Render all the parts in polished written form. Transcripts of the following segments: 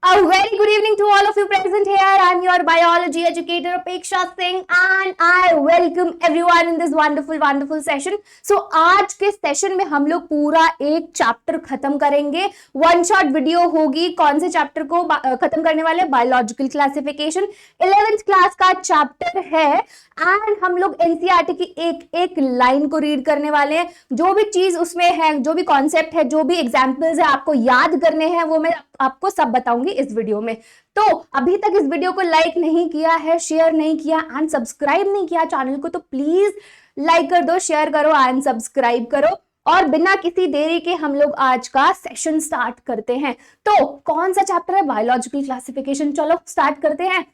A very good evening to all of you present here. I am your biology educator Apeksha Singh and I welcome everyone in this wonderful session. So आज के session में हम लोग पूरा एक chapter खत्म करेंगे. One shot video होगी. कौन से चैप्टर को खत्म करने वाले? बायोलॉजिकल क्लासिफिकेशन 11th क्लास का चैप्टर है एंड हम लोग एनसीईआरटी की एक एक लाइन को रीड करने वाले हैं. जो भी चीज उसमें है, जो भी कॉन्सेप्ट है, जो भी एग्जाम्पल्स है आपको याद करने हैं वो मैं आपको सब बताऊंगी इस वीडियो में. तो अभी तक इस वीडियो को लाइक नहीं किया है, शेयर नहीं किया एंड सब्सक्राइब नहीं किया चैनल को तो प्लीज लाइक कर दो, शेयर करो एंड सब्सक्राइब करो. और बिना किसी देरी के हम लोग आज का सेशन स्टार्ट करते हैं. तो कौन सा चैप्टर है? Biological classification. चलो स्टार्ट करते हैं.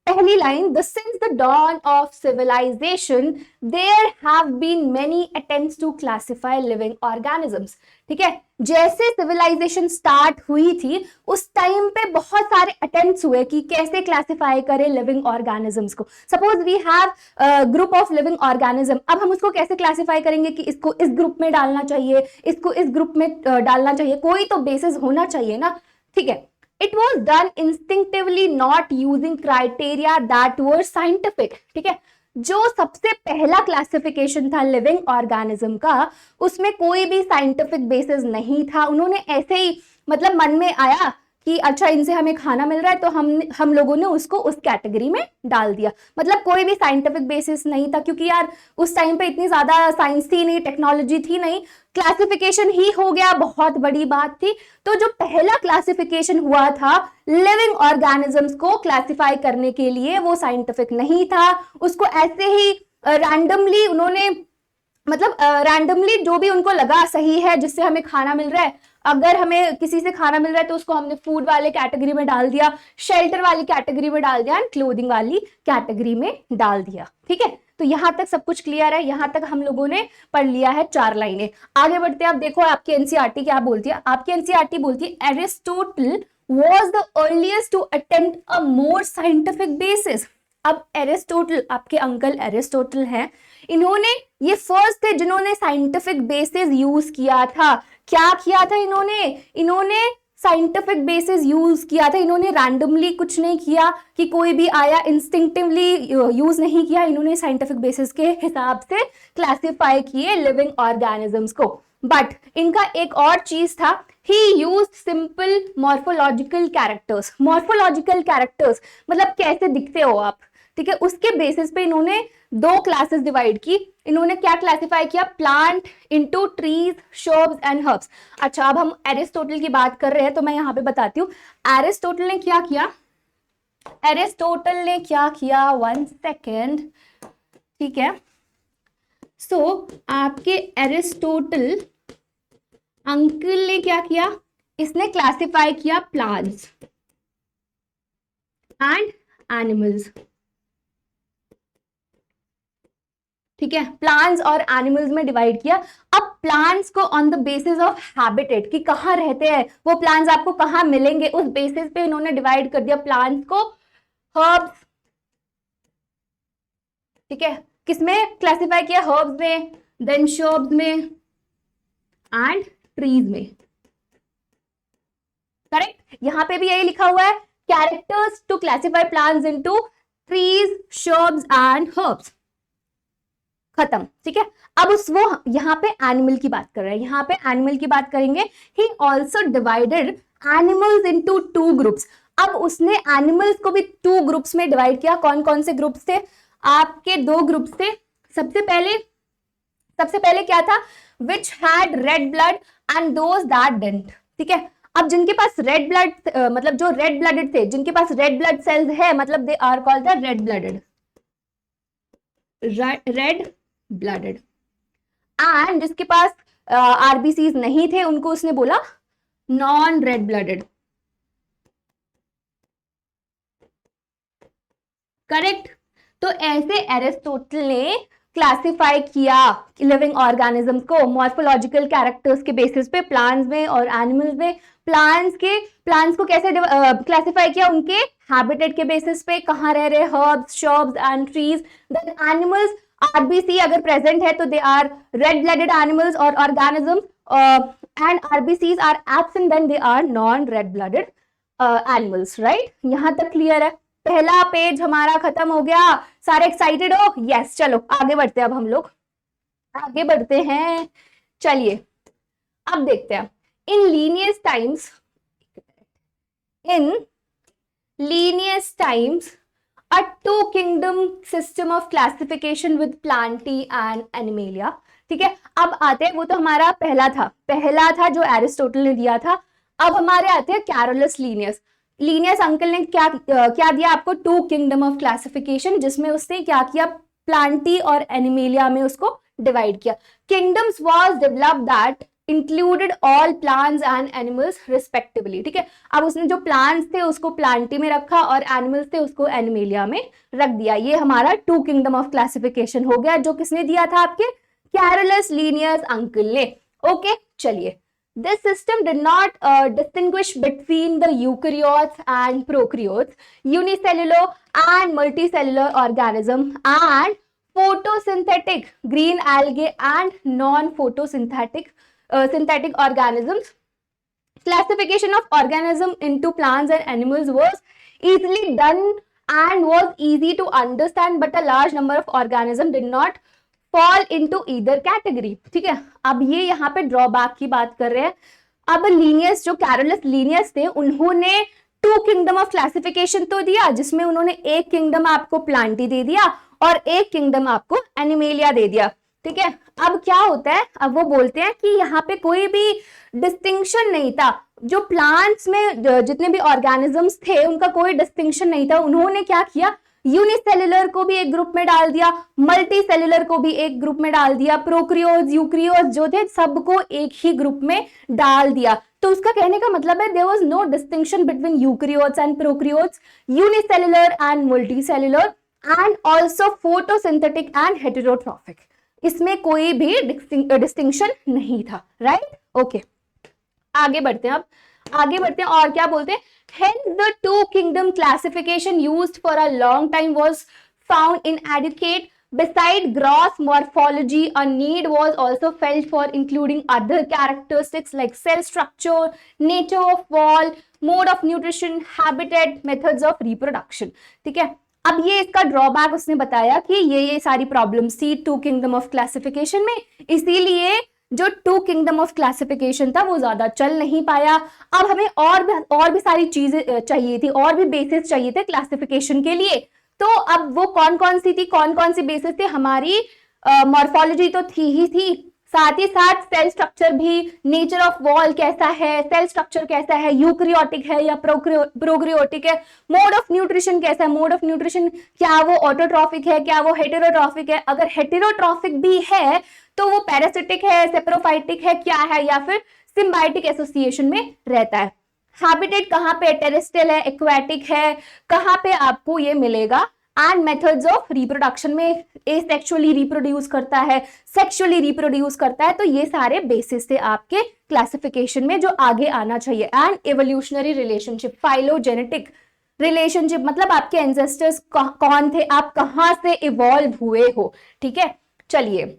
पहली line, since the dawn of civilization there have been many attempts to classify living organisms. ठीक है, जैसे सिविलाइजेशन स्टार्ट हुई थी उस टाइम पे बहुत सारे अटेम्प्ट्स हुए कि कैसे क्लासिफाई करें लिविंग ऑर्गेनिजम्स को. Suppose we have group of living organism. अब हम उसको कैसे क्लासिफाई करेंगे कि इसको इस ग्रुप में डालना चाहिए, इसको इस ग्रुप में डालना चाहिए. कोई तो बेसिस होना चाहिए ना. ठीक है, It was done instinctively, not using criteria that were scientific. ठीक है, जो सबसे पहला क्लासिफिकेशन था लिविंग ऑर्गेनिज्म का उसमें कोई भी साइंटिफिक बेसिस नहीं था. उन्होंने ऐसे ही मतलब मन में आया कि अच्छा इनसे हमें खाना मिल रहा है तो हम लोगों ने उसको उस कैटेगरी में डाल दिया. मतलब कोई भी साइंटिफिक बेसिस नहीं था क्योंकि यार उस टाइम पे इतनी ज्यादा साइंस थी नहीं, टेक्नोलॉजी थी नहीं, क्लासिफिकेशन ही हो गया, बहुत बड़ी बात थी. तो जो पहला क्लासिफिकेशन हुआ था लिविंग ऑर्गेनिजम्स को क्लासिफाई करने के लिए वो साइंटिफिक नहीं था. उसको ऐसे ही रैंडमली उन्होंने मतलब रैंडमली जो भी उनको लगा सही है जिससे हमें खाना मिल रहा है, अगर हमें किसी से खाना मिल रहा है तो उसको हमने फूड वाले कैटेगरी में डाल दिया, शेल्टर वाली कैटेगरी में डाल दिया एंड क्लोथिंग वाली कैटेगरी में डाल दिया. ठीक है, तो यहां तक सब कुछ क्लियर है. यहां तक हम लोगों ने पढ़ लिया है 4 लाइनें. आगे बढ़ते हैं. आप देखो आपकी एनसीईआरटी क्या बोलती है. आपकी एनसीईआरटी बोलती है Aristotle was the earliest to attempt a more scientific basis. अब एरिस्टोटल, आपके अंकल एरिस्टोटल हैं, इन्होंने ये फर्स्ट थे जिन्होंने साइंटिफिक बेसिस यूज किया था. क्या किया था इन्होंने साइंटिफिक बेसिस यूज किया था. इन्होंने रैंडमली कुछ नहीं किया कि कोई भी आया, इंस्टिंक्टिवली यूज नहीं किया. इन्होंने साइंटिफिक बेसिस के हिसाब से क्लासिफाई किए लिविंग ऑर्गेनिजम्स को. बट इनका एक और चीज था, he use simple morphological characters. Morphological characters मतलब कैसे दिखते हो आप. ठीक है, उसके बेसिस पे इन्होंने 2 क्लासेस डिवाइड की. इन्होंने क्या क्लासिफाई किया? Plant into trees, shrubs and herbs. अच्छा, अब हम एरिस्टोटल की बात कर रहे हैं तो मैं यहां पे बताती हूँ एरिस्टोटल ने क्या किया. एरिस्टोटल ने क्या किया, 1 सेकेंड. ठीक है, सो आपके एरिस्टोटल अंकल ने क्या किया, इसने क्लासिफाई किया प्लांट्स एंड एनिमल्स. ठीक है, प्लांट्स और एनिमल्स में डिवाइड किया. अब प्लांट्स को on the basis of habitat कि कहाँ रहते हैं वो प्लांट्स आपको कहाँ मिलेंगे, उस बेसिस पे इन्होंने डिवाइड कर दिया प्लांट्स को हर्ब्स. ठीक है, किसमें क्लासिफाई किया? हर्ब्स में, देन श्रब्स में एंड ट्रीज में. करेक्ट, यहां पे भी यही लिखा हुआ है, characters to classify plants into trees, shrubs and herbs. खत्म. ठीक है, अब वो यहाँ पे एनिमल की बात कर रहे हैं. यहाँ पे एनिमल की बात करेंगे. He also divided animals into 2 groups. अब उसने एनिमल्स को भी 2 ग्रुप्स में डिवाइड किया. कौन कौन से ग्रुप्स थे? आपके 2 ग्रुप्स थे. सबसे पहले क्या था? Which had read blood and those that didn't. ठीक है, अब जिनके पास रेड ब्लड मतलब जो रेड ब्लडेड थे, जिनके पास रेड ब्लड सेल्स है, मतलब they are called the red blooded. Red blooded. And जिसके पास आरबीसीज नहीं थे उनको उसने बोला नॉन रेड ब्लडेड. करेक्ट. तो ऐसे एरिस्टोटल ने क्लासिफाई किया लिविंग ऑर्गेनिजम्स को मॉर्फोलॉजिकल कैरेक्टर्स के बेसिस पे, प्लांट्स में और एनिमल्स में. प्लांट्स को कैसे क्लासिफाई किया? उनके हैबिटेट के बेसिस पे, कहाँ रह रहे, herbs, shrubs and trees. Then animals, RBC अगर प्रेजेंट है तो they are red blooded animals और organisms, and RBCs are absent then they are non red blooded animals, right? यहाँ तक क्लियर है? पहला पेज हमारा खत्म हो गया। सारे एक्साइटेड हो? यस, चलो आगे बढ़ते हैं। अब हम लोग आगे बढ़ते हैं। चलिए अब देखते हैं in Linnaeus times, in Linnaeus times a two kingdom system of classification with Plantae and Animalia। ठीक है, अब आते हैं, वो तो हमारा पहला था जो एरिस्टोटल ने दिया था। अब हमारे आते हैं कैरोलस लीनियस। लीनियस अंकल ने क्या दिया आपको? टू किंगडम ऑफ क्लासिफिकेशन, जिसमें उसने क्या किया? प्लांटी और एनिमेलिया में उसको डिवाइड किया। Kingdoms was developed that included all plants and animals respectively. ठीक है, अब उसने जो प्लांट्स थे उसको प्लांटी में रखा और एनिमल्स थे उसको एनिमेलिया में रख दिया। ये हमारा टू किंगडम ऑफ क्लासिफिकेशन हो गया, जो किसने दिया था? आपके कैरोलस लीनियस अंकल ने। ओके, चलिए। This system did not distinguish between the eukaryotes and prokaryotes, unicellular and multicellular organism, and photosynthetic green algae and non-photosynthetic synthetic organisms. Classification of organism into plants and animals was easily done and was easy to understand, but a large number of organisms did not fall into either category। ठीक है, अब ये यहाँ पे drawback की बात कर रहे हैं। अब लीनियस, जो कैरोलस लीनियस थे, उन्होंने टू किंगडम ऑफ क्लासिफिकेशन तो दिया, जिसमें उन्होंने एक किंगडम आपको प्लांटी दे दिया और एक किंगडम आपको एनिमेलिया दे दिया। ठीक है, अब क्या होता है? अब वो बोलते हैं कि यहाँ पे कोई भी डिस्टिंक्शन नहीं था। जो प्लांट्स में जितने भी ऑर्गेनिजम्स थे उनका कोई डिस्टिंक्शन नहीं था। उन्होंने क्या किया? यूनिसेलुलर को भी एक ग्रुप में डाल दिया, मल्टी सेलुलर को भी एक ग्रुप में डाल दिया, प्रोक्रियोज यूक्रियोज जो थे सबको एक ही ग्रुप में डाल दिया। तो उसका कहने का मतलब है there was no distinction between eukaryotes and prokaryotes, unicellular and multi cellular, and also photosynthetic and heterotrophic. इसमें कोई भी डिस्टिंक्शन नहीं था, राइट? ओके, आगे बढ़ते हैं। अब आगे बढ़ते हैं और क्या बोलते हैं? Hence the two kingdom classification used for a long time was found inadequate. Beside gross morphology, a need was also felt for including other characteristics like cell structure, nature of wall, mode of nutrition, habitat, methods of reproduction। ठीक है, अब ये इसका drawback उसने बताया कि ये सारी प्रॉब्लम्स थी टू किंगडम ऑफ क्लासिफिकेशन में, इसीलिए जो टू किंगडम ऑफ क्लासिफिकेशन था वो ज्यादा चल नहीं पाया। अब हमें और भी सारी चीजें चाहिए थी, और भी बेसिस चाहिए थे क्लासिफिकेशन के लिए। तो अब वो कौन कौन सी थी, कौन कौन सी बेसिस थे? हमारी मॉर्फोलॉजी तो थी ही थी, साथ ही साथ सेल स्ट्रक्चर भी, नेचर ऑफ वॉल कैसा है, सेल स्ट्रक्चर कैसा है, यूक्रियोटिक है या प्रोक्रियोटिक है, मोड ऑफ न्यूट्रिशन कैसा है, मोड ऑफ न्यूट्रिशन क्या वो ऑटोट्रॉफिक है, क्या वो हेटेरोट्रॉफिक है, अगर हेटेरोट्रॉफिक भी है तो वो पैरासिटिक है, सेप्रोफाइटिक है, क्या है, या फिर सिम्बायोटिक एसोसिएशन में रहता है। हैबिटेट कहाँ पे? टेरेस्ट्रियल है, एक्वेटिक है, कहाँ पे आपको ये मिलेगा? एंड मेथड्स ऑफ रिप्रोडक्शन में एसेक्सुअली रिप्रोड्यूस करता है, सेक्सुअली रिप्रोड्यूस करता है। तो ये सारे बेसिस थे आपके क्लासिफिकेशन में जो आगे आना चाहिए। And evolutionary relationship, phylogenetic relationship, मतलब आपके एंसेस्टर्स कौन थे, आप कहाँ से इवॉल्व हुए हो। ठीक है, चलिए।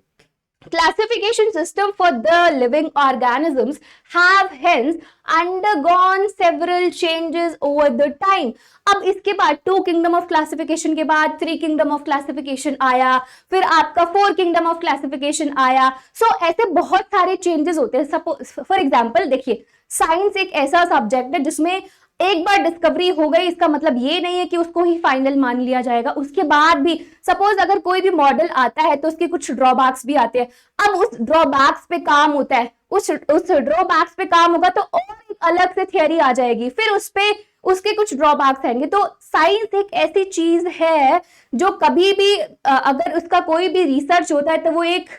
Classification system for the living organisms have hence undergone several changes over the time। अब इसके बाद टू किंगडम ऑफ क्लासिफिकेशन के बाद थ्री किंगडम ऑफ क्लासिफिकेशन आया, फिर आपका फोर किंगडम ऑफ क्लासिफिकेशन आया। सो ऐसे बहुत सारे चेंजेस होते हैं। सपोज फॉर एग्जांपल देखिए, साइंस एक ऐसा सब्जेक्ट है जिसमें एक बार डिस्कवरी हो गई, इसका मतलब ये नहीं है कि उसको ही फाइनल मान लिया जाएगा। उसके बाद भी सपोज अगर कोई भी मॉडल आता है तो उसके कुछ ड्रॉबैक्स भी आते हैं। अब उस ड्रॉबैक्स पे काम होता है, उस ड्रॉबैक्स पे काम होगा तो और एक अलग से थियरी आ जाएगी, फिर उस पे उसके कुछ ड्रॉबैक्स आएंगे। तो साइंस एक ऐसी चीज है जो कभी भी अगर उसका कोई भी रिसर्च होता है तो वो एक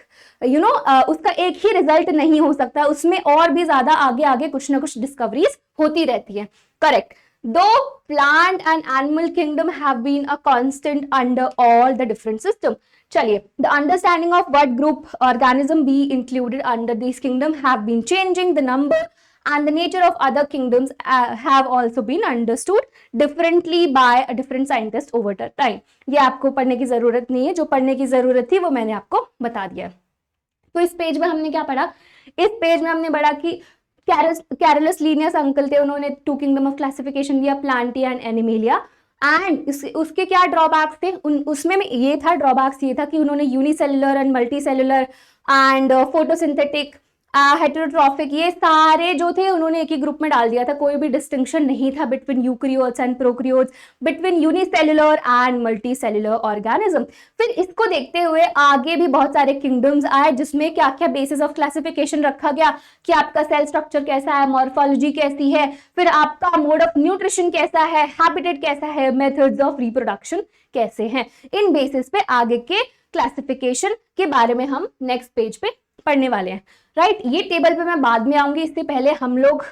उसका एक ही रिजल्ट नहीं हो सकता, उसमें और भी ज्यादा आगे आगे कुछ ना कुछ डिस्कवरीज होती रहती है। करेक्ट। दो plant and animal kingdom have been a constant under all the different system. चलिए, the understanding of what group organism be included under this kingdom have been changing, the number and the nature of other kingdoms have also been understood differently by a different scientist over the time। ये आपको पढ़ने की जरूरत नहीं है, जो पढ़ने की जरूरत थी वो मैंने आपको बता दिया। तो इस पेज में हमने क्या पढ़ा? इस पेज में हमने पढ़ा कि कैरोलस लिनियस अंकल थे, उन्होंने 2 किंगडम ऑफ क्लासिफिकेशन दिया, प्लांटिया एंड एनिमेलिया। एंड उसके क्या ड्रॉबैक्स थे, उसमें ये था, ड्रॉबैक्स ये था कि उन्होंने unicellular and multi cellular and photosynthetic, heterotrophic, ये सारे जो थे उन्होंने एक ही ग्रुप में डाल दिया था। कोई भी डिस्टिंक्शन नहीं था between eukaryotes and prokaryotes, between unicellular and multi cellular organism. फिर इसको देखते हुए आगे भी बहुत सारे किंगडम्स आए, जिसमें क्या क्या बेसिस ऑफ क्लासिफिकेशन रखा गया कि आपका सेल स्ट्रक्चर कैसा है, मॉर्फोलॉजी कैसी है, फिर आपका मोड ऑफ न्यूट्रिशन कैसा है, हैबिटेट कैसा है, मेथड्स ऑफ रिप्रोडक्शन कैसे हैं। इन बेसिस पे आगे के क्लासिफिकेशन के बारे में हम नेक्स्ट पेज पे पढ़ने वाले हैं, राइट। ये टेबल पे मैं बाद में आऊंगी, इससे पहले हम लोग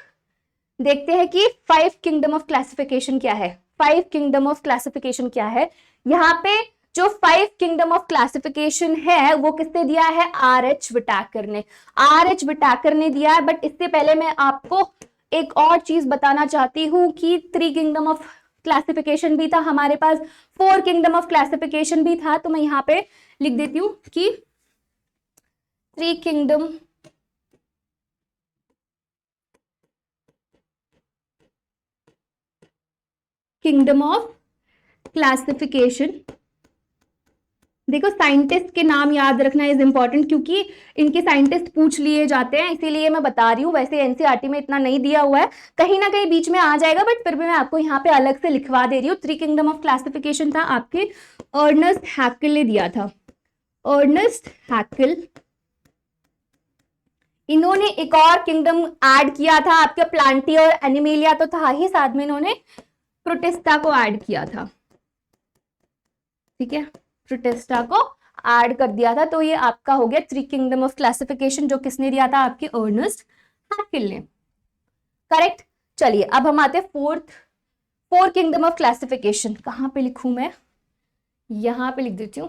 देखते हैं कि 5 किंगडम ऑफ क्लासिफिकेशन क्या है। 5 किंगडम ऑफ क्लासिफिकेशन क्या है, यहाँ पे जो 5 किंगडम ऑफ क्लासिफिकेशन है वो किसने दिया है, आर.एच. विटाकर ने। आर.एच. विटाकर ने दिया है। बट इससे पहले मैं आपको एक और चीज बताना चाहती हूँ कि 3 किंगडम ऑफ क्लासिफिकेशन भी था हमारे पास, 4 किंगडम ऑफ क्लासिफिकेशन भी था। तो मैं यहाँ पे लिख देती हूँ कि 3 किंगडम ऑफ क्लासिफिकेशन। देखो, साइंटिस्ट के नाम याद रखना इज इंपॉर्टेंट, क्योंकि इनके साइंटिस्ट पूछ लिए जाते हैं, इसीलिए मैं बता रही हूँ। वैसे एनसीईआरटी में इतना नहीं दिया हुआ है, कहीं ना कहीं बीच में आ जाएगा, बट फिर भी मैं आपको यहाँ पे अलग से लिखवा दे रही हूँ। 3 किंगडम ऑफ क्लासिफिकेशन था, आपके अर्नेस्ट हैकेल ने दिया था। अर्नेस्ट हैकेल, इन्होंने एक और किंगडम ऐड किया था, आपके प्लांटिया और एनिमेलिया तो था ही, साथ में इन्होंने प्रोटिस्टा को ऐड किया था। ठीक है, प्रोटिस्टा को ऐड कर दिया था। तो ये आपका हो गया 3 किंगडम ऑफ क्लासिफिकेशन, जो किसने दिया था, आपके अर्नेस्ट हैकेल ने। करेक्ट। चलिए अब हम आते हैं 4 किंगडम ऑफ क्लासिफिकेशन। कहां पे लिखूं मैं, यहां पे लिख देती हूं।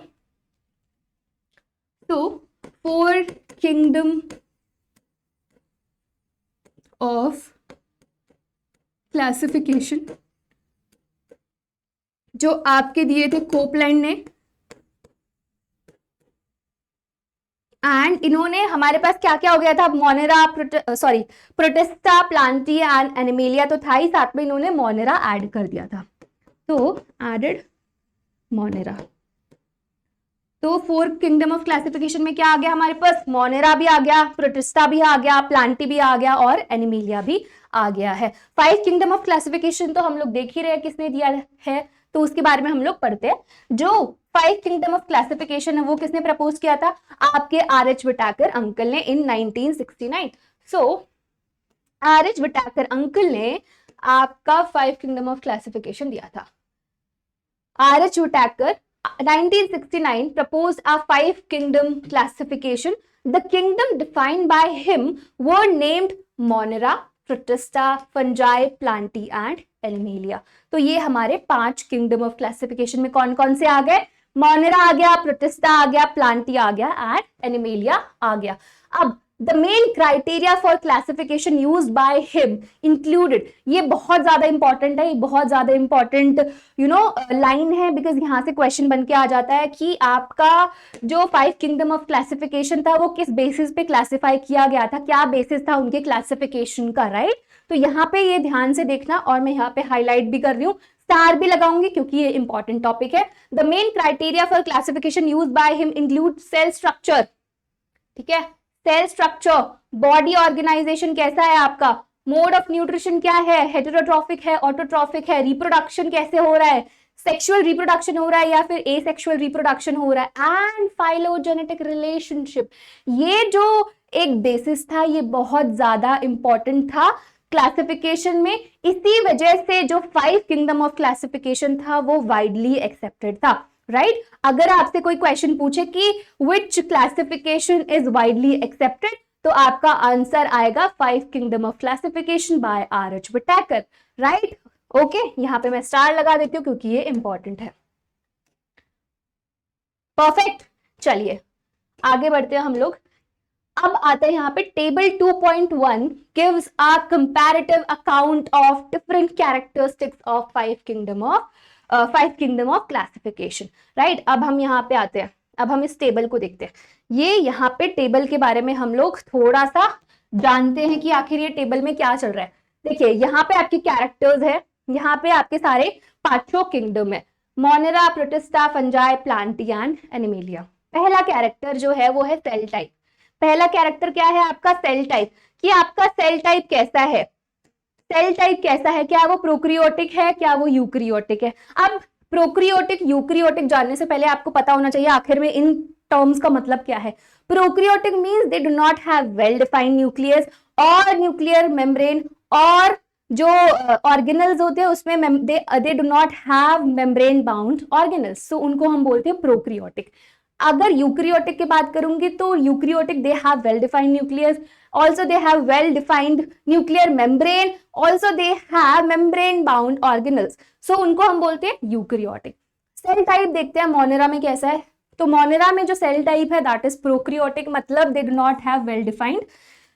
तो 4 किंगडम ऑफ क्लासिफिकेशन जो आपके दिए थे कोपलैंड ने, एंड इन्होंने हमारे पास क्या क्या हो गया था, मोनेरा, प्रोटिस्टा, प्लांटिया एंड एनिमेलिया तो था ही, साथ में इन्होंने मोनेरा ऐड कर दिया था। तो एडेड मोनेरा। तो 4 किंगडम ऑफ क्लासिफिकेशन में क्या आ गया हमारे पास, मोनेरा भी आ गया, प्रोटिस्टा भी आ गया, प्लांटी भी आ गया और एनिमेलिया भी आ गया है। 5 किंगडम ऑफ क्लासिफिकेशन तो हम लोग देख ही रहे हैं किसने दिया है, तो उसके बारे में हम लोग पढ़ते हैं। जो 5 किंगडम ऑफ क्लासिफिकेशन है वो किसने प्रपोज किया था, आपके आर.एच. विटाकर अंकल ने इन 1969। सो आर.एच. विटाकर अंकल ने आपका 5 किंगडम ऑफ क्लासिफिकेशन दिया था। RH. Whittaker 1969 proposed a 5 kingdom classification. The kingdom defined by him were named Monera, Protista, Fungi, Plantae and Animalia. तो ये हमारे 5 किंगडम ऑफ क्लासिफिकेशन में कौन कौन से आ गए, मोनेरा आ गया, प्रोटिस्टा आ गया, प्लांटी आ गया एंड एनिमेलिया आ गया। अब the main criteria for classification used by him included, ये बहुत ज्यादा इंपॉर्टेंट है, ये बहुत ज्यादा इंपॉर्टेंट लाइन है, बिकॉज यहाँ से क्वेश्चन बन के आ जाता है कि आपका जो 5 किंगडम ऑफ क्लासिफिकेशन था वो किस बेसिस पे क्लासिफाई किया गया था, क्या बेसिस था उनके क्लासिफिकेशन का, राइट। तो यहाँ पे ये ध्यान से देखना, और मैं यहाँ पे हाईलाइट भी कर रही हूँ, स्टार भी लगाऊंगी क्योंकि ये इंपॉर्टेंट टॉपिक है। The main criteria for classification used by him include cell structure, ठीक है, सेल स्ट्रक्चर, बॉडी ऑर्गेनाइजेशन कैसा है आपका, मोड ऑफ न्यूट्रिशन क्या है, हेटेरोट्रॉफिक है, ऑटोट्रॉफिक है, रिप्रोडक्शन कैसे हो रहा है, सेक्सुअल रिप्रोडक्शन हो रहा है या फिर एसेक्सुअल रिप्रोडक्शन हो रहा है, एंड फाइलोजेनेटिक रिलेशनशिप। ये जो एक बेसिस था ये बहुत ज्यादा इंपॉर्टेंट था क्लासिफिकेशन में, इसी वजह से जो 5 किंगडम ऑफ क्लासिफिकेशन था वो वाइडली एक्सेप्टेड था, राइट। अगर आपसे कोई क्वेश्चन पूछे कि which classification is widely accepted, तो आपका आंसर आएगा 5 kingdom of classification by R H. Whittaker, right. Okay, यहां पे मैं स्टार लगा देती हूं क्योंकि ये इंपॉर्टेंट है। परफेक्ट। चलिए आगे बढ़ते हैं हम लोग। अब आते हैं यहाँ पे table 2.1 gives a comparative account of different characteristics of 5 kingdom of classification, right. अब हम यहाँ पे आते हैं, अब हम इस टेबल को देखते हैं। ये यहाँ पे टेबल के बारे में हम लोग थोड़ा सा जानते हैं कि आखिर ये टेबल में क्या चल रहा है। देखिए यहाँ पे आपके कैरेक्टर्स है, यहाँ पे आपके सारे पांचों किंगडम है, Monera, Protista, Fungi, Plantae and Animalia. पहला कैरेक्टर जो है वो है सेल टाइप। पहला कैरेक्टर क्या है आपका? Cell type. कि आपका सेल टाइप कैसा है? सेल टाइप कैसा है? क्या वो प्रोक्रियोटिक है, क्या वो यूक्रियोटिक है? अब प्रोक्रियोटिक यूक्रियोटिक जानने से पहले आपको पता होना चाहिए आखिर में इन टर्म्स का मतलब क्या है। Prokaryotic means they do not have well defined nucleus और न्यूक्लियर मेम्ब्रेन, और जो ऑर्गेनल्स होते हैं उसमें they do not have membrane bound organelles, so उनको हम बोलते हैं प्रोक्रियोटिक। अगर यूक्रियोटिक की बात करूंगी तो eukaryotic they have well defined nucleus, also they have well defined nuclear membrane, also they have membrane bound organelles, so उनको हम बोलते हैं यूक्रियोटिक। सेल टाइप देखते हैं मोनेरा में कैसा है। तो मोनेरा में जो सेल टाइप है दैट इज प्रोक्रियोटिक, मतलब they do not have well defined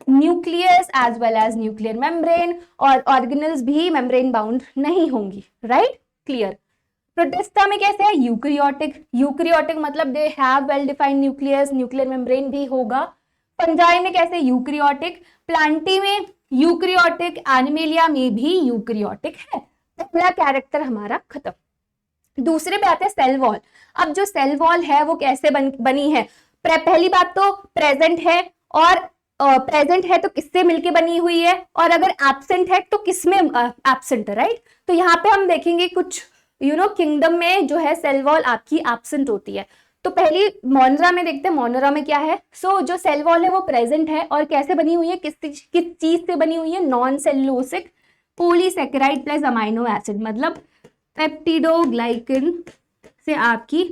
nucleus as well as nuclear membrane, और ऑर्गेनल्स भी मेम्ब्रेन बाउंड नहीं होंगी, राइट, क्लियर। प्रोटिस्टा में कैसे है? यूक्रियोटिक। यूक्रियोटिक मतलब they have well defined nucleus, nuclear membrane भी होगा। फंजाई में कैसे? यूक्रियोटिक। प्लांटी में यूक्रियोटिक, एनिमेलिया में भी यूक्रियोटिक है। पहला कैरेक्टर हमारा खत्म। दूसरे पे आते हैं सेल वॉल। अब जो सेल वॉल है वो कैसे बनी है? पहली बात तो प्रेजेंट है, और प्रेजेंट है तो किससे मिलके बनी हुई है, और अगर एब्सेंट है तो किसमें एब्सेंट है, राइट। तो यहाँ पे हम देखेंगे कुछ किंगडम में जो है सेल वॉल आपकी एब्सेंट होती है। तो पहली मोनेरा में देखते हैं मोनेरा में क्या है। सो जो सेल वॉल है वो प्रेजेंट है, और कैसे बनी हुई है, किस चीज से बनी हुई है? Non cellulosic polysaccharide plus amino acid, मतलब पेप्टिडोग्लाइकन से आपकी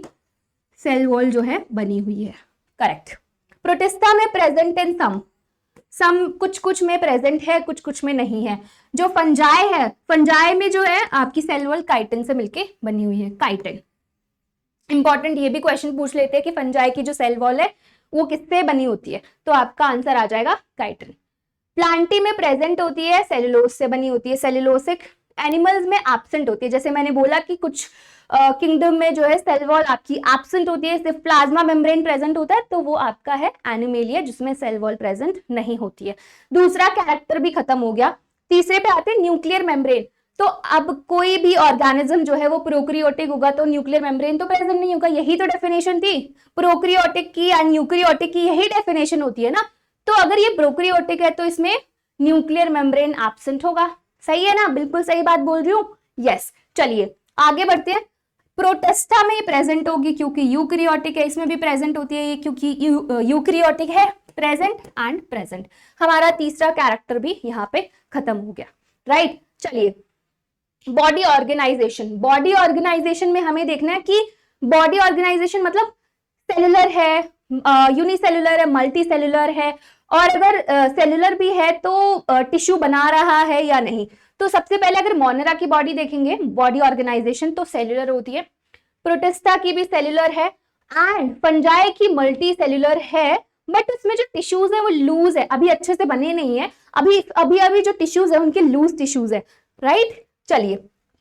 सेल वॉल जो है बनी हुई है, करेक्ट। प्रोटिस्टा में प्रेजेंट इन सम कुछ में प्रेजेंट है, कुछ में नहीं है। जो फंजाई है, फंजाई में जो है आपकी सेल वॉल काइटिन से मिलके बनी हुई है, काइटिन। इंपॉर्टेंट ये भी क्वेश्चन पूछ लेते हैं कि फंजाई की जो सेल वॉल है वो किससे बनी होती है, तो आपका आंसर आ जाएगा काइटिन। प्लांटी में प्रेजेंट होती है, सेलुलोज से बनी होती है, सेलुलोसिक। एनिमल्स में एब्सेंट होती है, जैसे मैंने बोला कि कुछ किंगडम में जो है सेल वॉल आपकी एब्सेंट होती है, सिर्फ प्लाज्मा मेम्ब्रेन प्रेजेंट होता है, तो वो आपका है एनिमेलिया, जिसमें सेल वॉल प्रेजेंट नहीं होती है। दूसरा कैरेक्टर भी खत्म हो गया। तीसरे पे आते हैं न्यूक्लियर मेम्ब्रेन। तो अब कोई भी ऑर्गेनिज्म जो है वो प्रोक्रियोटिक होगा तो न्यूक्लियर मेम्ब्रेन तो प्रेजेंट नहीं होगा, यही तो डेफिनेशन थी प्रोक्रियोटिक की एंड यूक्रियोटिक की, यही डेफिनेशन होती है ना। तो अगर ये प्रोक्रियोटिक है तो इसमें न्यूक्लियर मेम्ब्रेन एब्सेंट होगा, सही है ना, बिल्कुल सही बात बोल रही हूँ, यस। चलिए आगे बढ़ते हैं। प्रोटिस्टा में प्रेजेंट होगी क्योंकि यूक्रियोटिक है, इसमें भी प्रेजेंट होती है ये क्योंकि यूक्रियोटिक है, प्रेजेंट एंड प्रेजेंट। हमारा तीसरा कैरेक्टर भी यहाँ पे खत्म हो गया, राइट। चलिए बॉडी ऑर्गेनाइजेशन। बॉडी ऑर्गेनाइजेशन में हमें देखना है कि बॉडी ऑर्गेनाइजेशन मतलब सेलुलर है, यूनिसेलुलर है, मल्टी सेलुलर है, और अगर सेलुलर भी है तो टिश्यू बना रहा है या नहीं। तो सबसे पहले अगर मोनेरा की बॉडी देखेंगे, बॉडी ऑर्गेनाइजेशन तो सेलुलर होती है, प्रोटिस्टा की भी सेलुलर है, एंड फंजाई की मल्टी सेलुलर है, बट उसमें जो टिश्यूज है वो लूज है, अभी अच्छे से बने नहीं है, अभी जो टिश्यूज है उनके लूज टिश्यूज है, राइट। चलिए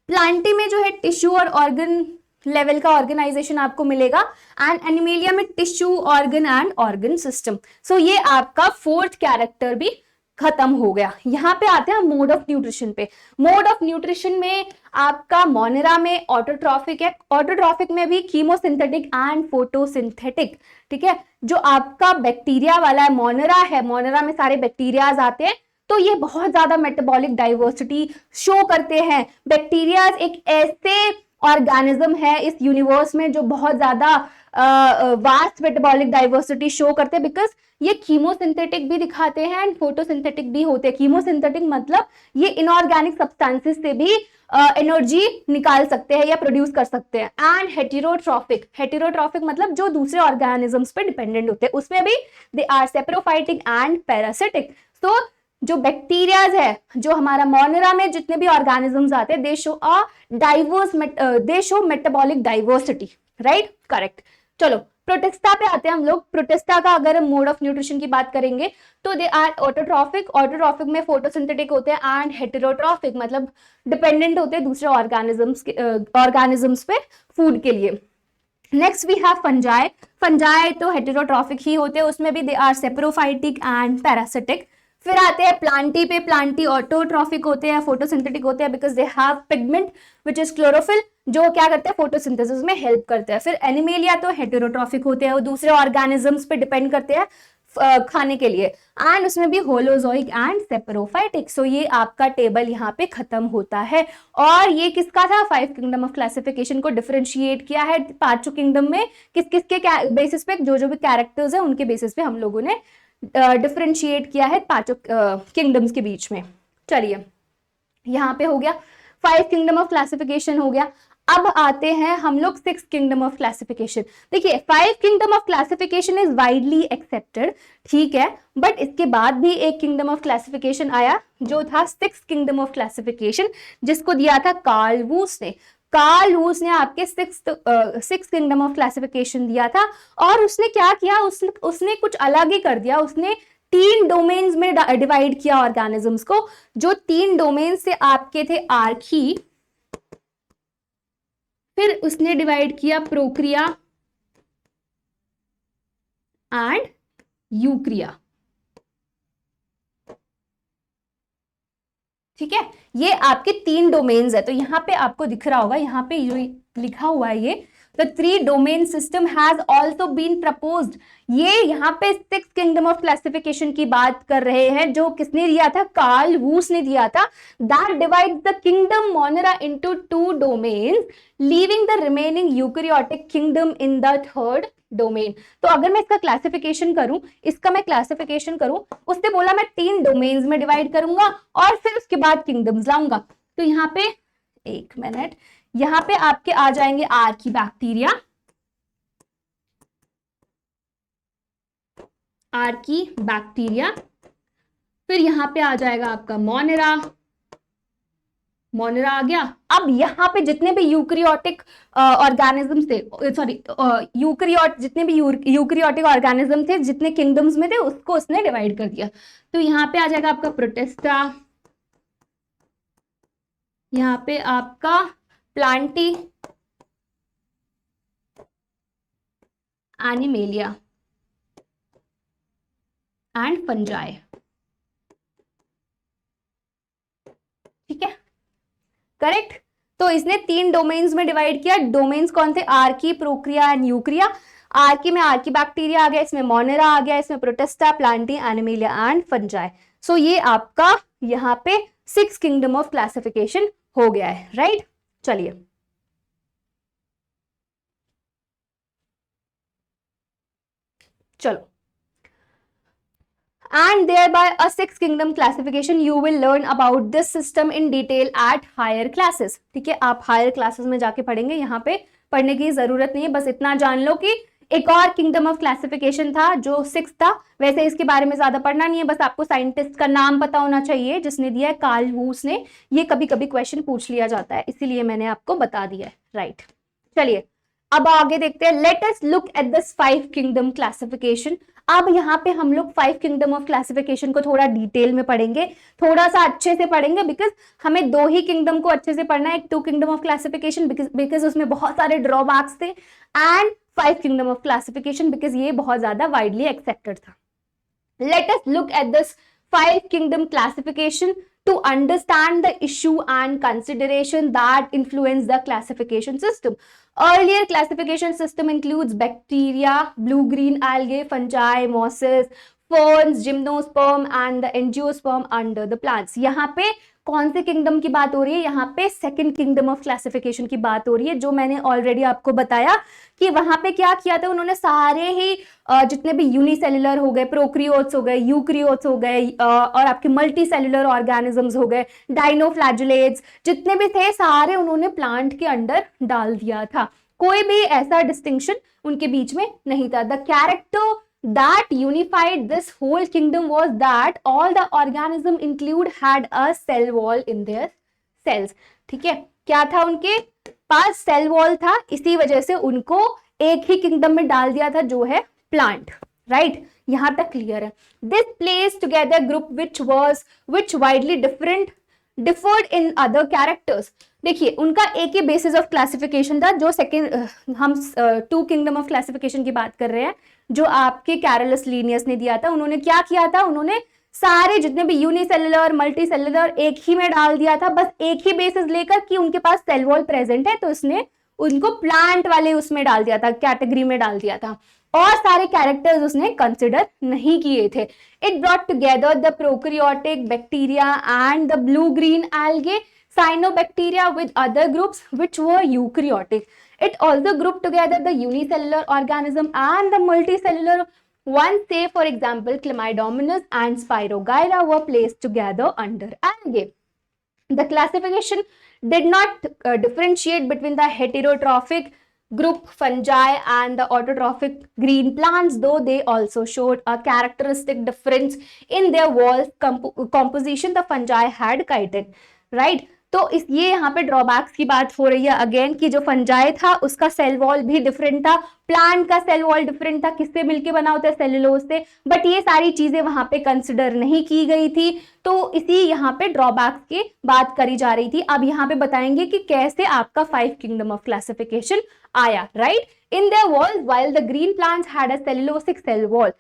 प्लांटी में जो है टिश्यू और ऑर्गन लेवल का ऑर्गेनाइजेशन आपको मिलेगा, एंड एनिमेलिया में tissue, organ and organ system. So ये आपका फोर्थ कैरेक्टर भी खत्म हो गया। यहाँ पे आते हैं मोड ऑफ न्यूट्रिशन पे। मोड ऑफ न्यूट्रिशन में आपका मोनेरा में ऑटोट्रॉफिक है, ऑटोट्रॉफिक में भी कीमोसिंथेटिक एंड फोटोसिंथेटिक, ठीक है। जो आपका बैक्टीरिया वाला है मोनेरा है, मोनेरा में सारे बैक्टीरियाज आते हैं, तो ये बहुत ज्यादा मेटाबॉलिक डाइवर्सिटी शो करते हैं। बैक्टीरियाज एक ऐसे ऑर्गेनिज्म है इस यूनिवर्स में जो बहुत ज्यादा वास्ट मेटाबॉलिक डाइवर्सिटी शो करते हैं, बिकॉज ये कीमोसिंथेटिक भी दिखाते हैं एंड फोटोसिंथेटिक भी होते हैं। कीमोसिंथेटिक मतलब ये इनऑर्गेनिक सब्सटेंसेस से भी एनर्जी निकाल सकते हैं या प्रोड्यूस कर सकते हैं। एंड हेटेरोट्रॉफिक, हेटेरोट्रॉफिक मतलब जो दूसरे ऑर्गेनिजम्स पे डिपेंडेंट होते हैं, उसमें भी they are saprophytic and parasitic. तो जो बैक्टीरियाज है, जो हमारा मोनेरा में जितने भी ऑर्गेनिजम्स आते हैं, दे show a diverse, they show metabolic diversity, right, correct. चलो प्रोटिस्टा पे आते हैं हम लोग। प्रोटिस्टा का अगर मोड ऑफ न्यूट्रिशन की बात करेंगे तो दे आर ऑटोट्रॉफिक, ऑटोट्रॉफिक में फोटोसिंथेटिक होते हैं, एंड हेटेरोट्रॉफिक मतलब डिपेंडेंट होते हैं दूसरे ऑर्गेनिजम्स पे फूड के लिए। Next we have fungi. Fungi तो हेटेरोट्रॉफिक ही होते हैं, उसमें भी they are saprophytic and parasitic. फिर आते हैं प्लांटी पे। प्लांटी ऑटोट्रॉफिक होते हैं, फोटोसिंथेटिक होते हैं because they have pigment which is chlorophyll, जो क्या करते हैं फोटोसिंथेसिस में हेल्प करते हैं। फिर एनिमेलिया तो हेटेरोट्रॉफिक होते हैं, वो दूसरे ऑर्गेनिजम्स पे डिपेंड करते हैं खाने के लिए, एंड उसमें भी होलोजोइक एंड सेपरोफाइटिक। सो ये आपका टेबल यहाँ पे खत्म होता है। और ये किसका था, 5 किंगडम ऑफ क्लासिफिकेशन को डिफरेंशिएट किया है पांचों किंगडम में, किस किस के बेसिस पे, जो जो भी कैरेक्टर्स है उनके बेसिस पे हम लोगों ने डिफरेंशिएट किया है पांचों किंगडम्स के बीच में। चलिए यहाँ पे हो गया 5 किंगडम ऑफ क्लासिफिकेशन हो गया। अब आते हैं हम लोग 6 किंगडम ऑफ क्लासिफिकेशन। देखिए 5 kingdom of classification is widely accepted, ठीक है, बट इसके बाद भी एक किंगडम ऑफ क्लासिफिकेशन आया जो था 6 किंगडम ऑफ क्लासिफिकेशन, जिसको दिया था कार्ल वूस ने। कार्ल वूस ने आपके 6 किंगडम ऑफ क्लासिफिकेशन दिया था, और उसने क्या किया, उसने कुछ अलग ही कर दिया। उसने 3 डोमेन्स में डिवाइड किया ऑर्गेनिजम्स को। जो 3 डोमेन से आपके थे आर्की, फिर उसने डिवाइड किया प्रोक्रिया एंड यूक्रिया, ठीक है। ये आपके 3 डोमेन्स है। तो यहां पे आपको दिख रहा होगा, यहाँ पे जो लिखा हुआ है ये The 3 domain system has also been proposed। ये यहाँ पे 6 किंगडम ऑफ क्लासिफिकेशन की बात कर रहे हैं, जो किसने दिया था, कार्ल वूस ने दिया था। That divides the kingdom Monera into 2 domains, leaving the remaining eukaryotic kingdom in the 3rd domain। तो अगर मैं इसका क्लासिफिकेशन करूं, उसने बोला मैं 3 डोमेन्स में डिवाइड करूंगा और फिर उसके बाद किंगडम्स लाऊंगा। तो यहाँ पे 1 मिनट, यहां पे आपके आ जाएंगे आर्की बैक्टीरिया, फिर यहां पे आ जाएगा आपका मोनेरा आ गया। अब यहाँ पे जितने भी यूकरियोटिक ऑर्गेनिज्म थे, जितने भी यूकरियोटिक ऑर्गेनिज्म थे, जितने किंगडम्स में थे, उसको उसने डिवाइड कर दिया। तो यहाँ पे आ जाएगा आपका प्रोटिस्टा, यहाँ पे आपका प्लांटी, एनिमेलिया एंड फंजाई, ठीक है, करेक्ट। तो इसने 3 डोमेन्स में डिवाइड किया। डोमेन्स कौन थे, Archaea, Prokarya and Eukarya. Archaea में आर्की बैक्टीरिया आ गया, इसमें मोनेरा आ गया, इसमें Protista, Plantae, Animalia and Fungi. So ये आपका यहाँ पे 6 किंगडम ऑफ क्लासिफिकेशन हो गया है, राइट। चलिए चलो, and thereby a 6 kingdom classification you will learn about this system in detail at higher classes। ठीक है, आप हायर क्लासेस में जाके पढ़ेंगे, यहाँ पे पढ़ने की जरूरत नहीं है, बस इतना जान लो कि एक और किंगडम ऑफ क्लासिफिकेशन था जो 6 था। वैसे इसके बारे में ज्यादा पढ़ना नहीं है, बस आपको साइंटिस्ट का नाम पता होना चाहिए जिसने दिया है, कार्ल वूस ने। ये कभी कभी क्वेश्चन पूछ लिया जाता है, इसीलिए मैंने आपको बता दिया है, राइट। चलिए अब आगे देखते हैं, let us look at this 5 kingdom classification. अब यहाँ पे हम लोग 5 किंगडम ऑफ क्लासिफिकेशन को थोड़ा डिटेल में पढ़ेंगे, थोड़ा सा अच्छे से पढ़ेंगे, बिकॉज हमें 2 ही किंगडम को अच्छे से पढ़ना है, एक 2 किंगडम ऑफ क्लासिफिकेशन बिकॉज उसमें बहुत सारे ड्रॉबैक्स थे, and 5 kingdom of classification because ये बहुत ज्यादा वाइडली एक्सेप्टेड था। Let us look at this 5 kingdom classification to understand the issue and consideration that influence the classification system. Earlier classification system includes bacteria, blue-green algae, fungi, mosses, ferns, gymnosperm and the angiosperm under the plants। यहाँ पे कौन से kingdom की बात हो रही है, यहाँ पे 2nd किंगडम ऑफ क्लासिफिकेशन की बात हो रही है, जो मैंने ऑलरेडी आपको बताया कि वहां पे क्या किया था उन्होंने, सारे ही जितने भी यूनिसेल्युलर हो गए, प्रोक्रियोट्स हो गए, यूक्रियोट्स हो गए, और आपके मल्टी सेल्युलर ऑर्गेनिजम्स हो गए, डाइनोफ्लैजुलेट्स जितने भी थे, सारे उन्होंने प्लांट के अंडर डाल दिया था। कोई भी ऐसा डिस्टिंक्शन उनके बीच में नहीं था। The character that unified this whole kingdom was that all the organism include had a cell wall in their cells। ठीक है, क्या था उनके पास, सेल वॉल था, इसी वजह से उनको एक ही किंगडम में डाल दिया था जो है प्लांट, राइट। यहां तक क्लियर है। This place together group which widely differed in other characters। देखिए उनका एक ही बेसिस ऑफ क्लासिफिकेशन था, जो सेकेंड हम 2 किंगडम ऑफ क्लासिफिकेशन की बात कर रहे हैं, जो आपके कैरोलस लीनियस ने दिया था। उन्होंने क्या किया था, उन्होंने सारे जितने भी यूनिसेलुलर मल्टी सेलुलर एक ही में डाल दिया था, बस एक ही बेसिस लेकर कि उनके पास सेल वॉल प्रेजेंट है, तो इसने उनको प्लांट वाले उसमें डाल दिया था, कैटेगरी में डाल दिया था, और सारे कैरेक्टर्स उसने कंसिडर नहीं किए थे। It brought together the prokaryotic bacteria and the blue green algae, cyanobacteria with other groups which were eukaryotic. It also grouped together the unicellular organism and the multicellular one. Say for example Chlamydomonas and Spirogyra were placed together under algae. The classification did not differentiate between the heterotrophic group fungi and the autotrophic green plants, though they also showed a characteristic difference in their wall composition. The fungi had chitin, right? तो इस ये यहाँ पे drawbacks की बात हो रही है अगेन कि जो फंजाई था उसका सेल वॉल भी डिफरेंट था, प्लांट का सेल वॉल डिफरेंट था, किससे मिलके बना होता है, सेलुलोज से, बट ये सारी चीजें वहां पे कंसिडर नहीं की गई थी, तो इसी यहाँ पे ड्रॉबैक्स की बात करी जा रही थी। अब यहाँ पे बताएंगे कि कैसे आपका 5 किंगडम ऑफ क्लासिफिकेशन आया, right? In their walls while the green plants had a cellulosic cell wall.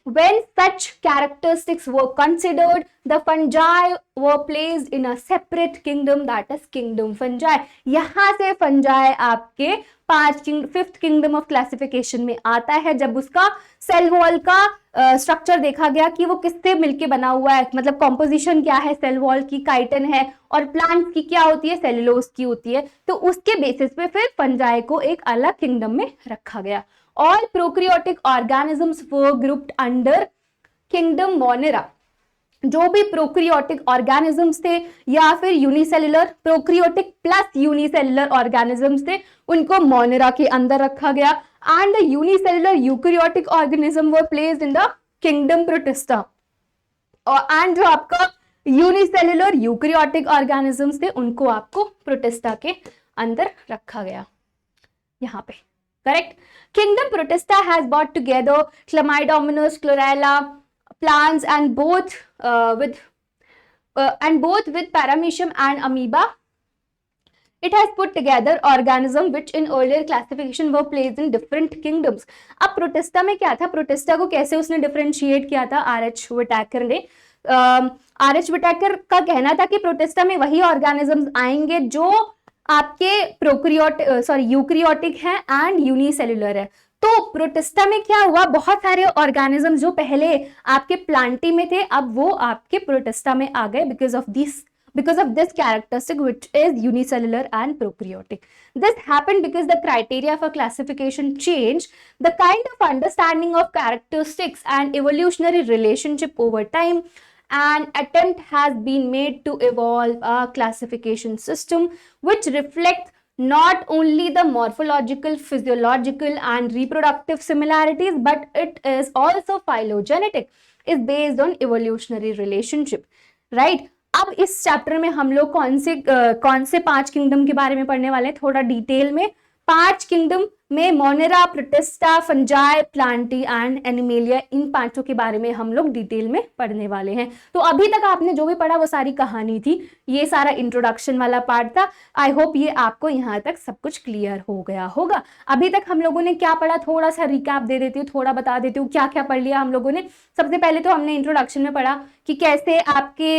When such characteristics were considered, the fungi were placed in a separate kingdom, that is kingdom fungi. यहाँ से fungi आपके 5th kingdom of classification में आता है, जब उसका cell wall का structure देखा गया कि वो किससे मिलके बना हुआ है, मतलब कॉम्पोजिशन क्या है सेल वॉल की, काइटिन है, और प्लांट्स की क्या होती है, सेलुलोज की होती है, तो उसके बेसिस पे फिर फंजाई को एक अलग किंगडम में रखा गया। All prokaryotic organisms were grouped under kingdom Monera. जो भी प्रोक्रियोटिक ऑर्गेनिजम्स थे या फिर unicellular, prokaryotic plus unicellular organisms थे, उनको मोनेरा के अंदर रखा गया, and the unicellular eukaryotic organism were placed in the kingdom protista, and जो आपका यूनिसेलुलर यूकैरियोटिक ऑर्गेनिजम्स थे उनको आपको प्रोटिस्टा के अंदर रखा गया यहाँ पे, correct? Kingdom Protista has brought together Chlamydomonas, Chlorella plants and both with Paramecium and Amoeba. It has put together organism which in earlier classification were placed in different kingdoms. अब प्रोटिस्टा में क्या था, प्रोटिस्टा को कैसे उसने differentiate किया था R.H. Whittaker ने? R.H. Whittaker का कहना था कि प्रोटिस्टा में वही ऑर्गेनिजम्स आएंगे जो आपके यूकैरियोटिक है एंड यूनिसेलुलर है। तो प्रोटिस्टा में क्या हुआ, बहुत सारे ऑर्गेनिज्म जो पहले आपके प्लांटी में थे अब वो आपके प्रोटिस्टा में आ गए because of this characteristic which is unicellular and prokaryotic. This happened because the criteria for classification changed. The kind of understanding of characteristics and evolutionary relationship over time. An attempt has been made to evolve a classification system which reflects not only the morphological, physiological and reproductive similarities, but it is also phylogenetic, is based on evolutionary relationship, right? अब इस chapter में हम लोग कौन से 5 kingdom के बारे में पढ़ने वाले हैं, थोड़ा डिटेल में। 5 किंगडम में Monera, Protista, Fungi, Plantae and Animalia, इन 5 के बारे में हम लोग डिटेल में पढ़ने वाले हैं। तो अभी तक आपने जो भी पढ़ा वो सारी कहानी थी, ये सारा इंट्रोडक्शन वाला पार्ट था। आई होप ये आपको यहाँ तक सब कुछ क्लियर हो गया होगा। अभी तक हम लोगों ने क्या पढ़ा, थोड़ा सा रिकैप दे देती हूँ, थोड़ा बता देती हूँ क्या क्या पढ़ लिया हम लोगों ने। सबसे पहले तो हमने इंट्रोडक्शन में पढ़ा कि कैसे आपके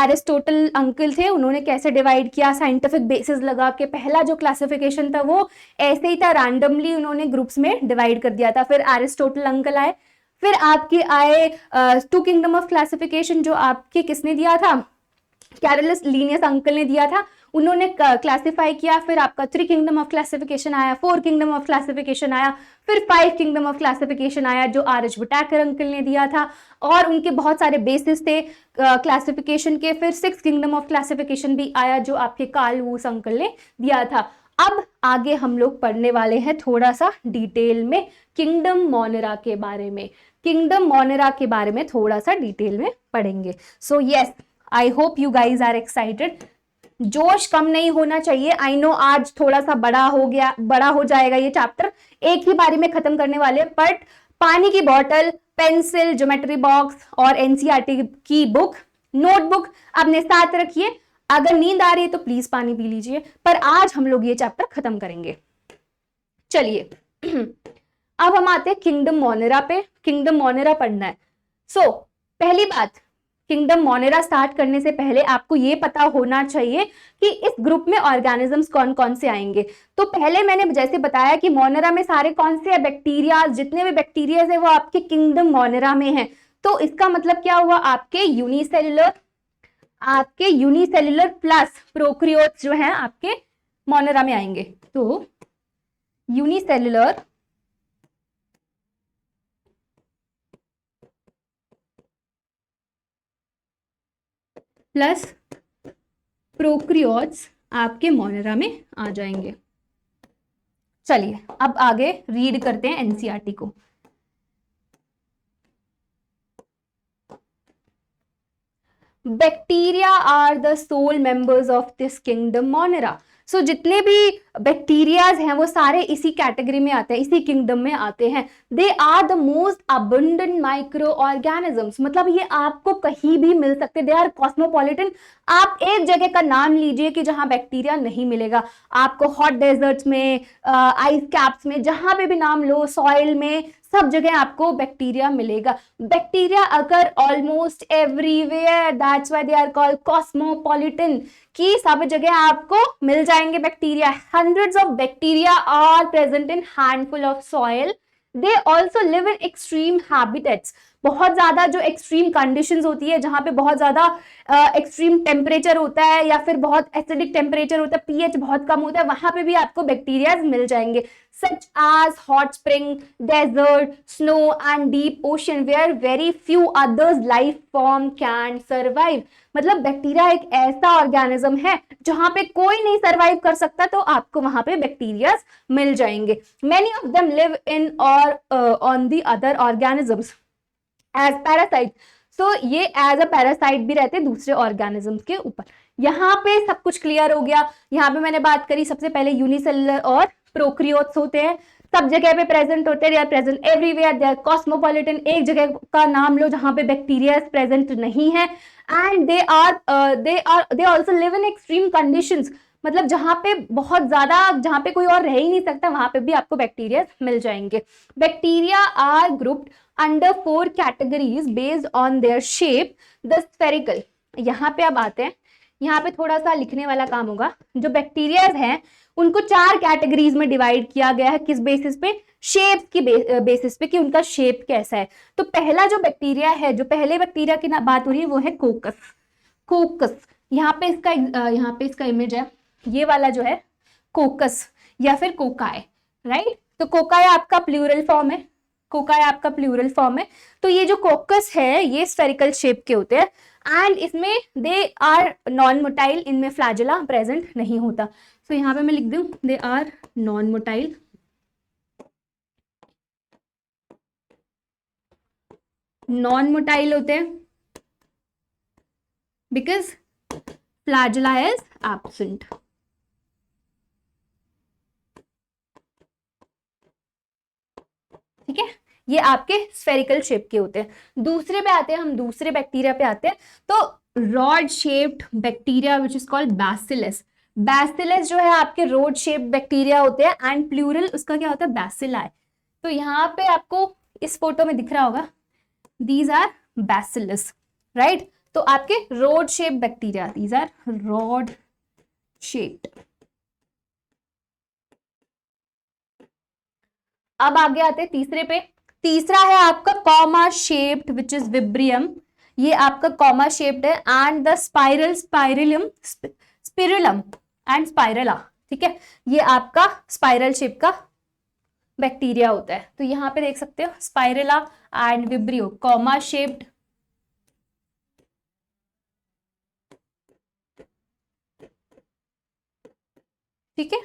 एरिस्टोटल अंकल थे, उन्होंने कैसे डिवाइड किया साइंटिफिक बेसिस लगा के। पहला जो क्लासिफिकेशन था वो ऐसे ही था, रैंडमली उन्होंने ग्रुप्स में डिवाइड कर दिया था। फिर एरिस्टोटल अंकल आए, फिर आपके आए 2 किंगडम ऑफ क्लासिफिकेशन जो आपके किसने दिया था, कैरोलस लीनियस अंकल ने दिया था, उन्होंने क्लासिफाई किया। फिर आपका 3 किंगडम ऑफ क्लासिफिकेशन आया, 4 किंगडम ऑफ क्लासिफिकेशन आया, फिर 5 किंगडम ऑफ क्लासिफिकेशन आया जो R.H. Whittaker अंकल ने दिया था, और उनके बहुत सारे बेसिस थे क्लासिफिकेशन के। फिर 6 किंगडम ऑफ क्लासिफिकेशन भी आया जो आपके कार्ल वूस अंकल ने दिया था। अब आगे हम लोग पढ़ने वाले हैं थोड़ा सा डिटेल में किंगडम मोनेरा के बारे में। किंगडम मोनेरा के बारे में थोड़ा सा डिटेल में पढ़ेंगे। So yes, I hope you guys are excited. जोश कम नहीं होना चाहिए। आई नो आज थोड़ा सा बड़ा हो जाएगा ये चैप्टर, एक ही बारी में खत्म करने वाले, बट पानी की बोतल, पेंसिल, ज्योमेट्री बॉक्स और एनसीईआरटी की बुक, नोटबुक अपने साथ रखिए। अगर नींद आ रही है तो प्लीज पानी पी लीजिए, पर आज हम लोग ये चैप्टर खत्म करेंगे। चलिए अब हम आते हैं किंगडम मोनेरा पे। किंगडम मोनेरा पढ़ना है। सो पहली बात, किंगडम मोनेरा स्टार्ट करने से पहले आपको ये पता होना चाहिए कि इस ग्रुप में ऑर्गेनिजम्स कौन कौन से आएंगे। तो पहले मैंने जैसे बताया कि मोनेरा में सारे कौन से बैक्टीरिया, जितने भी बैक्टीरिया है वो आपके किंगडम मोनेरा में है। तो इसका मतलब क्या हुआ, आपके यूनिसेल्युलर प्लस प्रोकैरियोट्स जो हैं आपके मोनेरा में आएंगे। तो यूनिसेल्युलर प्लस प्रोकैरियोट्स आपके मोनेरा में आ जाएंगे। चलिए अब आगे रीड करते हैं एनसीईआरटी को। Bacteria are the sole members of this kingdom Monera. So जितने भी बैक्टीरियाज हैं वो सारे इसी कैटेगरी में आते हैं, इसी किंगडम में आते हैं। They are the most abundant micro organisms, मतलब ये आपको कहीं भी मिल सकते, दे आर कॉस्मोपॉलिटन। आप एक जगह का नाम लीजिए कि जहां बैक्टीरिया नहीं मिलेगा, आपको हॉट डेजर्ट्स में, आइस कैप्स में, जहां पे भी नाम लो, सॉइल में, सब जगह आपको बैक्टीरिया मिलेगा। बैक्टीरिया अगर almost everywhere, that's why they are called cosmopolitan, कि सब जगह आपको मिल जाएंगे bacteria. Hundreds of bacteria are present in handful of soil. They also live in extreme habitats, बहुत ज्यादा जो एक्सट्रीम कंडीशंस होती है, जहां पे बहुत ज्यादा एक्सट्रीम टेम्परेचर होता है या फिर बहुत एसिडिक टेम्परेचर होता है, पीएच बहुत कम होता है, वहां पे भी आपको बैक्टीरिया मिल जाएंगे। Such as hot spring, desert, snow and deep ocean where very few others life form can survive. मतलब बैक्टीरिया एक ऐसा ऑर्गेनिज्म है जहां पे कोई नहीं सर्वाइव कर सकता, तो आपको वहां पे बैक्टीरिया मिल जाएंगे। Many of them live in or on the other organisms as parasite. So ये एज अ पैरासाइट भी रहते हैं दूसरे ऑर्गेनिजम्स के ऊपर। यहाँ पे सब कुछ क्लियर हो गया। यहाँ पे मैंने बात करी सबसे पहले यूनिसेलुलर और प्रोकैरियोट्स होते हैं, सब जगह पे प्रेजेंट होते हैं, they are present everywhere, they are cosmopolitan. एक जगह का नाम लो जहां पे बैक्टीरिया प्रेजेंट नहीं है। And they also live in extreme conditions, मतलब जहां पे बहुत ज्यादा, जहां पे कोई और रह ही नहीं सकता, वहां पे भी आपको बैक्टीरिया मिल जाएंगे। Bacteria are grouped under 4 categories based on their shape. The spherical, यहाँ पे अब आते हैं, यहाँ पे थोड़ा सा लिखने वाला काम होगा। जो बैक्टीरिया हैं उनको 4 कैटेगरीज में डिवाइड किया गया है, किस बेसिस पे, शेप की बेसिस पे, कि उनका शेप कैसा है। तो पहला जो बैक्टीरिया है, जो पहले बैक्टीरिया की बात हो रही है वो है कोकस। कोकस यहाँ पे इसका इमेज है, ये वाला जो है कोकस या फिर कोकाय, राइट। तो कोकाय आपका प्लूरल फॉर्म है, तो ये जो कोकस है ये स्फेरिकल शेप के होते हैं। एंड इसमें दे आर नॉन मोटाइल, इनमें फ्लैजेला प्रेजेंट नहीं होता। तो यहाँ पे मैं लिख दूं दे आर नॉन मोटाइल, होते हैं बिकॉज फ्लैजेला इज एब्सेंट। ठीक है, ये आपके स्फेरिकल शेप के होते हैं। दूसरे पे आते हैं हम, दूसरे बैक्टीरिया पे आते हैं। तो rod shaped bacteria which is called bacillus. Bacillus जो है आपके रोड शेप्ड बैक्टीरिया होते हैं एंड प्लूरल उसका क्या होता है, बैसिलाई। तो यहाँ पे आपको इस फोटो में दिख रहा होगा, दीज आर बैसिलस, राइट। तो आपके rod shaped bacteria, these are rod shaped. अब आगे आते हैं तीसरे पे। तीसरा है आपका comma shaped which is vibrium. ये आपका कॉमा शेप्ड है and the spirillum and spirilla. ठीक है, ये आपका स्पाइरल शेप का बैक्टीरिया होता है। तो यहां पे देख सकते हो स्पाइरला एंड विब्रियो, कॉमा शेप्ड, ठीक है,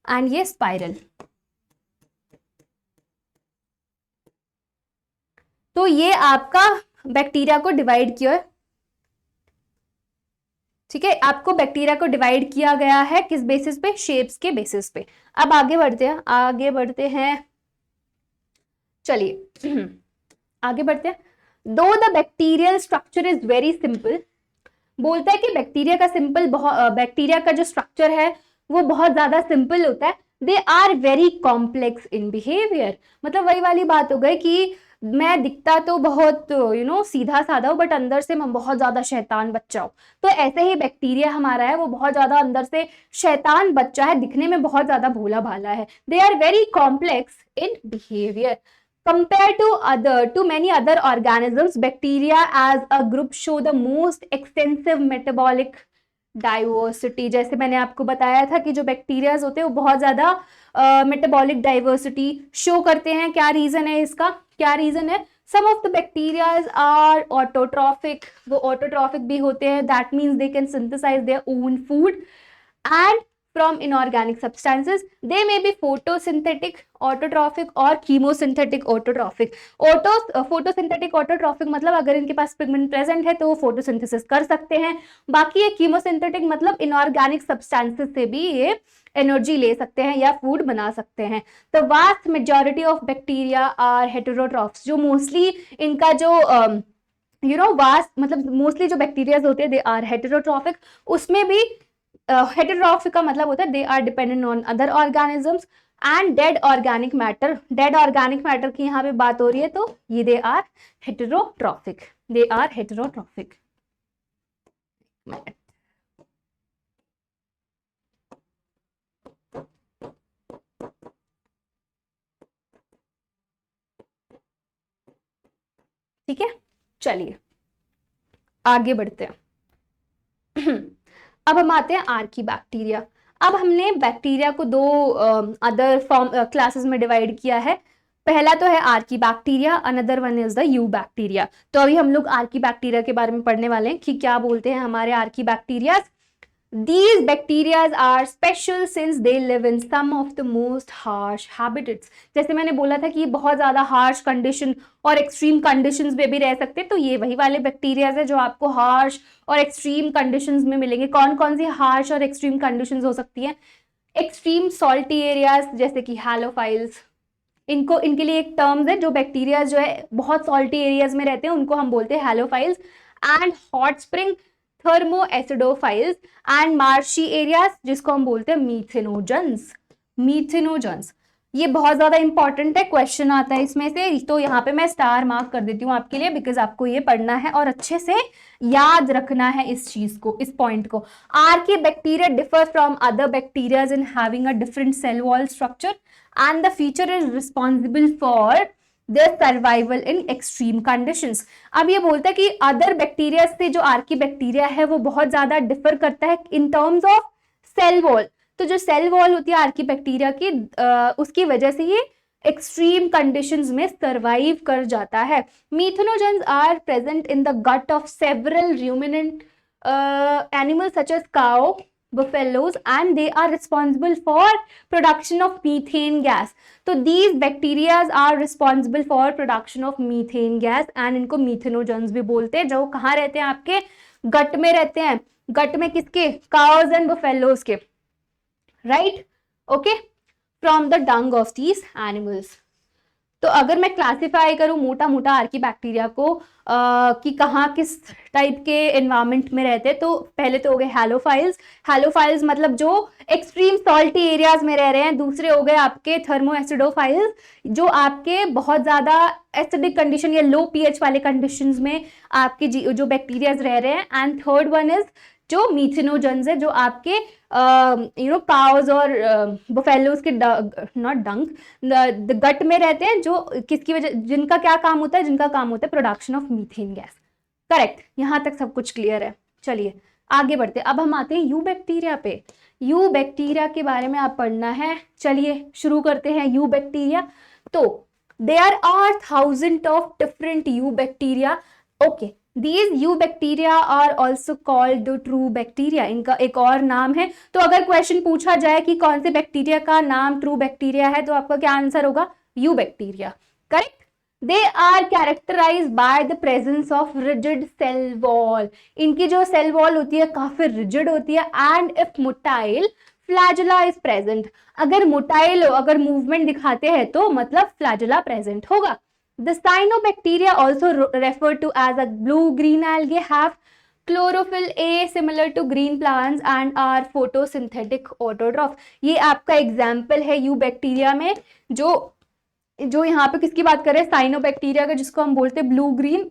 एंड ये स्पाइरल। तो ये आपका बैक्टीरिया को डिवाइड किया है। ठीक है, आपको बैक्टीरिया को डिवाइड किया गया है किस बेसिस पे, शेप्स के बेसिस पे। अब आगे बढ़ते हैं, चलिए आगे बढ़ते हैं। दो the bacterial structure is very simple, बोलता है कि बैक्टीरिया का जो स्ट्रक्चर है वो बहुत ज्यादा सिंपल होता है। They are very complex in behaviour, मतलब वही वाली बात हो गई कि मैं दिखता तो बहुत सीधा साधा हूँ, बट अंदर से मैं बहुत ज्यादा शैतान बच्चा हूँ। तो ऐसे ही बैक्टीरिया हमारा है, वो बहुत ज्यादा अंदर से शैतान बच्चा है, दिखने में बहुत ज्यादा भोला भाला है। They are very complex in behaviour compared to many other organisms. Bacteria as a group show the most extensive metabolic diversity. जैसे मैंने आपको बताया था कि जो बैक्टीरियाज होते हैं वो बहुत ज्यादा मेटाबॉलिक डाइवर्सिटी शो करते हैं। क्या रीजन है इसका, क्या रीजन है? Some of the bacterias are autotrophic, वो ऑटोट्रॉफिक भी होते हैं, that means they can synthesize their own food and from inorganic substances. They may be photosynthetic autotrophic और chemosynthetic autotrophic. photosynthetic autotrophic मतलब अगर इनके पास पिगमेंट प्रेजेंट है तो वो फोटोसिंथेसिस कर सकते हैं। बाकी ये कीमोसिंथेटिक मतलब इनऑर्गेनिक सब्सटेंसेस से भी ये एनर्जी ले सकते हैं या फूड बना सकते हैं। The vast majority of bacteria are heterotrophs, जो मोस्टली इनका जो वास्ट मतलब मोस्टली जो बैक्टीरियाज होते हैं दे आर हेटेरोट्रॉफिक। उसमें भी हेटेरोट्रॉफिक का मतलब होता है they are dependent on other organisms and dead organic matter. Dead organic matter की यहाँ पे बात हो रही है तो ये they are heterotrophic, they are heterotrophic. ठीक है, चलिए आगे बढ़ते हैं। अब हम आते हैं आर्कीबैक्टीरिया। अब हमने बैक्टीरिया को दो अदर फॉर्म क्लासेस में डिवाइड किया है। पहला तो है archaebacteria, another one is the you bacteria. तो अभी हम लोग आर्कीबैक्टीरिया के बारे में पढ़ने वाले हैं कि क्या बोलते हैं हमारे archaebacteria. These bacteria are special since they live in some of the most harsh habitats. जैसे मैंने बोला था कि ये बहुत ज्यादा हार्श कंडीशन और एक्सट्रीम कंडीशंस में भी रह सकते हैं, तो ये वही वाले बैक्टीरिया है जो आपको हार्श और एक्सट्रीम कंडीशंस में मिलेंगे। कौन कौन सी हार्श और एक्सट्रीम कंडीशंस हो सकती हैं? एक्सट्रीम सॉल्टी एरियाज जैसे कि हैलोफाइल्स, इनके लिए एक टर्म्स है, जो बैक्टीरिया जो है बहुत सॉल्टी एरियाज में रहते हैं उनको हम बोलते हैं halophiles. And hot spring thermoacidophiles and marshy areas जिसको हम बोलते हैं मीथेनोजन्स। मीथेनोजन्स ये बहुत ज्यादा इंपॉर्टेंट है, क्वेश्चन आता है इसमें से, तो यहाँ पे मैं स्टार मार्क कर देती हूँ आपके लिए, बिकॉज आपको ये पढ़ना है और अच्छे से याद रखना है इस चीज को, इस पॉइंट को। Archaebacteria differ from other bacteria in having a different cell wall structure and the feature is responsible for their survival in extreme conditions। अब ये बोलता है कि अदर बैक्टीरिया से जो आर्कीबैक्टीरिया है वो बहुत ज्यादा डिफर करता है in terms of cell wall. तो जो सेल वॉल होती है आर्कीबैक्टीरिया की उसकी वजह से ये एक्सट्रीम कंडीशंस में सर्वाइव कर जाता है। Methanogens are present in the gut of several ruminant animals such as cow, buffaloes, and they are responsible for production of methane gas। तो these bacteria are responsible for production of methane gas and इनको मीथेनोजन्स भी बोलते हैं, जो कहाँ रहते हैं? आपके गट में रहते हैं। गट में किसके? काउज एंड buffaloes के, right? Okay, from the Dang of these animals. तो अगर मैं क्लासिफाई करूं मोटा मोटा आर्कीबैक्टीरिया को कि कहाँ किस टाइप के एनवायरमेंट में रहते हैं, तो पहले तो हो गए हैलोफाइल्स। हैलोफाइल्स मतलब जो एक्सट्रीम सॉल्टी एरियाज में रह रहे हैं। दूसरे हो गए आपके थर्मोएसिडोफाइल्स जो आपके बहुत ज्यादा एसिडिक कंडीशन या लो पीएच वाले कंडीशंस में आपके जो बैक्टीरियाज रह रहे हैं। एंड थर्ड वन इज जो मीथेनोजन्स है जो आपके काउज और बफेलोज के नॉट डंक द गट में रहते हैं, जो किसकी वजह, जिनका क्या काम होता है? जिनका काम होता है production of methane gas. Correct, यहाँ तक सब कुछ क्लियर है। चलिए आगे बढ़ते हैं। अब हम आते हैं यू बैक्टीरिया पे। यू बैक्टीरिया के बारे में आप पढ़ना है। चलिए शुरू करते हैं यू बैक्टीरिया। तो there are thousand of different eubacteria. Okay, These U bacteria are also called the true bacteria। इनका एक और नाम है। तो अगर क्वेश्चन पूछा जाए कि कौन से बैक्टीरिया का नाम ट्रू बैक्टीरिया है, तो आपका क्या आंसर होगा? You bacteria. Correct. They are characterized by the presence of rigid cell wall। इनकी जो सेल वॉल होती है काफी रिजिड होती है। And if motile flagella is present. अगर मोटाइल हो, अगर मूवमेंट दिखाते हैं तो मतलब फ्लैजुला प्रेजेंट होगा। The cyanobacteria, also referred to as a blue-green algae, have chlorophyll A similar to green plants and are photosynthetic autotroph। ये आपका एग्जाम्पल है यू बैक्टीरिया में जो जो यहाँ पे किसकी बात कर रहे हैं, साइनोबैक्टीरिया का, जिसको हम बोलते हैं ब्लू ग्रीन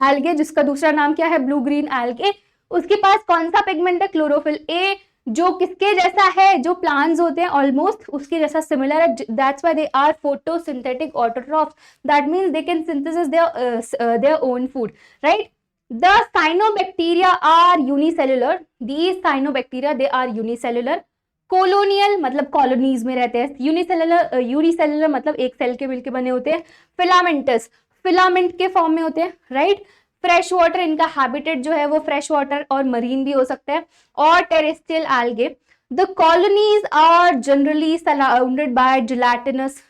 एल्गे, जिसका दूसरा नाम क्या है, ब्लू ग्रीन एल्गे। उसके पास कौन सा पिगमेंट है, क्लोरोफिल ए, जो किसके जैसा है, जो प्लांट्स होते हैं ऑलमोस्ट उसके जैसा सिमिलर है। That's why they are photosynthetic autotrophs, that means they can synthesis their own food, right. The cyanobacteria are unicellular, these cyanobacteria they are unicellular. Colonial मतलब कॉलोनीज में रहते हैं। यूनिसेलुलर, यूनिसेलुलर मतलब एक सेल के मिलके बने होते हैं। फिलामेंटस, फिलामेंट के फॉर्म में होते हैं, राइट। फ्रेश वाटर, इनका हैबिटेट जो है वो फ्रेश वाटर और मरीन भी हो सकता है। और terrestrial algae. The colonies are generally surrounded by gelatinous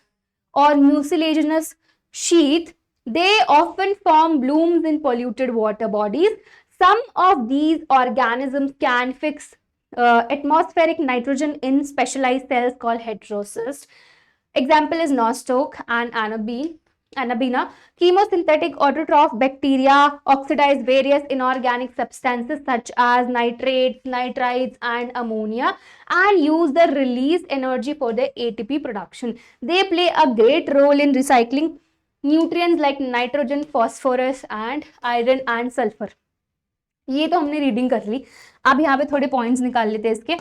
और mucilaginous sheath. They often form blooms in polluted water bodies. Some of these organisms can fix atmospheric nitrogen in specialized cells called heterocysts. Example is nostoc and anabina. Chemosynthetic autotroph bacteria oxidize various inorganic substances such as nitrates, nitrites, and ammonia and use the released energy for the ATP production. They play a great role in recycling nutrients like nitrogen, phosphorus and iron and sulphur. ये तो हमने reading कर ली। अब यहाँ पे थोड़े points निकाल लेते हैं, इसके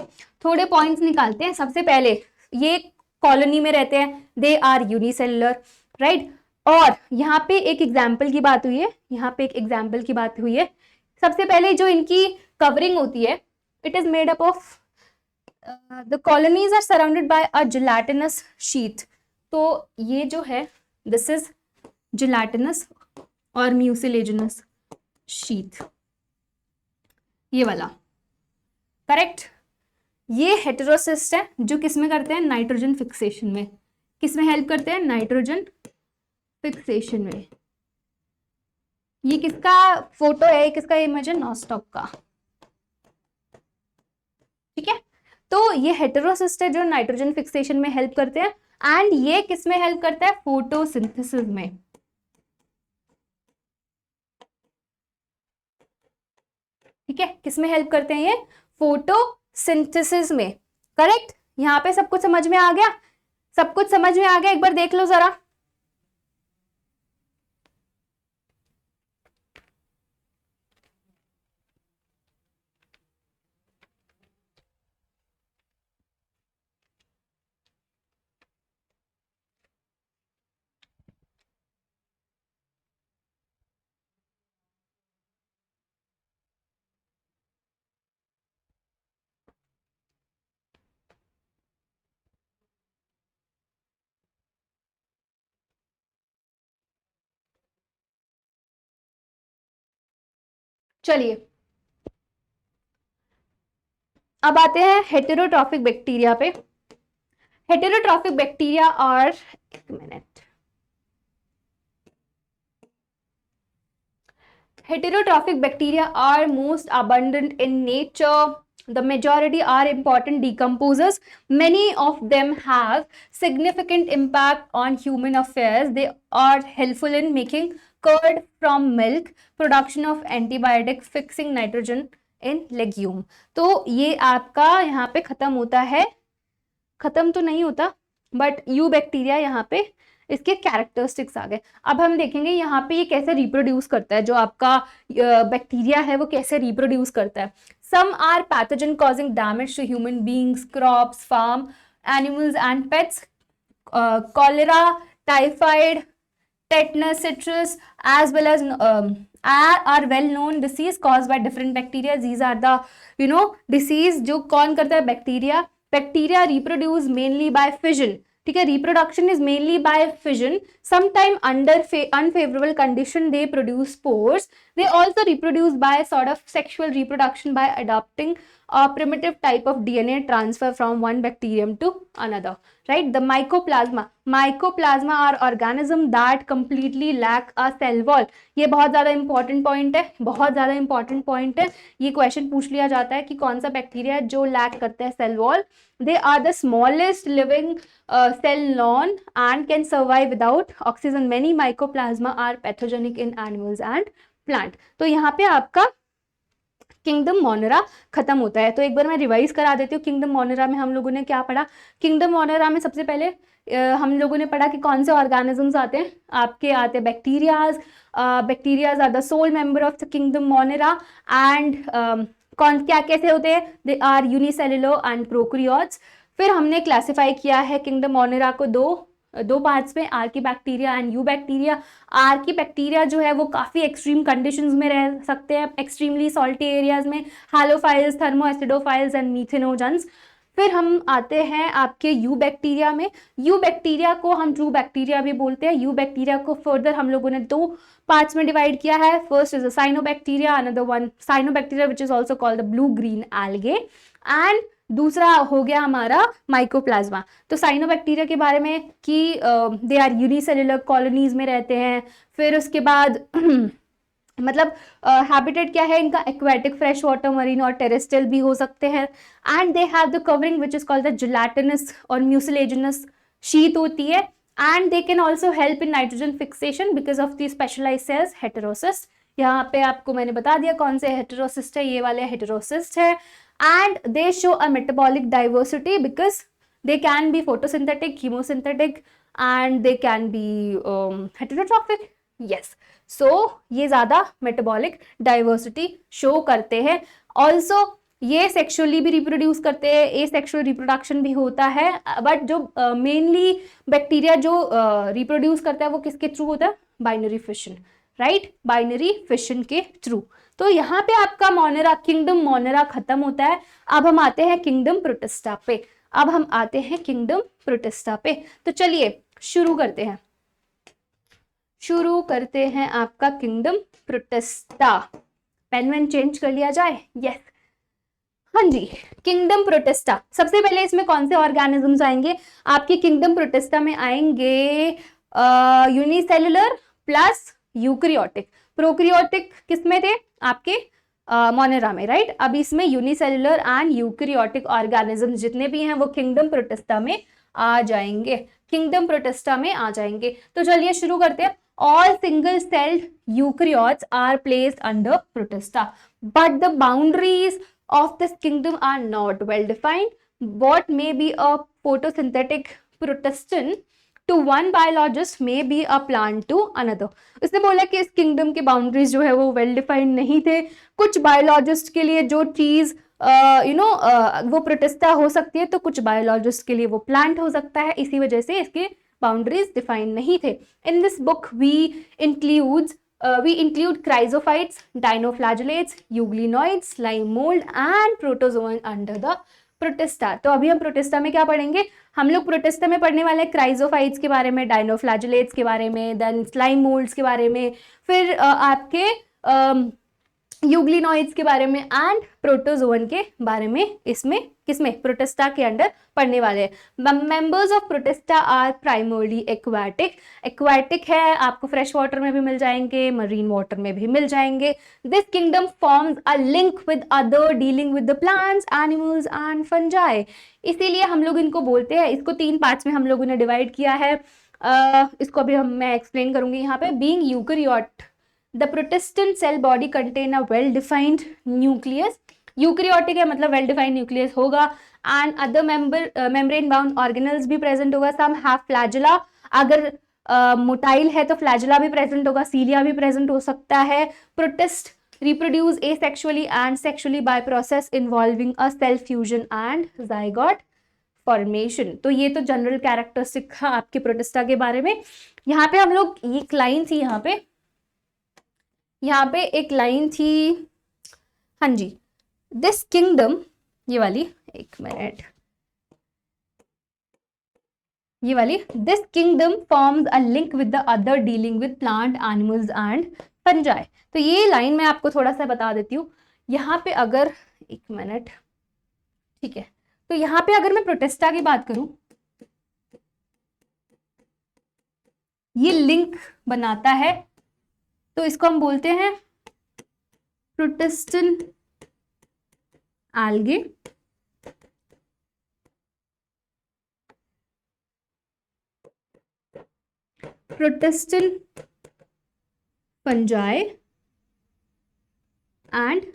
थोड़े पॉइंट्स निकालते हैं। सबसे पहले ये कॉलोनी में रहते हैं, दे आर यूनिसेलुलर, राइट। और यहाँ पे एक एग्जाम्पल की बात हुई है, यहाँ पे एक एग्जाम्पल की बात हुई है। सबसे पहले जो इनकी कवरिंग होती है, it is made up of the colonies are surrounded by a gelatinous sheath. तो ये जो है दिस इज जिलेटिनस और म्यूसिलेजिनस शीथ, ये वाला, करेक्ट। ये हेटेरोसिस्ट है जो किसमें करते हैं, नाइट्रोजन फिक्सेशन में। किसमें हेल्प करते हैं, नाइट्रोजन फिक्सेशन में। ये किसका फोटो है, किसका इमेज है, नॉस्टॉक का, ठीक है। तो ये हेटेरोसिस्ट है जो नाइट्रोजन फिक्सेशन में हेल्प करते हैं। एंड ये किसमें हेल्प करता है, फोटोसिंथेसिस में, ठीक है। किसमें हेल्प करते हैं ये, फोटोसिंथेसिस में, करेक्ट। यहां पे सब कुछ समझ में आ गया, सब कुछ समझ में आ गया, एक बार देख लो जरा। चलिए अब आते हैं हेटेरोट्रॉफिक बैक्टीरिया पे। हेटेरोट्रॉफिक बैक्टीरिया और एक minute, heterotrophic bacteria are most abundant in nature. The majority are important decomposers. Many of them have significant impact on human affairs. They are helpful in making curd from milk, production of antibiotic, fixing nitrogen in legume. तो ये आपका यहाँ पे खत्म होता है, खत्म तो नहीं होता, बट यू बैक्टीरिया यहाँ पे इसके कैरेक्टरिस्टिक्स आ गए। अब हम देखेंगे यहाँ पे ये कैसे रिप्रोड्यूस करता है, जो आपका बैक्टीरिया है वो कैसे रिप्रोड्यूस करता है। Some are pathogen causing damage to human beings, crops, farm animals and pets. Cholera, typhoid, tetanus, citrus, as well as are well known disease caused by different bacteria. These are the disease जो कौन करता है, bacteria. Bacteria reproduce mainly by fission, ठीक है। reproduction is mainly by fission. Sometime under unfavorable condition they produce spores. They also reproduce by sort of sexual reproduction by adopting a primitive type of DNA transfer from one bacterium to another, right? The mycoplasma are organism that completely lack a cell wall. ये बहुत ज्यादा important point है, बहुत ज्यादा important point है। ये question पूछ लिया जाता है कि कौन सा बैक्टीरिया जो लैक करता है cell wall. They are the smallest living cell known and can survive without oxygen. Many mycoplasma are pathogenic in animals and plant. तो यहाँ पे आपका किंगडम मोनेरा खत्म होता है। तो एक बार मैं रिवाइज करा देती हूँ। किंगडम मोनेरा में हम लोगों ने क्या पढ़ा? किंगडम मोनेरा में सबसे पहले हम लोगों ने पढ़ा कि कौन से ऑर्गेनिजम्स आते हैं। आपके आते हैं bacterias. Bacterias are the sole member of the kingdom Monera. And कौन क्या कैसे होते हैं? They are unicellular and prokaryotes. फिर हमने क्लासिफाई किया है किंगडम मोनेरा को दो पार्ट्स में, Archie bacteria and you bacteria. Archie bacteria जो है वो काफ़ी एक्सट्रीम कंडीशंस में रह सकते हैं, एक्सट्रीमली सॉल्टी एरियाज में, हैलोफाइल्स, थर्मोएसिडोफाइल्स एंड मीथेनोजेंस। फिर हम आते हैं आपके यू बैक्टीरिया में। यू बैक्टीरिया को हम ट्रू बैक्टीरिया भी बोलते हैं। यू बैक्टीरिया को फर्दर हम लोगों ने दो पार्ट्स में डिवाइड किया है। First is a cyanobacteria, another one cyanobacteria which is also called the blue green algae, and दूसरा हो गया हमारा माइकोप्लाज्मा। तो साइनोबैक्टीरिया के बारे में कि दे आर यूनिसेलुलर कॉलोनीज में रहते हैं। फिर उसके बाद मतलब हैबिटेट क्या है इनका? एक्वेटिक, फ्रेश वाटर, मरीन और टेरेस्ट्रियल भी हो सकते हैं। And they have the covering which is called the gelatinous और म्यूसिलेजिनस शीट होती है। And they can also help in nitrogen fixation because of the specialised cells heterocyst. यहाँ पे आपको मैंने बता दिया कौन से हेटेरोसिस्ट है, ये वाले हेटेरोसिस्ट है। And they show a metabolic diversity because they can be photosynthetic, chemosynthetic, and they can be heterotrophic. Yes, so ये ज़्यादा metabolic diversity show करते हैं। Also ये सेक्सुअली भी रिप्रोड्यूस करते हैं, एसेक्सुअल रिप्रोडक्शन भी होता है। बट जो मेनली बैक्टीरिया जो रिप्रोड्यूस करता है वो किसके थ्रू होता है? Binary fission, right? Binary fission के थ्रू। तो यहाँ पे आपका मोनेरा, किंगडम मोनेरा खत्म होता है। अब हम आते हैं किंगडम प्रोटिस्टा पे। अब हम आते हैं किंगडम प्रोटिस्टा पे। तो चलिए शुरू करते हैं आपका किंगडम प्रोटिस्टा। पेन वेन चेंज कर लिया जाए? यस, हाँ जी। किंगडम प्रोटिस्टा, सबसे पहले इसमें कौन से ऑर्गेनिजम्स आएंगे? आपके किंगडम प्रोटिस्टा में आएंगे यूनिसेलुलर प्लस यूकैरियोटिक। प्रोकैरियोटिक किसमें थे? आपके मोनेरा में, राइट? अब इसमें यूनिसेलुलर एंड यूकैरियोटिक ऑर्गेनिजम्स जितने भी हैं वो किंगडम प्रोटिस्टा में आ जाएंगे, किंगडम प्रोटिस्टा में आ जाएंगे। तो चलिए शुरू करते हैं। All single celled eukaryotes are placed under Protista, but the boundaries of this kingdom are not well defined. What may be a photosynthetic protestin to one biologist may be a plant to another. इसने बोला कि इस kingdom के boundaries जो है वो well defined नहीं थे। कुछ बायोलॉजिस्ट के लिए जो चीज वो प्रोटिस्टा हो सकती है, तो कुछ बायोलॉजिस्ट के लिए वो प्लांट हो सकता है। इसी वजह से इसके बाउंड्रीज डिफाइंड नहीं थे। In this book we include chrysophytes, dinoflagellates, euglenoids, slime mold and protozoan under the protista. तो अभी हम प्रोटिस्टा में क्या पढ़ेंगे? हम लोग प्रोटिस्टा में पढ़ने वाले क्राइजोफाइट्स के बारे में, डाइनोफ्लैजेलेट्स के बारे में, देन स्लाइम मोल्ड्स के बारे में, फिर आपके यूग्लिनॉइड्स के बारे में एंड प्रोटोजोन के बारे में इसमें किसमें? प्रोटिस्टा के अंडर पढ़ने वाले हैं। Members of Protista are primarily aquatic. Aquatic है, आपको फ्रेश वाटर में भी मिल जाएंगे, मरीन वाटर में भी मिल जाएंगे। This kingdom forms a link with other dealing with the plants, animals and fungi. इसीलिए हम लोग इनको बोलते हैं, इसको 3 पार्ट्स में हम लोगों ने डिवाइड किया है। इसको अभी मैं एक्सप्लेन करूंगी यहाँ पे। Being eukaryote, the protestant cell body contain a well defined nucleus. Eukaryotic है मतलब वेल डिफाइंड न्यूक्लियस होगा। And other membrane bound organelles भी प्रेजेंट होगा। सम हैव फ्लैजुला, अगर मोटाइल है तो फ्लैजुला भी प्रेजेंट होगा, सीलिया भी प्रेजेंट हो सकता है। Protist reproduce asexually and sexually by process involving a cell fusion and zygote formation. तो ये तो जनरल कैरेक्टरिस्टिक था आपके प्रोटिस्टा के बारे में। यहाँ पे हम लोग एक लाइन थी, यहाँ पे एक लाइन थी, हाँ जी, दिस किंगडम, ये वाली, एक मिनट, ये वाली, this kingdom forms a link with the other dealing with plant, animals and fungi. तो ये लाइन मैं आपको थोड़ा सा बता देती हूँ। यहाँ पे अगर, एक मिनट, ठीक है, तो यहाँ पे अगर मैं प्रोटिस्टा की बात करूं, ये लिंक बनाता है, तो इसको हम बोलते हैं प्रोटिस्टन एल्गे, प्रोटिस्टन फंजाई एंड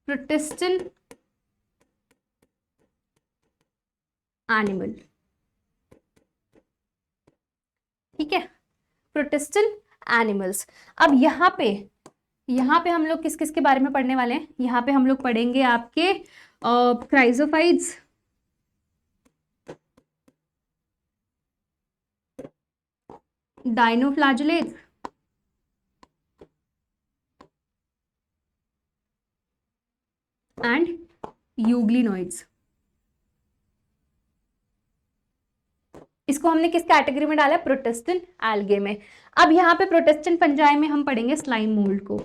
प्रोटिस्टन एनिमल, ठीक है, प्रोटिस्टन एनिमल्स। अब यहाँ पे हम लोग किस किस के बारे में पढ़ने वाले हैं? यहाँ पे हम लोग पढ़ेंगे आपके क्राइजोफाइट्स, डाइनोफ्लैजेलेट्स, एंड यूग्लिनोइड्स। इसको हमने किस कैटेगरी में डाला है? प्रोटिस्टन एल्गे में। अब यहाँ पे प्रोटिस्टन फंजाई में हम पढ़ेंगे स्लाइम मोल्ड को।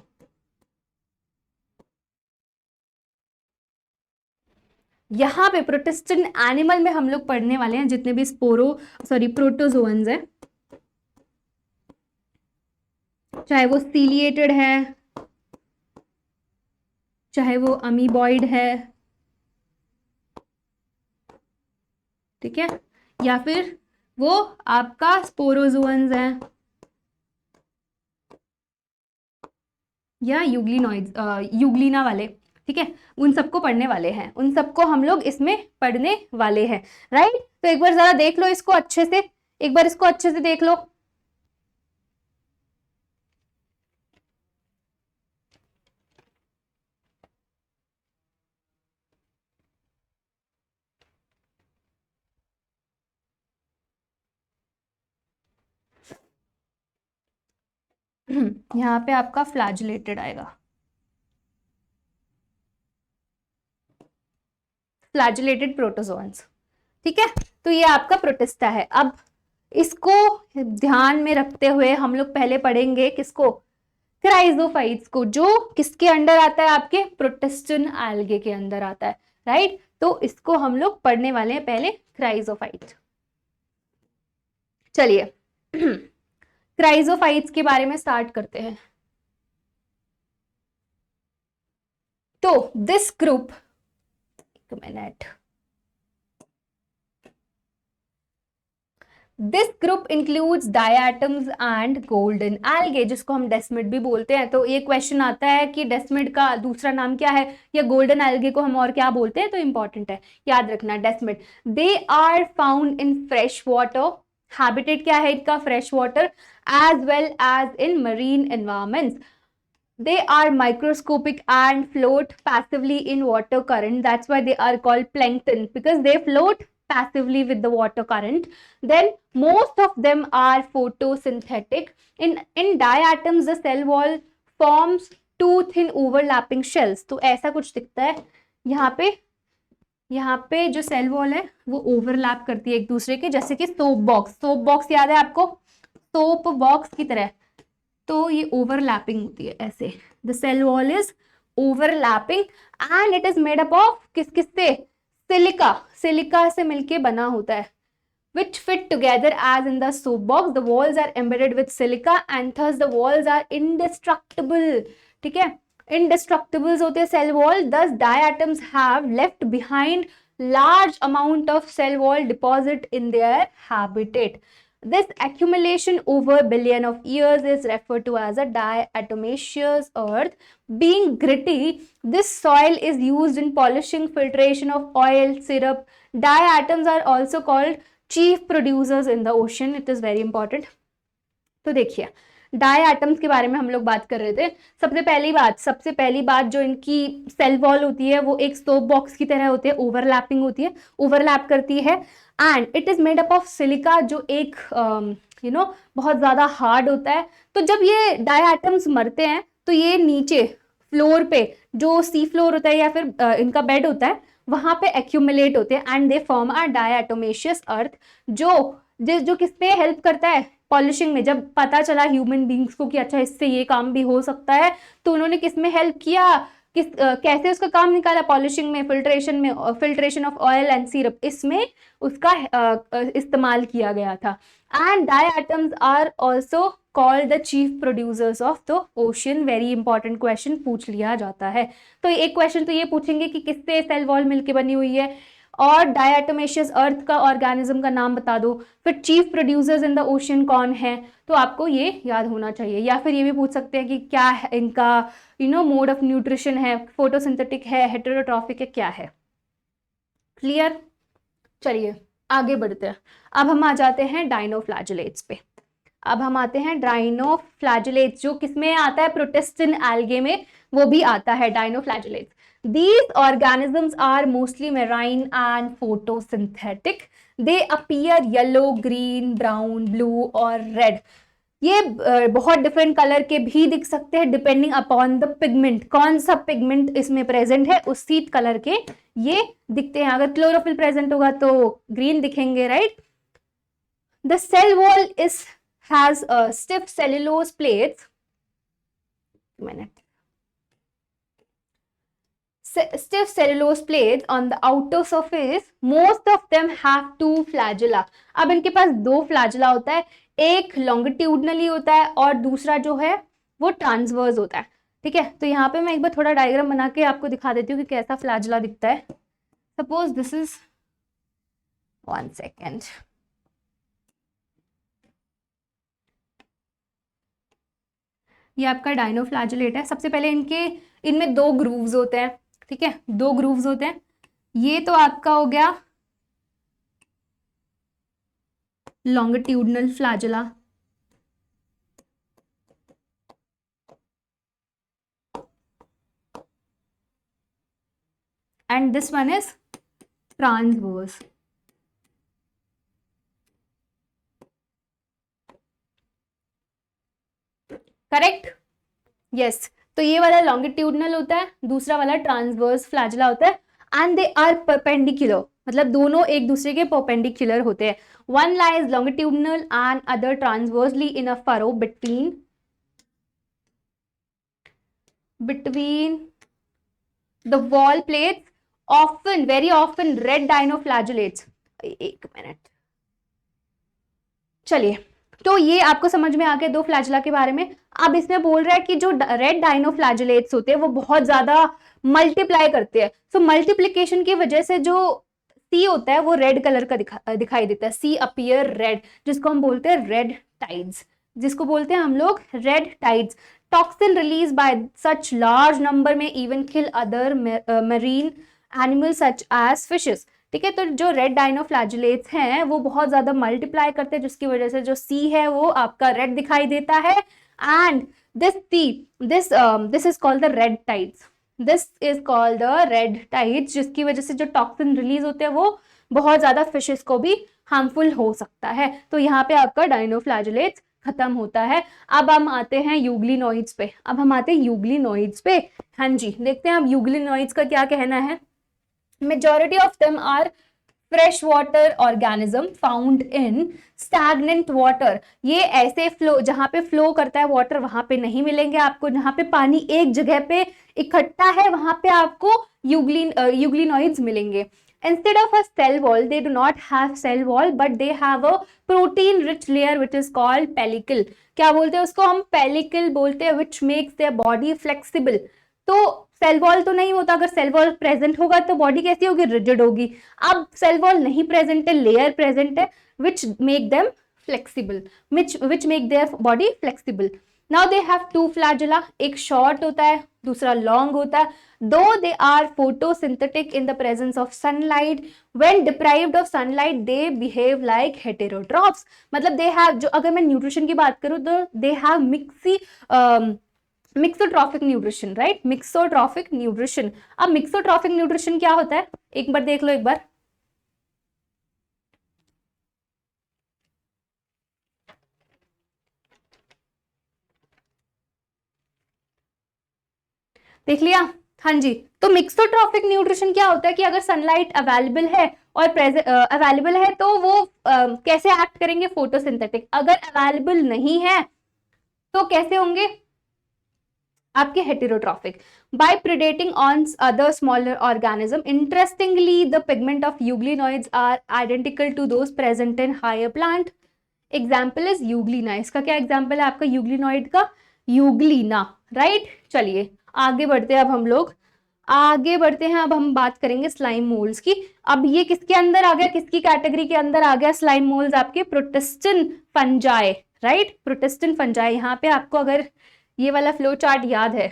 यहाँ पे प्रोटिस्टन एनिमल में हम लोग पढ़ने वाले हैं जितने भी प्रोटोजोअन्स हैं, चाहे वो सीलिएटेड है, चाहे वो अमीबॉइड है, ठीक है, या फिर वो आपका स्पोरोजोअन्स हैं, या यूग्लिना वाले, ठीक है, उन सबको पढ़ने वाले हैं, उन सबको हम लोग इसमें पढ़ने वाले हैं, राइट। तो एक बार जरा देख लो इसको अच्छे से, एक बार इसको अच्छे से देख लो। यहाँ पे आपका फ्लैजिलेटेड आएगा, फ्लैजिलेटेड प्रोटोजोअन्स, ठीक है। तो ये आपका प्रोटिस्टा है। अब इसको ध्यान में रखते हुए हम लोग पहले पढ़ेंगे किसको? क्राइजोफाइट्स को, जो किसके अंडर आता है? आपके प्रोटिस्टन एल्गे के अंदर आता है, राइट। तो इसको हम लोग पढ़ने वाले हैं पहले, क्राइजोफाइट्स। चलिए क्राइजोफाइट्स के बारे में स्टार्ट करते हैं। तो दिस ग्रुप, एक minute, this group includes diatoms and golden algae, जिसको हम डेस्मिड भी बोलते हैं। तो ये क्वेश्चन आता है कि डेस्मिड का दूसरा नाम क्या है, या गोल्डन एल्गे को हम और क्या बोलते हैं? तो इंपॉर्टेंट है, याद रखना desmid. They are found in fresh water, habitat क्या है इनका? Fresh water, as well as in marine environments. They are microscopic and float passively in water current. That's why they are called plankton, because they float passively with the water current. Then most of them are photosynthetic. In diatoms, the cell wall forms two thin overlapping shells. तो ऐसा कुछ दिखता है यहाँ पे जो cell wall है वो ओवरलैप करती है एक दूसरे के, जैसे कि सोप बॉक्स याद है आपको? सोप बॉक्स की तरह। तो ये ओवरलैपिंग होती है ऐसे, the cell wall is overlapping and it is made up of किस से? सिलिका से मिलके बना होता है, which fit together as in the soap box. The walls are embedded with silica and thus the walls are indestructible, ठीक है, indestructibles होते हैं cell wall. Thus diatoms have left behind large amount of cell wall deposit in their habitat. This accumulation over billion of years is referred to as a diatomaceous earth. Being gritty, this soil is used in polishing, filtration of oil, syrup. Diatoms are also called chief producers in the ocean. It is very important. तो देखिए diatoms के बारे में हम लोग बात कर रहे थे। सबसे पहली बात जो इनकी सेल वॉल होती है वो एक सोप बॉक्स की तरह होती है, ओवरलैपिंग होती है, ओवरलैप करती है, and it is made up of silica, जो एक बहुत ज्यादा हार्ड होता है। तो जब ये डायटम्स मरते हैं तो ये नीचे फ्लोर पे जो सी फ्लोर होता है या फिर इनका बेड होता है वहां पे एक्यूमुलेट होते हैं एंड दे फॉर्म अ डायटोमेशियस अर्थ, जो किस पे हेल्प करता है? पॉलिशिंग में। जब पता चला ह्यूमन बींग्स को कि अच्छा इससे ये काम भी हो सकता है, तो उन्होंने किस में हेल्प किया? कैसे उसका काम निकाला? पॉलिशिंग में, filtration of oil and syrup, इसमें उसका इस्तेमाल किया गया था। And diatoms are also called the chief producers of the ocean. Very important question पूछ लिया जाता है। तो एक क्वेश्चन तो ये पूछेंगे कि किससे सेल वॉल मिलके बनी हुई है? और डायटोमेशियस अर्थ का ऑर्गेनिज्म का नाम बता दो। फिर chief producers in the ocean कौन है, तो आपको ये याद होना चाहिए। या फिर ये भी पूछ सकते हैं कि क्या है इनका मोड ऑफ न्यूट्रिशन है, फोटोसिंथेटिक है, हेटेरोट्रॉफिक है, क्या है। क्लियर। चलिए आगे बढ़ते हैं। अब हम आ जाते हैं डाइनोफ्लैजेलेट्स पे। अब हम आते हैं डाइनोफ्लैजेलेट्स, जो किसमें आता है, प्रोटिस्टिन एल्गे में वो भी आता है डाइनोफ्लैजेलेट्स। These organisms are mostly marine and photosynthetic. They appear yellow, green, brown, blue और red. ये बहुत डिफरेंट कलर के भी दिख सकते हैं डिपेंडिंग अपॉन द पिगमेंट, कौन सा पिगमेंट इसमें प्रेजेंट है उसी कलर के ये दिखते हैं। अगर क्लोरोफिल प्रेजेंट होगा तो ग्रीन दिखेंगे, right. The cell wall is has stiff cellulose plates, stiff cellulose plates on the outer surface. Most of them have two flagella. अब इनके पास दो फ्लैजिला होता है, एक लॉन्गिट्यूडनली होता है और दूसरा जो है वो ट्रांसवर्स होता है। ठीक है, तो यहाँ पे मैं एक बार थोड़ा डायग्राम बना के आपको दिखा देती हूँ कि कैसा फ्लैजिला दिखता है। सपोज दिस इज, 1 सेकेंड, ये आपका डाइनोफ्लैजेलेट है। सबसे पहले इनमें दो ग्रूव्स होते हैं। ठीक है, दो ग्रूव्स होते हैं। ये तो आपका हो गया longitudinal flagella, and this one is transverse. Correct, yes. तो ये वाला लॉन्गिट्यूडनल होता है, दूसरा वाला ट्रांसवर्स फ्लैजिला होता है। एंड दे आर परपेंडिकुलर, मतलब दोनों एक दूसरे के परपेंडिकुलर होते हैं। One lies longitudinal and other transversely in a furrow between the wall plates, often, very often red dinoflagellates. एक मिनट, चलिए, तो ये आपको समझ में आ गया दो फ्लैजिला के बारे में। अब इसमें बोल रहा है कि जो रेड डाइनोफ्लैजेलेट्स होते हैं वो बहुत ज्यादा मल्टीप्लाई करते हैं। सो मल्टीप्लीकेशन की वजह से जो सी होता है वो रेड कलर का दिखाई देता है। सी अपीयर रेड, जिसको हम बोलते हैं रेड टाइड्स, जिसको बोलते हैं हम लोग red tides. Toxin release by such large number में even kill other marine animal such as fishes. ठीक है, तो जो रेड डाइनोफ्लैजेलेट्स हैं वो बहुत ज्यादा मल्टीप्लाई करते हैं, जिसकी वजह से जो सी है वो आपका रेड दिखाई देता है। And this is called the red tides, this is called the red tides, जिसकी वजह से जो टॉक्सिन रिलीज होते हैं वो बहुत ज्यादा फिशेस को भी हार्मफुल हो सकता है। तो यहाँ पे आपका डाइनोफ्लैजेलेट्स खत्म होता है। अब हम आते हैं यूग्लिनोइड्स पे। हाँ जी, देखते हैं अब यूग्लिनोइड्स का क्या कहना है। Majority of them are freshwater organism found in stagnant water. ये ऐसे फ्लो, जहां पे फ्लो करता है वाटर वहां पे नहीं मिलेंगे आपको। जहां पे पानी एक जगह पे इकट्ठा है वहां पे आपको यूग्लिनोइड्स मिलेंगे। Instead of a cell wall, they do not have cell wall, but they have a protein-rich layer which is called pellicle. क्या बोलते हैं उसको हम? pellicle बोलते हैं, which makes their body flexible. तो सेल वॉल तो नहीं होता, अगर सेल वॉल प्रेजेंट होगा तो बॉडी कैसी होगी? रिजिड होगी। अब सेल वॉल नहीं प्रेजेंट है, लेयर प्रेजेंट है, which make them flexible, which make their body flexible. Now they have two flagella, एक शॉर्ट होता है, दूसरा लॉन्ग होता है। Though they are photosynthetic in the presence of sunlight, when deprived of sunlight they behave like heterotrophs. मतलब they have, जो अगर मैं न्यूट्रिशन की बात करूं तो they have mixotrophic nutrition, right, mixotrophic nutrition. अब मिक्सोट्रॉफिक न्यूट्रिशन क्या होता है एक बार देख लो, एक बार देख लिया। हाँ जी, तो मिक्सोट्रॉफिक न्यूट्रिशन क्या होता है कि अगर सनलाइट अवेलेबल है और अवेलेबल है तो वो कैसे एक्ट करेंगे? फोटोसिंथेटिक। अगर अवेलेबल नहीं है तो कैसे होंगे आपके? Heterotrophic, by predating on other smaller organism. Interestingly, the pigment of euglenoids are identical to those present in higher plant. Example is euglena. इसका क्या एग्जाम्पल है आपका यूग्लिनॉइड का? Euglena, right. चलिए आगे बढ़ते हैं अब हम लोग आगे बढ़ते हैं, अब हम बात करेंगे स्लाइम मोल्ड्स की। अब ये किसके अंदर आ गया, किसकी कैटेगरी के अंदर आ गया स्लाइम मोल्ड्स? आपके प्रोटिस्टन फंजाई, राइट, प्रोटिस्टन फंजाई। यहाँ पे आपको अगर ये वाला फ्लो चार्ट याद है,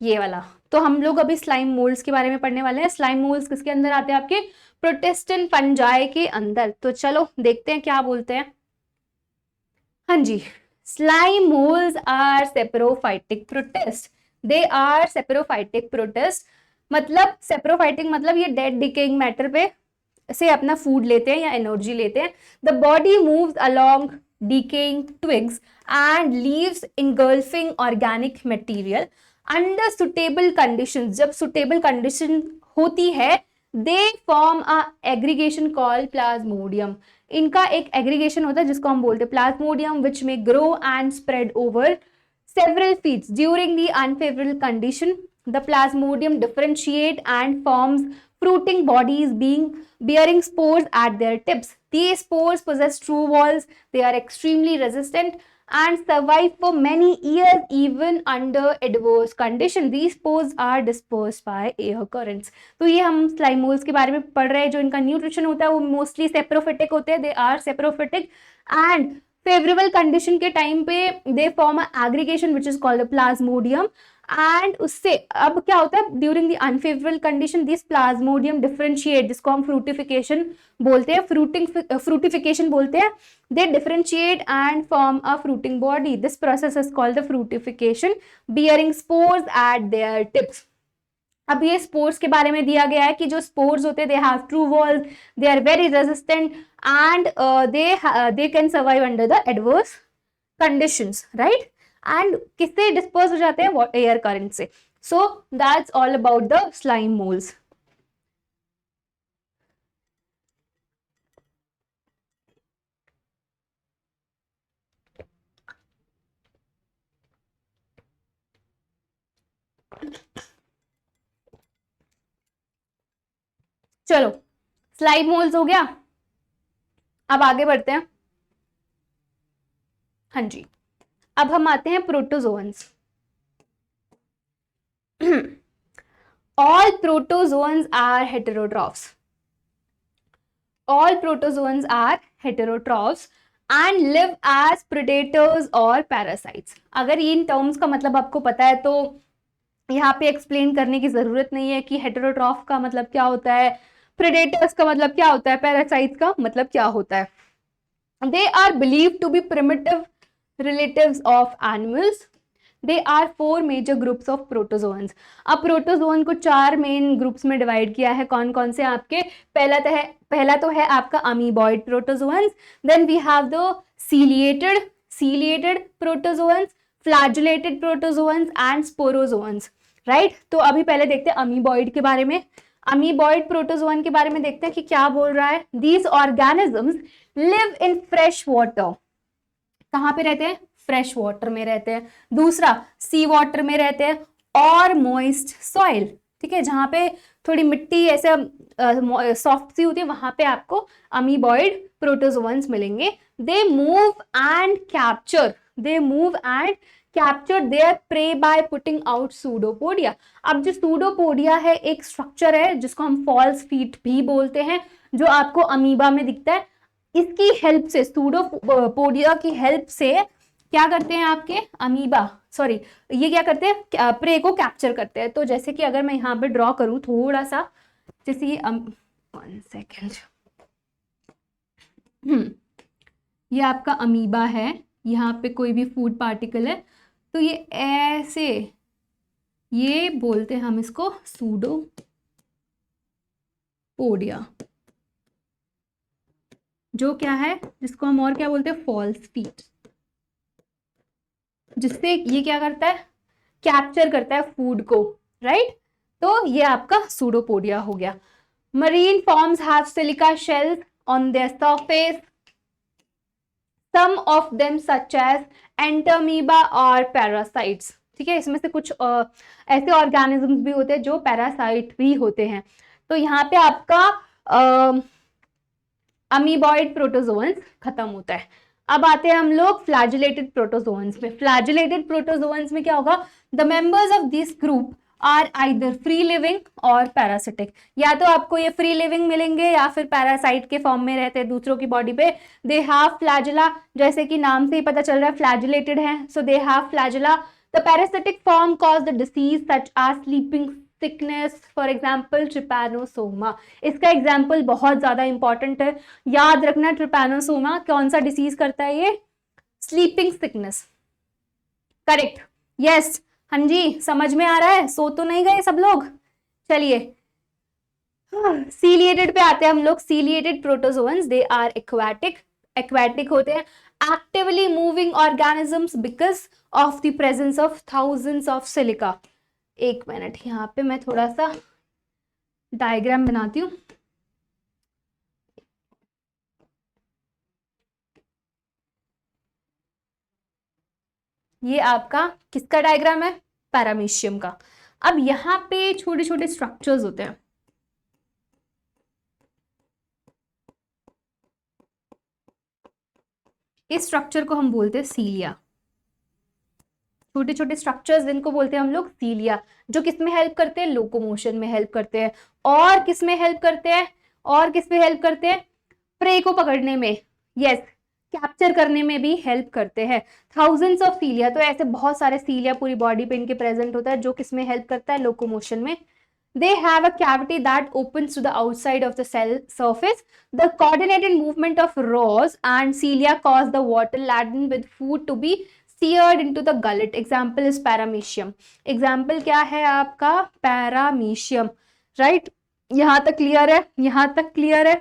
ये वाला, तो हम लोग अभी स्लाइम मोल्ड्स के बारे में पढ़ने वाले हैं। स्लाइम मोल्ड्स किसके अंदर आते हैं? आपके प्रोटिस्टन फंजाई के अंदर। तो चलो देखते हैं क्या बोलते हैं। हाँ जी, slime molds are saprophytic protist. They are saprophytic protist, मतलब सेप्रोफाइटिक मतलब ये डेड डिकेइंग मैटर पे से अपना फूड लेते हैं या एनर्जी लेते हैं। The body moves along decaying twigs and leaves engulfing organic material under suitable conditions। जब suitable condition होती है, they form a aggregation called plasmodium। इनका एक एग्रीगेशन होता है जिसको हम बोलते हैं Plasmodium, which may grow and spread over several feet during the unfavorable condition। The plasmodium differentiate and forms fruiting bodies bearing spores at their tips। These spores possess true walls, they are extremely resistant and survive for many years even under adverse conditions। These spores are dispersed by air currents। तो ये हम slime moulds के बारे में पढ़ रहे हैं। जो इनका न्यूट्रिशन होता है वो मोस्टली सेप्रोफिटिक होते हैं, they are saprophytic and favourable condition के टाइम पे they form aggregation which is called plasmodium. And उससे अब क्या होता है, during the unfavourable condition this plasmodium differentiate, जिसको हम फ्रूटिफिकेशन बोलते हैं, फ्रूटिफिकेशन बोलते हैं। They differentiate and form a fruiting body. This process is called the fructification bearing spores at their tips. अब ये स्पोर्स के बारे में दिया गया है कि जो स्पोर्स होते हैं they have true walls, they are very resistant and they can survive under the adverse conditions, right. And किससे डिस्पर्स हो जाते हैं? एयर करंट से। So that's all about the slime moulds. चलो स्लाइम मोल्ड्स हो गया, अब आगे बढ़ते हैं। हाँ जी, अब हम आते हैं protozoans. All protozoans are heterotrophs। All protozoans are heterotrophs and live as predators or parasites। अगर इन टर्म्स का मतलब आपको पता है तो यहाँ पे एक्सप्लेन करने की जरूरत नहीं है कि हेटेरोट्रॉफ का मतलब क्या होता है, प्रेडेटर्स का मतलब क्या होता है, पैरासाइट्स का मतलब क्या होता है। They are believed to be primitive relatives of animals। They are four major groups of protozoans। अब प्रोटोजोन को चार मेन ग्रुप्स में डिवाइड किया है। कौन कौन से आपके? पहला तो है आपका amoeboid protozoans, then we have the ciliated protozoans, flagellated protozoans and sporozoans, right. तो अभी पहले देखते हैं अमीबॉइड के बारे में। अमीबॉइड प्रोटोजोन के बारे में देखते हैं कि क्या बोल रहा है। These organisms live in fresh water. कहाँ पे रहते हैं? फ्रेश वाटर में रहते हैं। दूसरा सी वाटर में रहते हैं और मॉइस्ट सॉइल, ठीक है, जहां पे थोड़ी मिट्टी ऐसे सॉफ्ट सी होती है वहां पे आपको अमीबॉइड प्रोटोजोन्स मिलेंगे। They move and capture there pray by putting out pseudopodia. अब जो सूडोपोडिया है एक स्ट्रक्चर है जिसको हम फॉल्स फीट भी बोलते हैं, जो आपको अमीबा में दिखता है। इसकी हेल्प से, सूडोपोडिया की हेल्प से क्या करते हैं आपके अमीबा, सॉरी ये क्या करते हैं, प्रे को कैप्चर करते हैं। तो जैसे कि अगर मैं यहाँ पे ड्रॉ करूं थोड़ा सा, जैसे कि 1 सेकेंड, ये आपका अमीबा है, यहाँ पे कोई भी फूड पार्टिकल है, तो ये ऐसे, ये बोलते हैं हम इसको सूडोपोडिया, जो क्या है, जिसको हम और क्या बोलते हैं, फॉल्स फीट, जिससे ये क्या करता है, कैप्चर करता है फूड को, राइट। तो ये आपका सूडोपोडिया हो गया। Marine forms have silica shells on their surface, some of them such as Entamoeba और पैरासाइट्स, ठीक है। इसमें से कुछ ऐसे ऑर्गेनिजम्स भी होते हैं जो पैरासाइट भी होते हैं। तो यहाँ पे आपका अमीबॉइड प्रोटोजोन्स खत्म होता है। अब आते हैं हम लोग फ्लैजिलेटेड प्रोटोजोन्स में। फ्लैजिलेटेड प्रोटोजोन्स में क्या होगा, the members of this group are either free living और पैरासिटिक। या तो आपको ये फ्री लिविंग मिलेंगे या फिर पैरासाइट के फॉर्म में रहते हैं दूसरों की बॉडी पे। दे हैव फ्लैजिला, जैसे कि नाम से ही पता चल रहा है फ्लैजिलेटेड है, so they have flagella. The parasitic form cause the disease such as sleeping sickness, for example Trypanosoma. इसका एग्जाम्पल बहुत ज्यादा इंपॉर्टेंट है, याद रखना। ट्रिपैनोसोमा कौन सा डिसीज करता है, ये स्लीपिंग सिकनेस। करेक्ट, यस, हाँ जी, समझ में आ रहा है, सो तो नहीं गए सब लोग। चलिए सीलिएटेड पे आते हैं हम लोग। Ciliated protozoans, they are aquatic, aquatic होते हैं, actively moving organisms because of the presence of thousands of silica. एक मिनट, यहाँ पे मैं थोड़ा सा डायग्राम बनाती हूँ। ये आपका किसका डायग्राम है, पैरामीशियम का। अब यहाँ पे छोटे छोटे स्ट्रक्चर्स होते हैं, इस स्ट्रक्चर को हम बोलते हैं सीलिया। छोटे छोटे स्ट्रक्चर्स इनको बोलते हैं हम लोग सीलिया, जो किस में हेल्प करते हैं, लोकोमोशन में हेल्प करते हैं। और किस में हेल्प करते हैं, और किस में हेल्प करते हैं, प्रे को पकड़ने में, यस, कैप्चर करने में भी हेल्प करते हैं। थाउजेंड्स ऑफ सीलिया, तो ऐसे बहुत सारे सीलिया पूरी बॉडी पे इनके प्रेजेंट होता है, जो किस में हेल्प करता है, लोकोमोशन में। They have a cavity that opens to the outside of the cell surface. The coordinated movement of rows and cilia cause the water laden with food to be seared into the gullet. Example is paramecium. Example क्या है आपका, paramecium, right? यहाँ तक clear है, यहाँ तक clear है।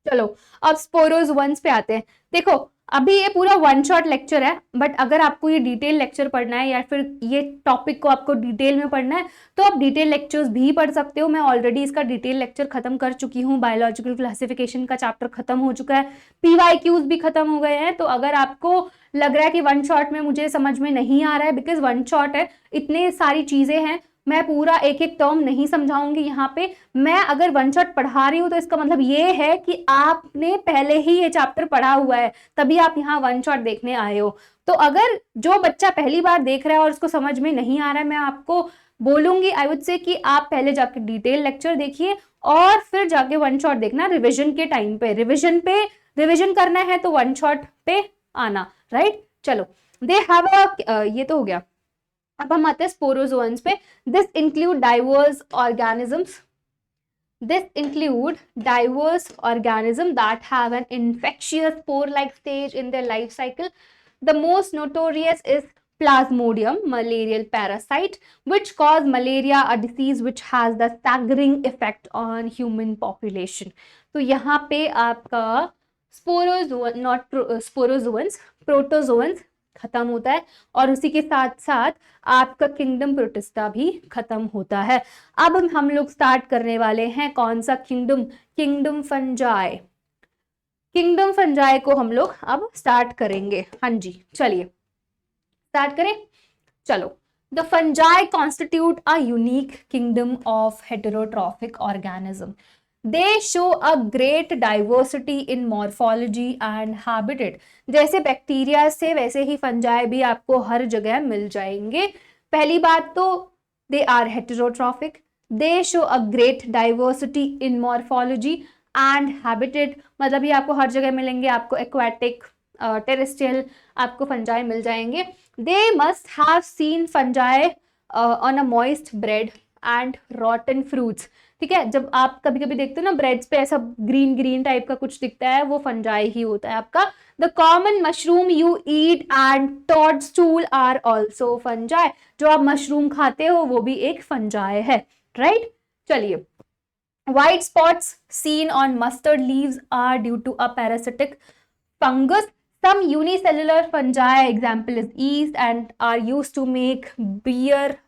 चलो अब स्पोरोजोअन्स पे आते हैं। देखो अभी ये पूरा वन शॉट लेक्चर है, बट अगर आपको ये डिटेल लेक्चर पढ़ना है या फिर ये टॉपिक को आपको डिटेल में पढ़ना है तो आप डिटेल लेक्चर्स भी पढ़ सकते हो। मैं ऑलरेडी इसका डिटेल लेक्चर खत्म कर चुकी हूँ, बायोलॉजिकल क्लासिफिकेशन का चैप्टर खत्म हो चुका है, PYQs भी खत्म हो गए हैं। तो अगर आपको लग रहा है कि वन शॉट में मुझे समझ में नहीं आ रहा है, बिकॉज वन शॉट है, इतने सारी चीजें हैं, मैं पूरा एक एक टर्म नहीं समझाऊंगी यहाँ पे। मैं अगर वन शॉट पढ़ा रही हूँ तो इसका मतलब ये है कि आपने पहले ही ये चैप्टर पढ़ा हुआ है, तभी आप यहाँ वन शॉट देखने आए हो। तो अगर जो बच्चा पहली बार देख रहा है और उसको समझ में नहीं आ रहा है, मैं आपको बोलूंगी, आई वुड से कि आप पहले जाके डिटेल लेक्चर देखिए और फिर जाके वन शॉट देखना रिविजन के टाइम पे। रिविजन करना है तो वन शॉट पे आना, राइट। चलो दे हैव अ, ये तो हो गया। अब हम आते हैं स्पोरोजोअन्स पे। This include diverse organisms, this include diverse organisms that have an infectious spore-like stage in their life cycle. The most notorious is Plasmodium, malarial parasite, which cause malaria, a disease which has the staggering effect on human population. तो यहाँ पे आपका स्पोरोजोअन, not स्पोरोजोअन्स, protozoans खत्म होता है और उसी के साथ साथ आपका किंगडम प्रोटिस्टा भी खत्म होता है। अब हम लोग स्टार्ट करने वाले हैं कौन सा kingdom, kingdom fungi. Kingdom fungi को हम लोग अब स्टार्ट करेंगे। हाँ जी, चलिए स्टार्ट करें। चलो, the fungi constitute a unique kingdom of heterotrophic organism. They show a great diversity in morphology and habitat. जैसे बैक्टीरिया से वैसे ही फंजाई भी आपको हर जगह मिल जाएंगे। पहली बात तो they are heterotrophic, they show a great diversity in morphology and habitat, मतलब ये आपको हर जगह मिलेंगे, आपको aquatic, terrestrial आपको फंजाई मिल जाएंगे। They must have seen fungi on a moist bread and rotten fruits. ठीक है, जब आप कभी कभी देखते हो ना ब्रेड्स पे ऐसा ग्रीन ग्रीन टाइप का कुछ दिखता है, वो फंजाई ही होता है आपका। The common mushroom you eat and toadstool are also fungi. जो आप मशरूम खाते हो वो भी एक फंजाई है, राइट। चलिए, white spots seen on mustard leaves are due to a parasitic fungus. Some unicellular fungi, example is yeast, and are used to make beer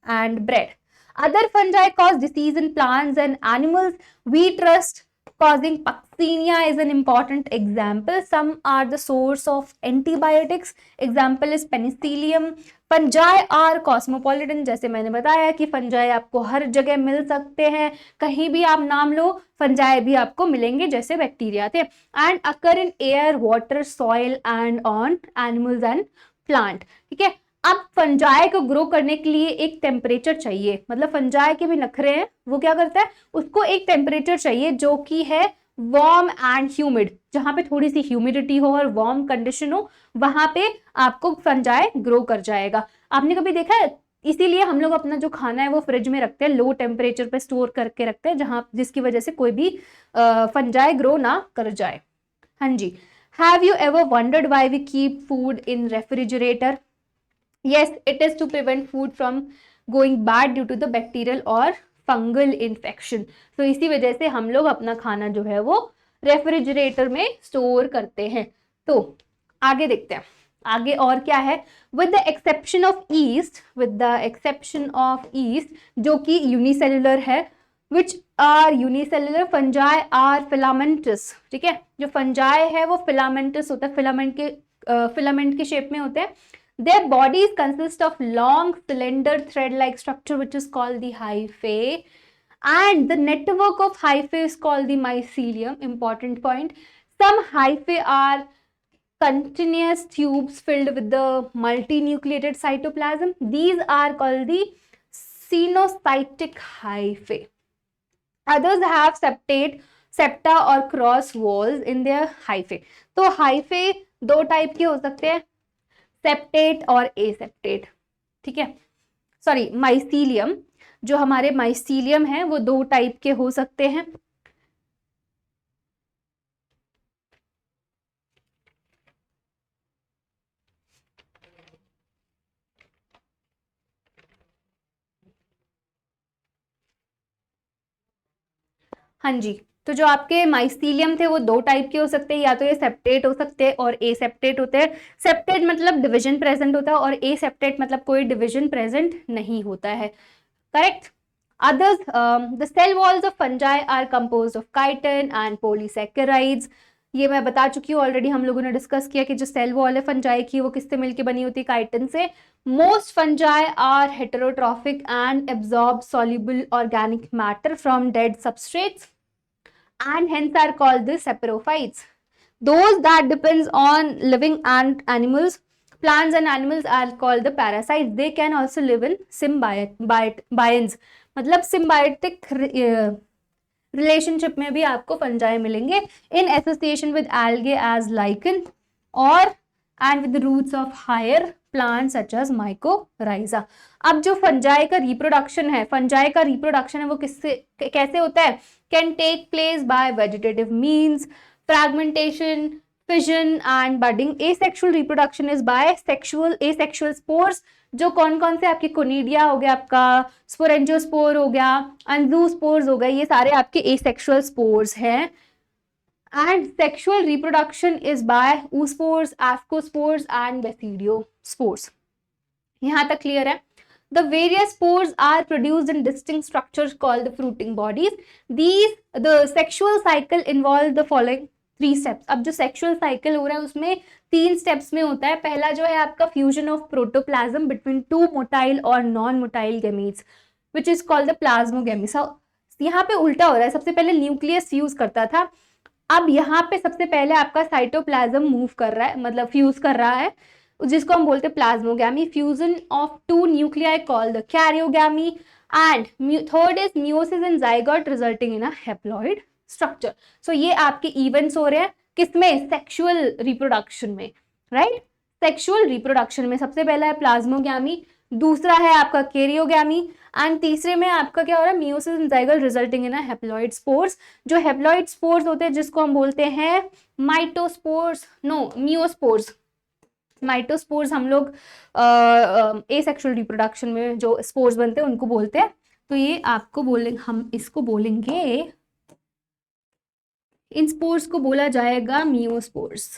and bread. Other fungi cause disease in plants and animals. We trust causing Puccinia is an important example. Some are the source of antibiotics. Example is penicillium. Fungi are cosmopolitan, जैसे मैंने बताया कि fungi आपको हर जगह मिल सकते हैं, कहीं भी आप नाम लो फंजाई भी आपको मिलेंगे जैसे बैक्टीरिया थे. And occur in air, water, soil and on animals and plant. ठीक है, अब फंजाई को ग्रो करने के लिए एक टेम्परेचर चाहिए, मतलब फंजाई के भी नखरे हैं, वो क्या करता है, उसको एक टेम्परेचर चाहिए जो कि है वार्म एंड ह्यूमिड, जहां पे थोड़ी सी ह्यूमिडिटी हो और वार्म कंडीशन हो, वहां पे आपको फंजाई ग्रो कर जाएगा. आपने कभी देखा है, इसीलिए हम लोग अपना जो खाना है वो फ्रिज में रखते हैं, लो टेम्परेचर पे स्टोर करके रखते हैं, जहां जिसकी वजह से कोई भी फंजाई ग्रो ना कर जाए. हाँ जी. Have you ever wondered why we keep food in refrigerator? Yes, it is to prevent food from going bad due to the bacterial or fungal infection. तो इसी वजह से हम लोग अपना खाना जो है वो रेफ्रिजरेटर में स्टोर करते हैं. तो आगे देखते हैं, आगे और क्या है. With the exception of yeast, with the exception of yeast जो कि यूनिसेलुलर है, which are unicellular, fungi are filamentous. ठीक है, जो फंजाई है वो फिलामेंटस होता है, फिलामेंट के शेप में होते हैं. Their bodies consist of long cylinder thread-like structure which is called the hyphae, and the network of hyphae is called the mycelium. Important point. Some hyphae are continuous tubes filled with the multinucleated cytoplasm. These are called the cenocytic hyphae. Others have septa or cross walls in their hyphae. तो hyphae दो type के हो सकते हैं, septate और aseptate. ठीक है, sorry, mycelium, जो हमारे माइसीलियम है वो दो टाइप के हो सकते हैं. हाँ जी, तो जो आपके माइसीलियम थे वो दो टाइप के हो सकते हैं, या तो ये सेप्टेट हो सकते हैं और ए सेप्टेट होते हैं. सेप्टेट मतलब डिवीजन प्रेजेंट होता है और ए सेप्टेट मतलब कोई डिवीजन प्रेजेंट नहीं होता है. Correct. Others, the cell walls of fungi are composed of chitin and polysaccharides. ये मैं बता चुकी हूँ ऑलरेडी, हम लोगों ने डिस्कस किया कि जो सेल वॉल है फंजाई की वो किससे मिलकर बनी होती है, काइटिन से. Most fungi are heterotrophic and absorb soluble organic matter from dead substrates and hence are called the saprophytes. Those that depends on living animals, plants and animals are called the parasites. They can also live in symbionts, मतलब symbiotic relationship में भी आपको fungi मिलेंगे in association with algae as lichen or and with the roots of higher plants such as mycorrhiza. अब जो fungi का reproduction है, वो किससे कैसे होता है, can take place by vegetative means, fragmentation, fission and budding. Asexual reproduction is by asexual spores. जो कौन कौन से आपके कोनिडिया हो गया, आपका स्पोरेंजियोस्पोर हो गया, अंजूस्पोर्स हो गए, ये सारे आपके एसेक्सुअल स्पोर्स हैं. And sexual reproduction is by oospores, ascospores and basidiospores. यहाँ तक क्लियर है. The various spores are produced in distinct structures called the fruiting bodies. The sexual cycle involves the following 3 steps. अब जो sexual cycle हो रहा है उसमें 3 steps में होता है. पहला जो है आपका fusion of protoplasm between 2 motile और non-motile gametes, which is called the plasmogamy. So यहाँ पे उल्टा हो रहा है, सबसे पहले न्यूक्लियस फ्यूज करता था, अब यहाँ पे सबसे पहले आपका साइटोप्लाज्म मूव कर रहा है, मतलब फ्यूज कर रहा है, जिसको हम बोलते हैं plasmogamy. Fusion of 2 nuclei called the karyogamy and third is meiosis in zygote resulting in a haploid structure. So ये आपके इवेंट्स हो रहे हैं किसमें, सेक्सुअल रिप्रोडक्शन में, राइट. सेक्सुअल रिप्रोडक्शन में सबसे पहला है प्लाज्मोगैमी, दूसरा है आपका कैरियोगैमी एंड तीसरे में आपका क्या हो रहा है, meiosis in zygote resulting in haploid spores. जो हैप्लॉइड स्पोर्स होते हैं जिसको हम बोलते हैं माइटोस्पोर्स, मियोस्पोर्स. माइटोस्पोर्स हम लोग एसेक्सुअल रिप्रोडक्शन में जो स्पोर्स बनते हैं उनको बोलते हैं. तो ये आपको बोलेंगे, हम इसको बोलेंगे, इन स्पोर्स को बोला जाएगा मियोस्पोर्स,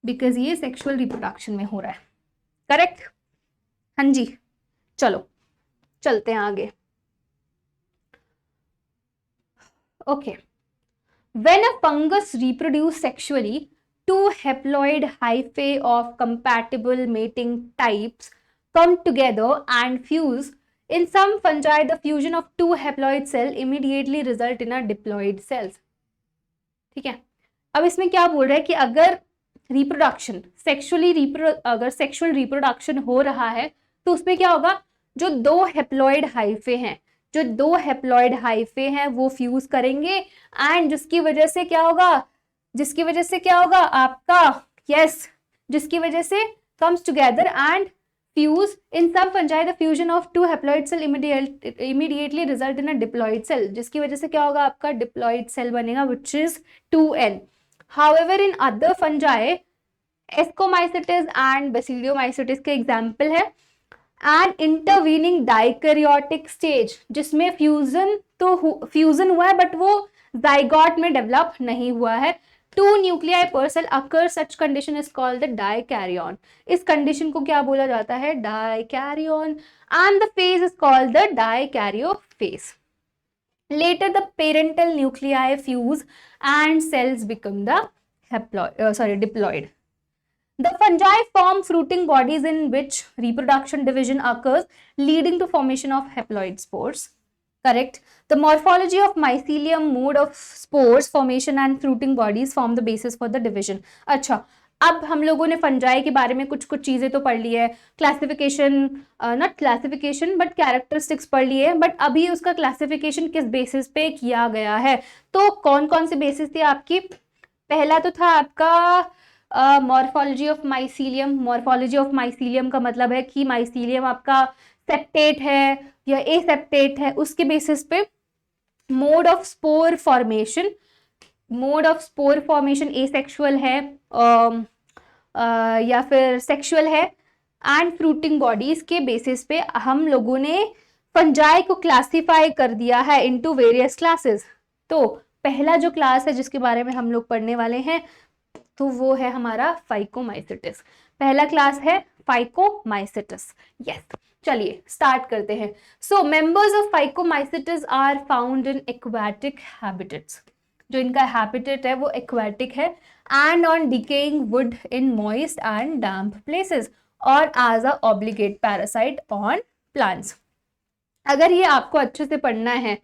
बिकॉज ये सेक्सुअल रिप्रोडक्शन में हो रहा है. करेक्ट. हाँ जी, चलो चलते हैं आगे. Okay. When a fungus reproduces sexually, two haploid hyphae of compatible mating types come together and fuse. In some fungi, the fusion of two haploid cells immediately result in a diploid cells. ठीक है, अब इसमें क्या बोल रहा है कि अगर रिप्रोडक्शन अगर सेक्सुअल रिप्रोडक्शन हो रहा है तो उसमें क्या होगा, जो दो हेप्लॉइड हाइफे हैं, जो दो हेप्लॉइड हाइफे हैं वो फ्यूज करेंगे एंड जिसकी वजह से क्या होगा आपका जिसकी वजह से comes together and fuse. In some fungi the fusion of two haploid cell immediately result in a diploid cell, जिसकी वजह से क्या होगा आपका diploid cell बनेगा which is 2n. However in other fungi, Ascomycetes and Basidiomycetes के example है and intervening dikaryotic stage, जिसमें फ्यूजन हुआ है बट वो जाइगोट में डेवलप नहीं हुआ है. Two nuclei per cell occur, such condition is called the dikaryon. इस कंडीशन को क्या बोला जाता है, dikaryon, and the phase is called the dikaryophase. Later the parental nuclei fuse and cells become the diploid. The fungi form fruiting bodies in which reproduction division occurs, leading to formation of haploid spores. Correct. The morphology of mycelium, mode of spores formation and fruiting bodies form the basis for the division. अच्छा, अब हम लोगों ने fungi के बारे में कुछ चीजें तो पढ़ ली है, classification, not classification but characteristics पढ़ ली है, बट अभी उसका क्लासिफिकेशन किस बेसिस पे किया गया है. तो कौन कौन से बेसिस थे आपकी, पहला तो था आपका morphology of mycelium. Morphology of mycelium का मतलब है कि माइसीलियम आपका सेप्टेट है या एसेप्टेट है, उसके बेसिस पे mode of spore formation asexual है या फिर सेक्सुअल है एंड फ्रूटिंग बॉडीज के बेसिस पे हम लोगों ने फंजाई को क्लासिफाई कर दिया है इनटू वेरियस क्लासेस. तो पहला जो क्लास है जिसके बारे में हम लोग पढ़ने वाले हैं तो वो है हमारा फाइकोमाइसिटिस. पहला क्लास है फाइकोमाइसिटिस. यस, चलिए स्टार्ट करते हैं. So members of Phycomycetes are found in aquatic habitats. जो इनका हैबिटेट है वो एक्वाटिक है and on decaying wood in moist and damp places or as a obligate parasite on plants. अगर ये आपको अच्छे से पढ़ना है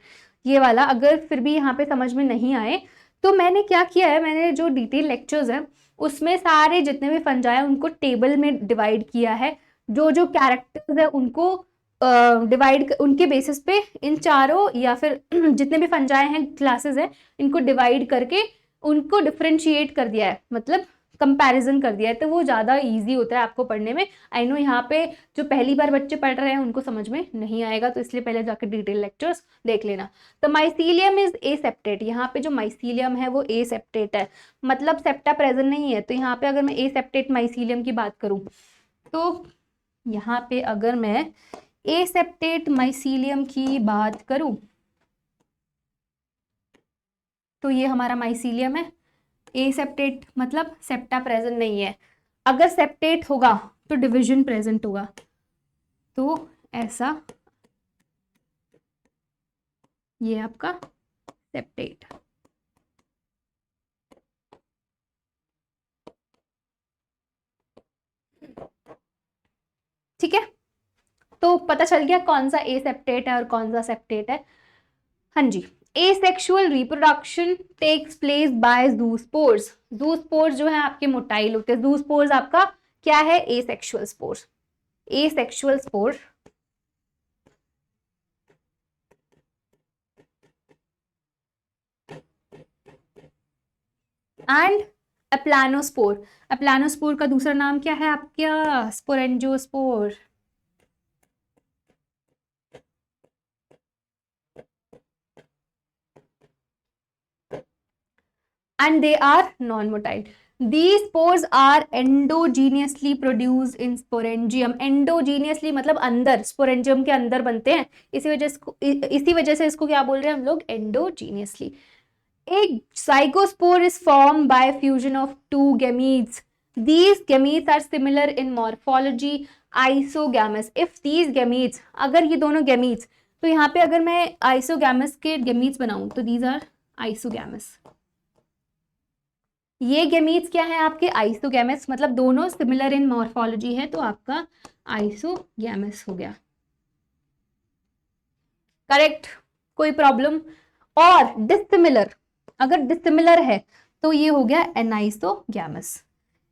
ये वाला, अगर फिर भी यहाँ पे समझ में नहीं आए तो मैंने क्या किया है, मैंने जो डिटेल लेक्चर्स हैं उसमें सारे जितने भी फंजाई हैं उनको टेबल में डिवाइड किया है. जो जो कैरेक्टर्स है उनको डिवाइड उनके बेसिस पे इन चारों या फिर जितने भी फंजाई हैं क्लासेस हैं इनको डिवाइड करके उनको डिफरेंशिएट कर दिया है, मतलब कंपैरिजन कर दिया है, तो वो ज़्यादा इजी होता है आपको पढ़ने में. आई नो यहाँ पे जो पहली बार बच्चे पढ़ रहे हैं उनको समझ में नहीं आएगा, तो इसलिए पहले जाकर डिटेल लेक्चर्स देख लेना. तो माइसीलियम इज एसेप्टेट. यहाँ पे जो माइसीलियम है वो एसेप्टेट है, मतलब सेप्टा प्रेजेंट नहीं है. तो यहाँ पे अगर मैं एसेप्टेट माइसीलियम की बात करूँ तो यहाँ पे अगर मैं एसेप्टेट माइसीलियम की बात करूँ तो ये हमारा माइसीलियम है. एसेप्टेट मतलब सेप्टा प्रेजेंट नहीं है. अगर सेप्टेट होगा तो डिवीजन प्रेजेंट होगा, तो ऐसा ये आपका सेप्टेट. ठीक है, तो पता चल गया कौन सा एसेप्टेट है और कौन सा सेप्टेट है. हाँ जी, asexual reproduction takes place by zoospores. zoospores जो है आपके मोटाइल होते हैं. zoospores आपका क्या है, asexual spores. asexual spore and aplanospore. aplanospore का दूसरा नाम क्या है आपका, sporangiosspore. And they are non-motile. These spores are endogenously produced in sporangium. Endogenously मतलब अंदर, sporangium के अंदर बनते हैं, इसी वजह से इसको क्या बोल रहे हैं हम लोग, endogenously. A zygospore is formed by fusion of two gametes. These gametes are similar in morphology, isogamous. If these gametes, अगर ये दोनों gametes, तो यहाँ पे अगर मैं isogamous के gametes बनाऊं तो these are आइसोगैमस। ये गैमीट्स क्या है आपके? आइसोगैमस, मतलब दोनों सिमिलर इन मॉर्फोलॉजी है, तो आपका आइसोगैमस हो गया। करेक्ट, कोई प्रॉब्लम? और डिसिमिलर, अगर डिसिमिलर है तो ये हो गया एनाइसोगैमस।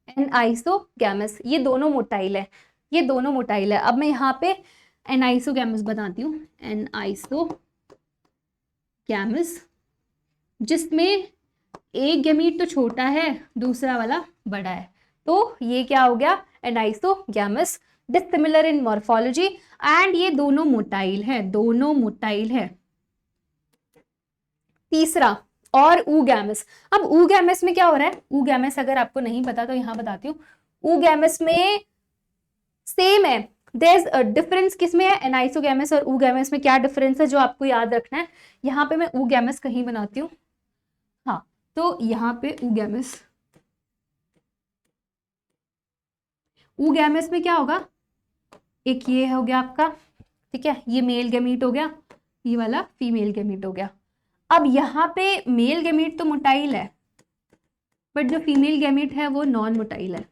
एनाइसोगैमस, ये दोनों मोटाइल है, ये दोनों मोटाइल है। अब मैं यहाँ पे एनाइसोगैमस बताती हूँ। एनाइसोगैमस जिसमें एक गैमीट तो छोटा है, दूसरा वाला बड़ा है, तो ये क्या हो गया? Anisogamous, dissimilar in morphology, and ये दोनों मोटाइल है, दोनों मोटाइल है। तीसरा और ऊगैमस। अब ऊगैमस में क्या हो रहा है? ऊगैमस अगर आपको नहीं पता तो यहां बताती हूँ। ऊगैमस में सेम है, देयर इज डिफरेंस किसमें है? एनाइसोगैमस और ऊगैमस में क्या डिफरेंस है जो आपको याद रखना है? यहाँ पे मैं ऊगैमस कहीं बनाती हूँ, हाँ, तो यहाँ पे ऊगैमस, ऊगैमस में क्या होगा? एक ये हो गया आपका, ठीक है, ये मेल गैमीट हो गया, ये वाला फीमेल गैमीट हो गया। अब यहाँ पे मेल गैमीट तो मोटाइल है, बट जो फीमेल गैमीट है वो नॉन मोटाइल है।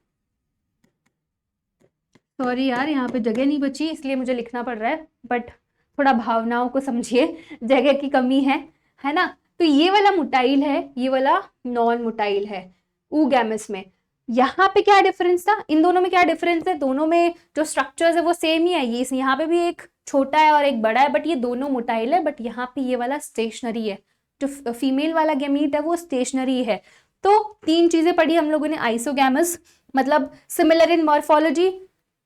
सॉरी यार, यहाँ पे जगह नहीं बची इसलिए मुझे लिखना पड़ रहा है, बट थोड़ा भावनाओं को समझिए, जगह की कमी है ना? तो ये वाला मोटाइल है, ये वाला नॉन मोटाइल है ऊगैमस में। यहाँ पे क्या डिफरेंस था? इन दोनों में क्या डिफरेंस है? दोनों में जो स्ट्रक्चर्स है वो सेम ही है। ये यहाँ पे भी एक छोटा है और एक बड़ा है, बट ये दोनों मोटाइल है, बट यहाँ पे ये वाला स्टेशनरी है, जो फीमेल वाला गैमीट है वो स्टेशनरी है। तो तीन चीजें पढ़ी हम लोगों ने। आइसोगैमस मतलब सिमिलर इन मॉर्फोलॉजी,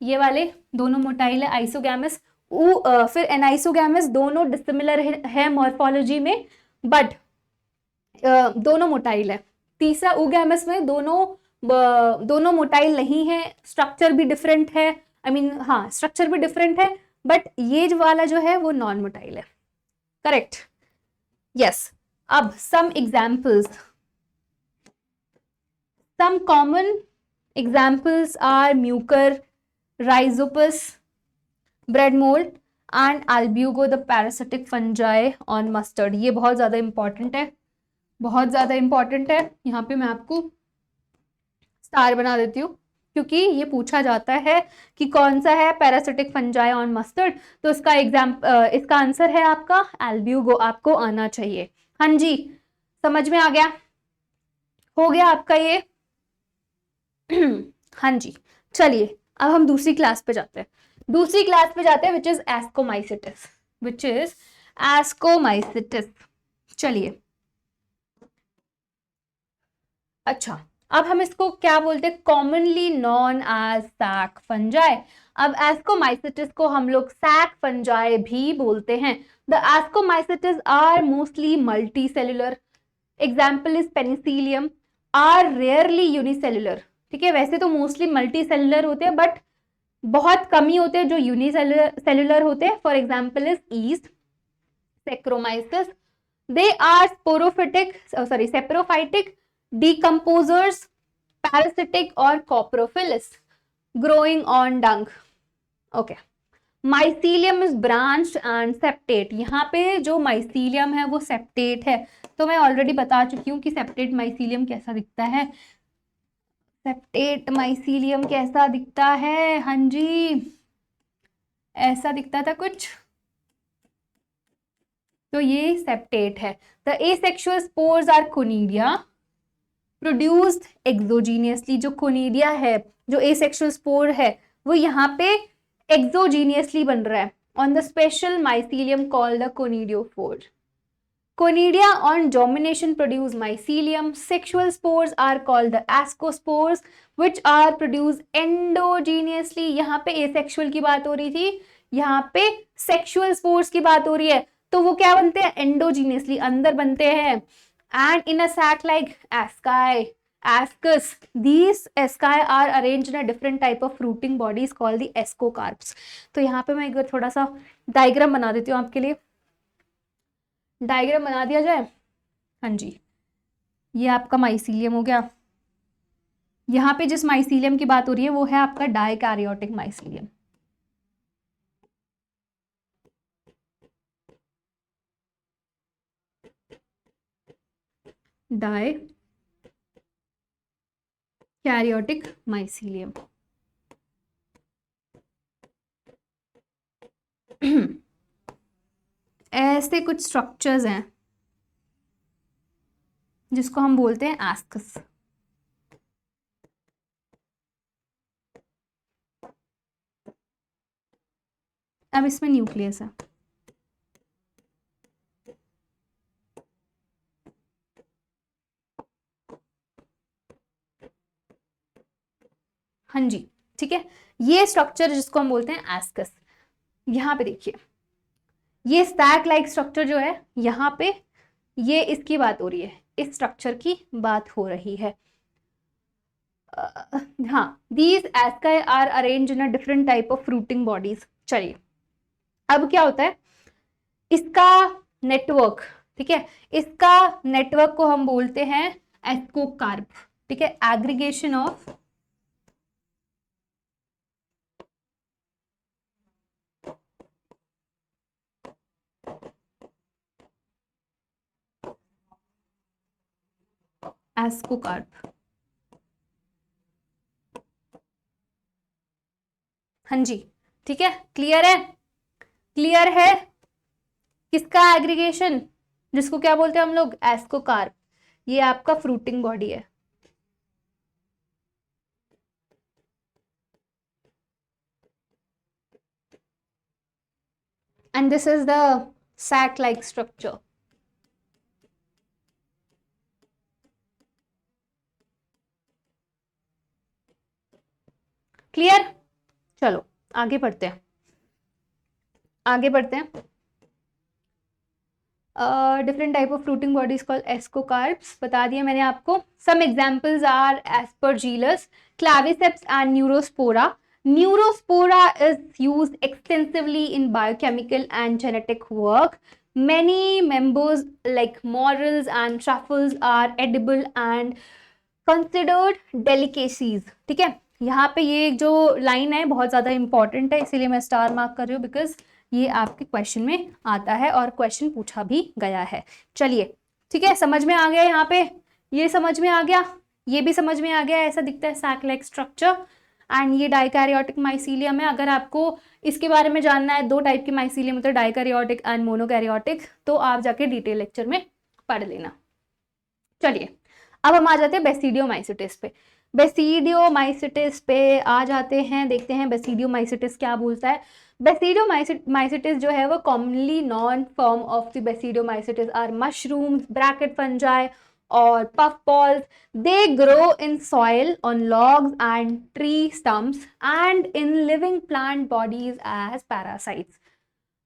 ये वाले दोनों मोटाइल है, आइसोगैमस। फिर एनाइसोगैमस, दोनों डिसिमिलर है मॉर्फोलॉजी में, बट दोनों मोटाइल है। तीसरा ऊगैमस में दोनों मोटाइल नहीं है, स्ट्रक्चर भी डिफरेंट है, आई मीन हाँ, स्ट्रक्चर भी डिफरेंट है, बट ये वाला जो है वो नॉन मोटाइल है। Correct, yes. अब some examples, some common examples are Mucor, Rhizopus, bread mold and albugo, the parasitic fungi on mustard। ये बहुत ज्यादा इंपॉर्टेंट है, बहुत ज्यादा इंपॉर्टेंट है। यहाँ पे मैं आपको स्टार बना देती हूँ, क्योंकि ये पूछा जाता है कि कौन सा है पैरासिटिक फंजाई ऑन मस्टर्ड, तो इसका आंसर है आपका एल्ब्यूगो, आपको आना चाहिए। हाँ जी, समझ में आ गया? हो गया आपका ये? हाँ जी, चलिए अब हम दूसरी क्लास पे जाते हैं। दूसरी क्लास पे जाते हैं which is ascomycetes, which is ascomycetes. चलिए, अच्छा, अब हम इसको क्या बोलते हैं? Commonly known as sac fungi. अब एस्कोमाइसिटिस को हम लोग सैक फंजाई भी बोलते हैं। The ascomycetes are mostly multicellular, example is penicillium, are rarely unicellular. ठीक है, वैसे तो मोस्टली मल्टी सेल्यूलर होते हैं, बट बहुत कम ही होते हैं जो यूनिसेल्यूलर होते हैं। For example is yeast, saccharomyces. They are saprophytic, decomposers, parasitic और coprophilous, growing on dung। okay, mycelium is branched and septate। यहाँ पे जो mycelium है वो septate है, तो मैं ऑलरेडी बता चुकी हूँ कि septate mycelium कैसा दिखता है। septate mycelium कैसा दिखता है? हाँ जी, ऐसा दिखता था कुछ, तो ये septate है। The asexual spores are conidia produced एक्सोजीनियसली। जो कोनिडिया है, जो एसेक्सुअल स्पोर है, वो यहाँ पे एक्सोजीनियसली बन रहा है on the special mycelium called the conidiophore. Conidia on domination produce mycelium. Sexual spores are called the ascospores which are produce endogenously. यहाँ पे एसेक्सुअल की बात हो रही थी, यहाँ पे सेक्सुअल स्पोर्स की बात हो रही है, तो वो क्या बनते हैं? एंडोजीनियसली, अंदर बनते हैं। And in a sac like asci, ascus, these asci are arranged in a different type of fruiting bodies called the ascocarps। तो यहाँ पे मैं एक थोड़ा सा डायग्राम बना देती हूँ आपके लिए। डायग्राम बना दिया जाए? हाँ जी, ये आपका माइसीलियम हो गया। यहाँ पे जिस माइसीलियम की बात हो रही है वो है आपका dikaryotic mycelium. Dikaryotic mycelium. ऐसे कुछ स्ट्रक्चर्स हैं जिसको हम बोलते हैं एस्कस। अब इसमें न्यूक्लियस है। हाँ जी, ठीक है, ये स्ट्रक्चर जिसको हम बोलते हैं एस्कस। यहाँ पे देखिए, ये स्टैक लाइक स्ट्रक्चर जो है यहाँ पे, ये इसकी बात हो रही है, इस स्ट्रक्चर की बात हो रही है। हाँ, these asci are arrange in a different type of fruiting bodies. चलिए, अब क्या होता है, इसका नेटवर्क, ठीक है, इसका नेटवर्क को हम बोलते हैं एस्कोकार्प, ठीक है, एग्रीगेशन ऑफ एस्कोकार्प। हाँ जी, ठीक है, क्लियर है, क्लियर है, किसका एग्रीगेशन, जिसको क्या बोलते हैं हम लोग, एस्कोकार्प। ये आपका फ्रूटिंग बॉडी है। And this is the sac like structure। Clear, चलो आगे बढ़ते हैं, आगे बढ़ते हैं। Different type of fruiting bodies called ascocarps, बता दिया मैंने आपको। Some examples are Aspergillus, Claviceps and Neurospora. Neurospora is used extensively in biochemical and genetic work. Many members like morels and truffles are edible and considered delicacies। ठीक है, यहाँ पे ये जो लाइन है बहुत ज़्यादा इंपॉर्टेंट है, इसीलिए मैं स्टार मार्क कर रही हूँ, बिकॉज ये आपके क्वेश्चन में आता है और क्वेश्चन पूछा भी गया है। चलिए, ठीक है, समझ में आ गया, यहाँ पे ये समझ में आ गया, ये भी समझ में आ गया, ऐसा दिखता है सैक लाइक स्ट्रक्चर। एंड ये डाइकैरियोटिक माइसीलियम है। अगर आपको इसके बारे में जानना है, दो टाइप के माइसीलियम होते हैं, डाइकैरियोटिक एंड मोनोकैरियोटिक, तो आप जाके डिटेल लेक्चर में पढ़ लेना। चलिए, अब हम आ जाते हैं बेसिडियोमाइसिटिस पे। बेसिडियोमाइसिटिस पे आ जाते हैं, देखते हैं बेसिडियोमाइसिटिस क्या बोलता है। बेसिडियोमाइसिटिस जो है वो commonly known form of the basidiomycetes are mushrooms, bracket fungi और puff balls. They grow in soil, on logs and tree stumps, and in living plant bodies as parasites.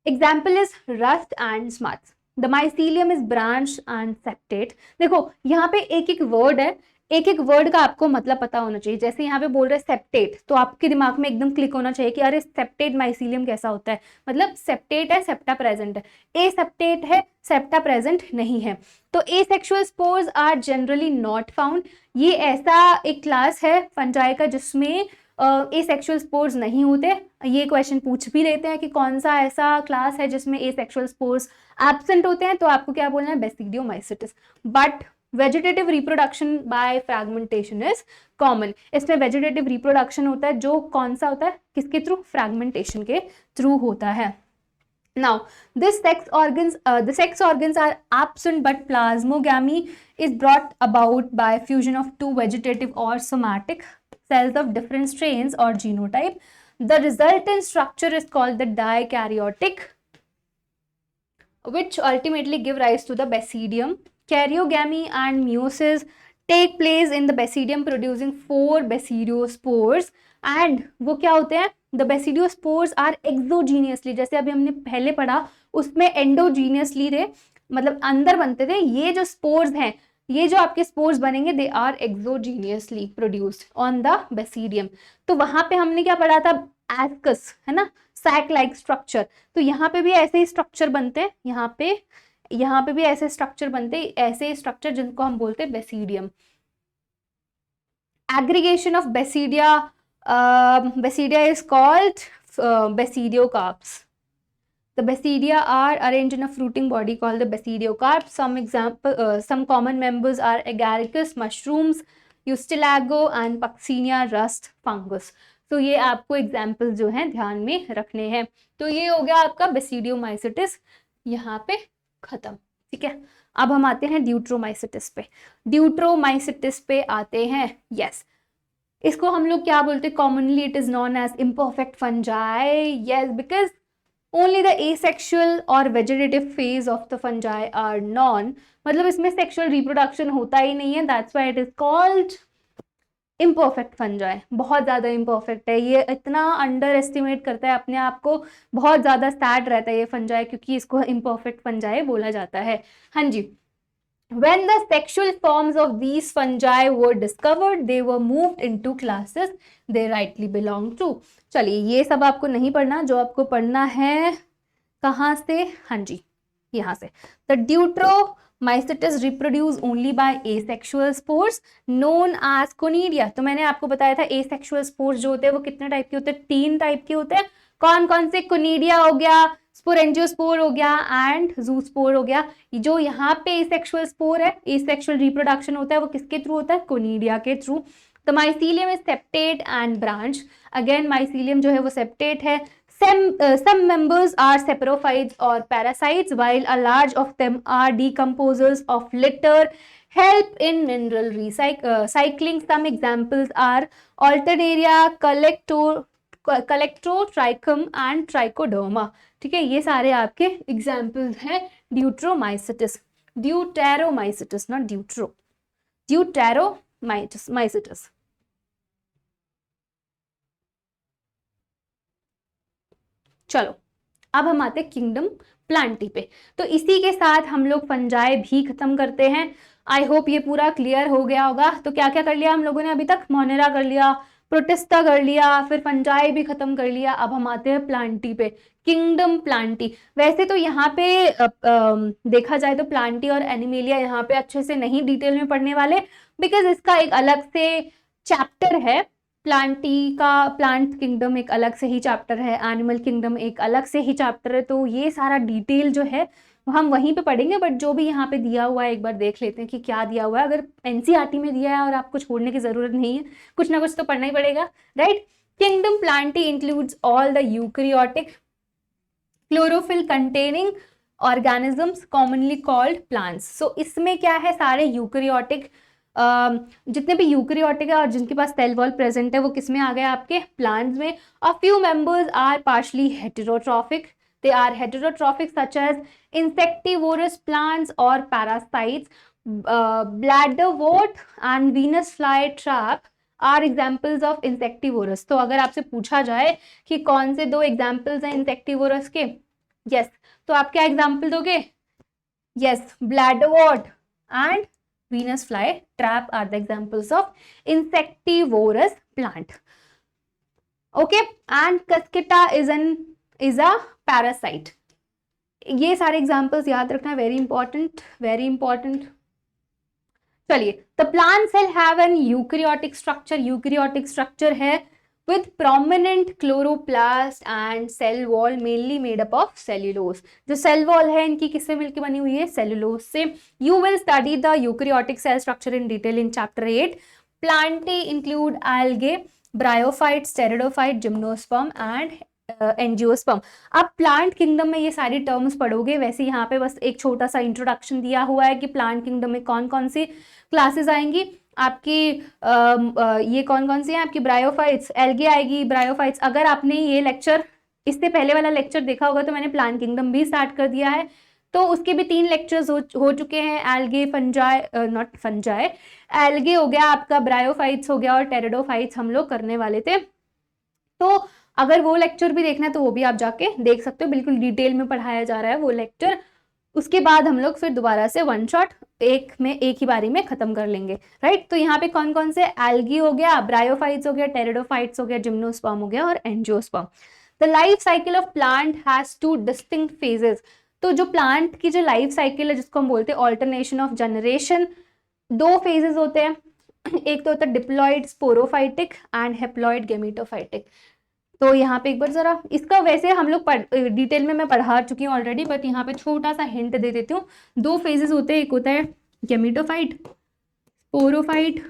Example is rust and smuts. The mycelium is branched and septate. देखो यहाँ पे एक एक word है, एक एक word का आपको मतलब पता होना चाहिए। जैसे यहाँ पे बोल रहे सेप्टेट, तो आपके दिमाग में एकदम क्लिक होना चाहिए कि अरे सेप्टेट माइसीलियम कैसा होता है, मतलब सेप्टेट है, सेप्टा प्रेजेंट है। ए सेप्टेट है, सेप्टा प्रेजेंट नहीं है। तो asexual spores are generally not found. ये ऐसा एक क्लास है फंजाई का जिसमें एसेक्सुअल स्पोर्स नहीं होते। ये क्वेश्चन पूछ भी लेते हैं कि कौन सा ऐसा क्लास है जिसमें एसेक्सुअल स्पोर्स एब्सेंट होते हैं, तो आपको क्या बोलना है, basidiomycetes. But vegetative reproduction by fragmentation is common. इसमें वेजिटेटिव रिप्रोडक्शन होता है जो कौन सा होता है, किसके थ्रू, फ्रैगमेंटेशन के थ्रू होता है। Now, the sex organs are absent, but plasmogamy is brought about by fusion of two vegetative or somatic cells of different strains or genotype. The resultant structure is called the dikaryotic, which ultimately give rise to the basidium. Karyogamy and meiosis take place in the basidium, producing 4 basidiospores. And वो क्या होते हैं, the basidiospores are exogeniously, जैसे अभी हमने पहले पढ़ा उसमें एंडोजीनियसली थे, मतलब अंदर बनते थे। ये जो स्पोर्स हैं, ये जो आपके स्पोर्स बनेंगे, they are exogenously produced on the basidium. तो वहां पे हमने क्या पढ़ा था, एस्कस, है ना, सैक लाइक स्ट्रक्चर। तो यहाँ पे भी ऐसे ही स्ट्रक्चर बनते हैं, यहाँ पे भी ऐसे स्ट्रक्चर बनते हैं, ऐसे स्ट्रक्चर जिनको हम बोलते हैं basidium. Aggregation of basidia is called basidiocarps. The basidia are arranged in a fruiting body called the basidiocarp. Some common members are agaricus, mushrooms, eustilago and Puccinia rust fungus. तो ये आपको एग्जाम्पल जो है ध्यान में रखने हैं. तो ये हो गया आपका बेसिडियोमाइसिटिस, यहाँ पे खत्म. ठीक है, अब हम आते हैं ड्यूट्रोमाइसिटिस पे. ड्यूट्रोमाइसिटिस पे आते हैं. यस, इसको हम लोग क्या बोलते हैं? Commonly it is known as imperfect fungi. Yes, because only the asexual or vegetative phase of the fungi are known. मतलब इसमें sexual reproduction होता ही नहीं है. That's why it is called imperfect fungi. बहुत ज़्यादा imperfect है ये, इतना अंडर एस्टिमेट करता है अपने आप को, बहुत ज़्यादा सैड रहता है ये fungi, क्योंकि इसको imperfect fungi बोला जाता है. हाँ जी. When the sexual forms of these fungi were discovered, they were moved into classes they rightly belong to. चलिए, ये सब आपको नहीं पढ़ना, जो आपको पढ़ना है कहाँ से? हाँ जी, यहाँ से. The Deuteromycetes reproduce only by asexual spores known as conidia. तो मैंने आपको बताया था asexual spores जो होते हैं वो कितने टाइप के होते हैं? 3 टाइप के होते हैं. कौन कौन से? कोनिडिया हो गया, स्पोरेंजियोस्पोर हो गया एंड जूस्पोर हो गया. जो यहाँ पे एसेक्सुअल स्पोर है, एसेक्सुअल रिप्रोडक्शन होता है, वो किसके थ्रू होता है? कोनिडिया के थ्रू. तो mycelium is septate and branch. Again mycelium जो है वो सेप्टेट है. Some members are saprophytes or parasites, while a large of them are decomposers of litter, help in mineral recycling. Some examples are Alternaria, Calectotrichum and Trichoderma. ठीक है, ये सारे आपके examples हैं ड्यूट्रोमाइसिटिस. ड्यूटेरोमाइसिटिस, नॉट ड्यूट्रो. ड्यूटेरोमाइसिटिस. चलो, अब हम आते हैं किंगडम प्लांटी पे. तो इसी के साथ हम लोग फंजाई भी खत्म करते हैं. आई होप ये पूरा क्लियर हो गया होगा. तो क्या क्या कर लिया हम लोगों ने अभी तक? मोनेरा कर लिया, प्रोटिस्टा कर लिया, फिर फंजाई भी खत्म कर लिया. अब हम आते हैं प्लांटी पे, किंगडम प्लांटी. वैसे तो यहाँ पे देखा जाए तो प्लांटी और एनिमेलिया यहाँ पे अच्छे से नहीं डिटेल में पढ़ने वाले, बिकॉज इसका एक अलग से चैप्टर है. प्लांटी का, प्लांट किंगडम एक अलग से ही चैप्टर है, एनिमल किंगडम एक अलग से ही चैप्टर है. तो ये सारा डिटेल जो है हम वहीं पे पढ़ेंगे. बट जो भी यहाँ पे दिया हुआ है एक बार देख लेते हैं कि क्या दिया हुआ है. अगर एनसीईआरटी में दिया है और आपको छोड़ने की जरूरत नहीं है, कुछ ना कुछ तो पढ़ना ही पड़ेगा, right. Kingdom Plantae includes all the eukaryotic chlorophyll containing organisms commonly called plants. सो इसमें क्या है? सारे यूकैरियोटिक, जितने भी यूकैरियोटिक है और जिनके पास सेल वॉल प्रेजेंट है वो किस में आ गए? आपके प्लांट्स में. A few members are partially heterotrophic. They are heterotrophic such as insectivorous plants or parasites. Bladderwort and Venus flytrap are examples of insectivorous. तो अगर आपसे पूछा जाए कि कौन से 2 एग्जाम्पल्स हैं इंसेक्टिवोरस के, यस, तो आप क्या एग्जाम्पल दोगे? Yes, bladderwort and Venus flytrap are the examples of insectivorous plant. Okay, and Cusqueta is a parasite. ये सारे एग्जाम्पल्स याद रखना, वेरी इंपॉर्टेंट, वेरी इंपॉर्टेंट. चलिए, the plant cell have an eukaryotic structure. Eukaryotic structure है with prominent chloroplast and cell wall mainly made up of cellulose. जो cell wall है इनकी किससे मिलकर बनी हुई है? cellulose से. You will study the eukaryotic cell structure in detail in chapter 8. Plantae include algae, bryophytes, pteridophyte, gymnosperm and angiosperm. आप प्लांट किंगडम में ये सारी टर्म्स पढ़ोगे. वैसे यहाँ पे बस एक छोटा सा इंट्रोडक्शन दिया हुआ है कि प्लांट किंगडम में कौन कौन सी क्लासेस आएंगी आपकी. ये कौन कौन सी हैं आपकी? ब्रायोफाइट्स, एल्गे आएगी, ब्रायोफाइट्स. अगर आपने ये लेक्चर, इससे पहले वाला लेक्चर देखा होगा तो मैंने प्लांट किंगडम भी स्टार्ट कर दिया है. तो उसके भी 3 लेक्चर्स हो चुके हैं. Algae, fungi, not fungi, algae हो गया आपका, ब्रायोफाइट्स हो गया और टेरिडोफाइट्स हम लोग करने वाले थे. तो अगर वो लेक्चर भी देखना है तो वो भी आप जाके देख सकते हो, बिल्कुल डिटेल में पढ़ाया जा रहा है वो लेक्चर. उसके बाद हम लोग फिर दोबारा से वन शॉट एक ही बारी में खत्म कर लेंगे, राइट. तो यहाँ पे कौन कौन से? एल्गी हो गया, ब्रायोफाइट्स हो गया, टेरिडोफाइट्स हो गया, जिम्नोस्पर्म हो गया और angiosperm. The life cycle of plant has 2 distinct phases. तो जो प्लांट की जो लाइफ साइकिल है जिसको हम बोलते हैं ऑल्टरनेशन ऑफ जनरेशन, 2 फेजेस होते हैं. एक तो होता है diploid sporophytic and haploid gametophytic. तो यहाँ पे एक बार जरा इसका वैसे हम लोग डिटेल में मैं पढ़ा चुकी हूँ ऑलरेडी, बट यहाँ पे छोटा सा हिंट दे देती हूँ। दो फेजेस होते हैं, एक होता है gametophyte, sporophyte,